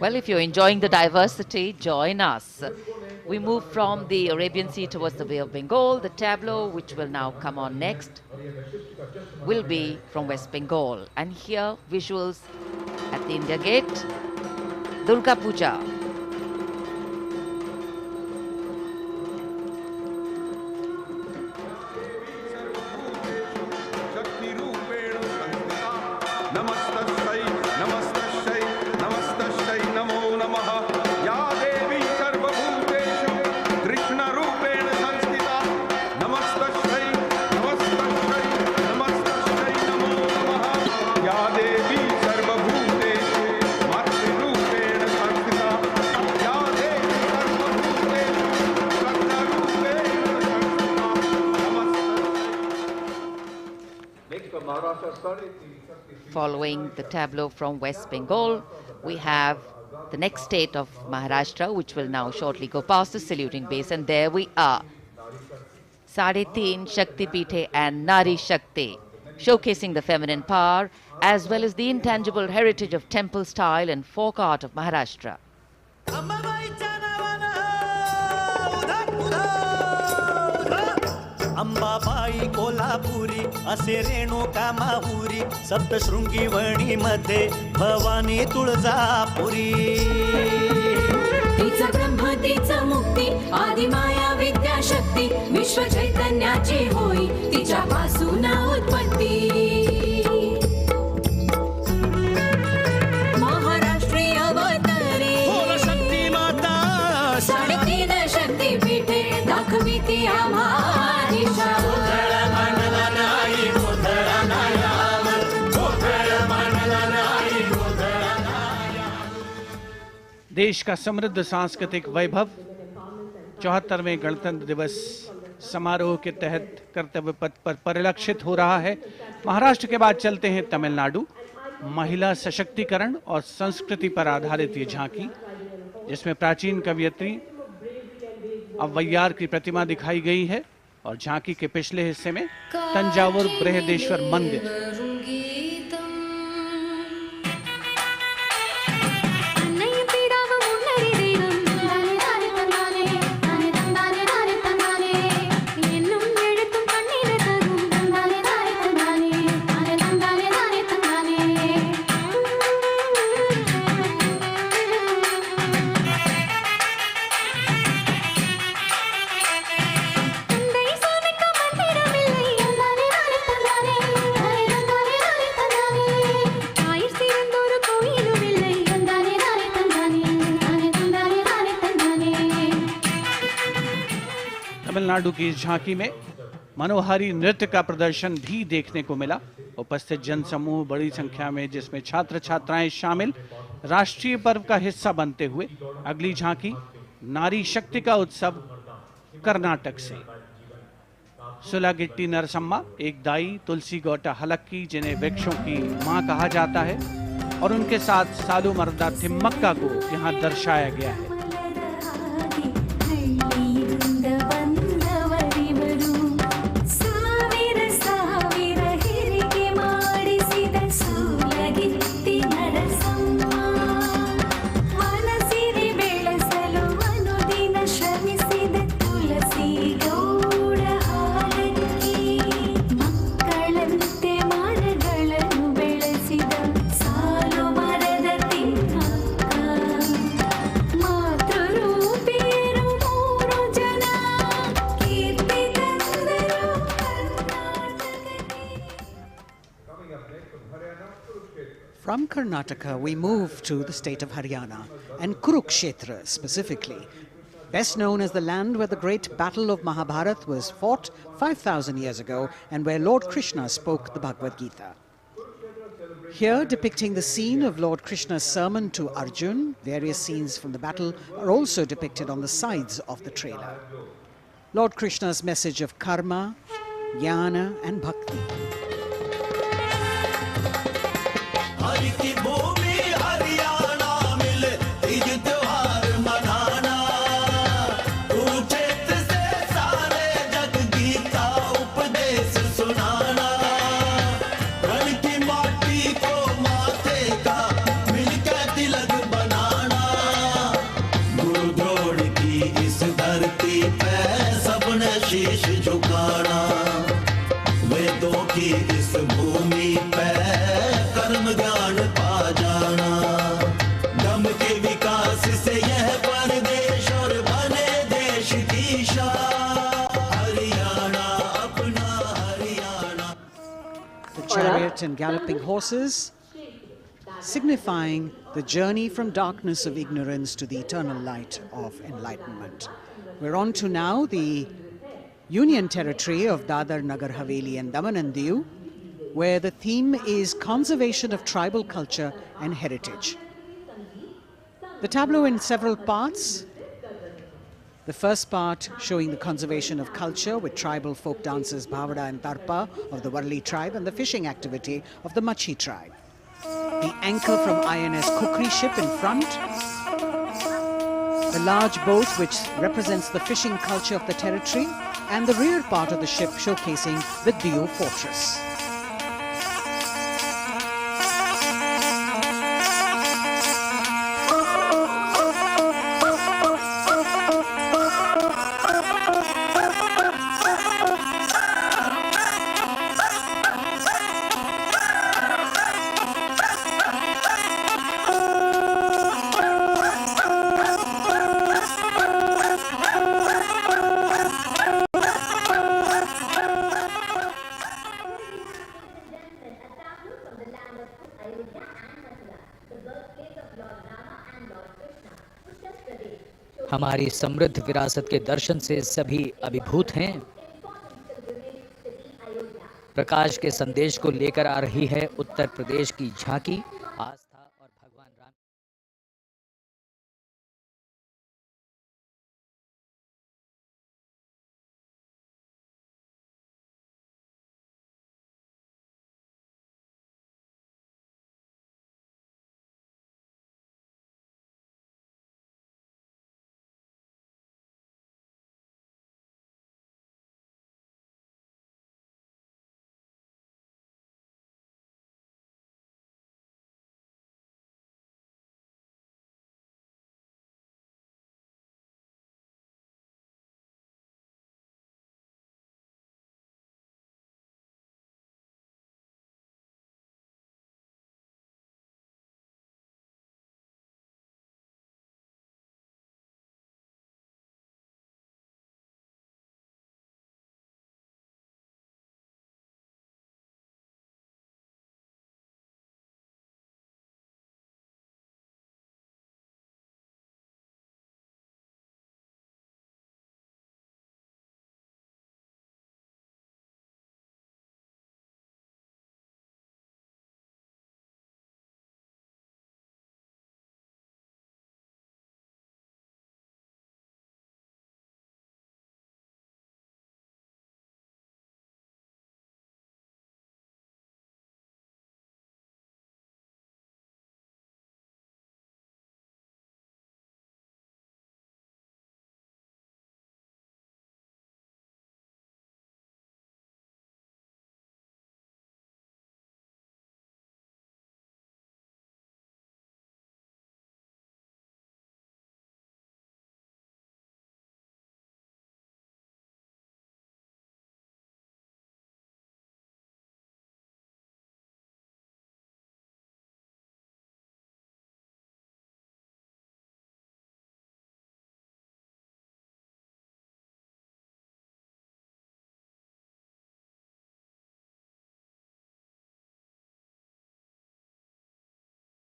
Well, if you're enjoying the diversity, join us. We move from the Arabian Sea towards the Bay of Bengal. The tableau, which will now come on next, will be from West Bengal. And here, visuals at the India Gate, Durga Puja. Following the tableau from West Bengal, we have the next state of Maharashtra, which will now shortly go past the saluting base. And there we are. Sade Teen Shakti Pithe and Nari Shakti, showcasing the feminine power as well as the intangible heritage of temple style and folk art of Maharashtra. Ambabai Kolhapuri असे रेणुका माहुरी सप्तशृंगी वणी मध्ये भवानी तुळजापुरी तिचा ब्रह्म तिचा मुक्ती आदि माया विद्या शक्ती विश्व चैतन्याची होई तिच्यापासून उत्पत्ती महाराष्ट्रीय अवतारी शक्ती माता साडेतीन शक्ती पीठे दाखवी ती आम्हा देश का समृद्ध सांस्कृतिक वैभव 74वें गणतंत्र दिवस समारोह के तहत कर्तव्य पथ पर परिलक्षित हो रहा है। महाराष्ट्र के बाद चलते हैं तमिलनाडु। महिला सशक्तिकरण और संस्कृति पर आधारित ये झांकी, जिसमें प्राचीन कवयित्री अव्वैयार की प्रतिमा दिखाई गई है और झांकी के पिछले हिस्से में तंजावुर बृहदेश्वर मंदिर। तमिलनाडु की इस झांकी में मनोहारी नृत्य का प्रदर्शन भी देखने को मिला। उपस्थित जनसमूह बड़ी संख्या में, जिसमें छात्र छात्राएं शामिल, राष्ट्रीय पर्व का हिस्सा बनते हुए। अगली झांकी नारी शक्ति का उत्सव कर्नाटक से। सुलागिट्टी नरसम्मा एक दाई तुलसी गौटा हलक्की, जिन्हें वृक्षों की मां कहा जाता है, और उनके साथ सालू मर्दा थिम्मक्का को यहाँ दर्शाया गया है। From Karnataka, we move to the state of Haryana, and Kurukshetra specifically, best known as the land where the great battle of Mahabharata was fought 5,000 years ago and where Lord Krishna spoke the Bhagavad Gita. Here, depicting the scene of Lord Krishna's sermon to Arjun, various scenes from the battle are also depicted on the sides of the trailer. Lord Krishna's message of karma, jnana and bhakti. की भूमि हरियाणा मिले तीज त्योहार मनाना कुरुक्षेत्र से सारे जग गीता उपदेश सुनाना रण की माटी को माथे का मिलकर तिलक बनाना गुरु द्रोण की इस शीश झुकाना, वेदों की इस भूमि पे कर्म ज्ञान पा जाना। दम के विकास से यह परदेश और बने देश की शान। हरियाणा अपना Haryana. The chariot and galloping horses, signifying the journey from darkness of ignorance to the eternal light of enlightenment. We're on to now the Union Territory of Dadar, Nagar Haveli and Daman and Diu, where the theme is conservation of tribal culture and heritage. The tableau in several parts. The first part showing the conservation of culture with tribal folk dances Bhavada and Tarpa of the Warli tribe and the fishing activity of the Machi tribe. The anchor from INS Kukri ship in front. The large boat which represents the fishing culture of the territory, and the rear part of the ship showcasing the Diu fortress. हमारी समृद्ध विरासत के दर्शन से सभी अभिभूत हैं। प्रकाश के संदेश को लेकर आ रही है उत्तर प्रदेश की झांकी। आज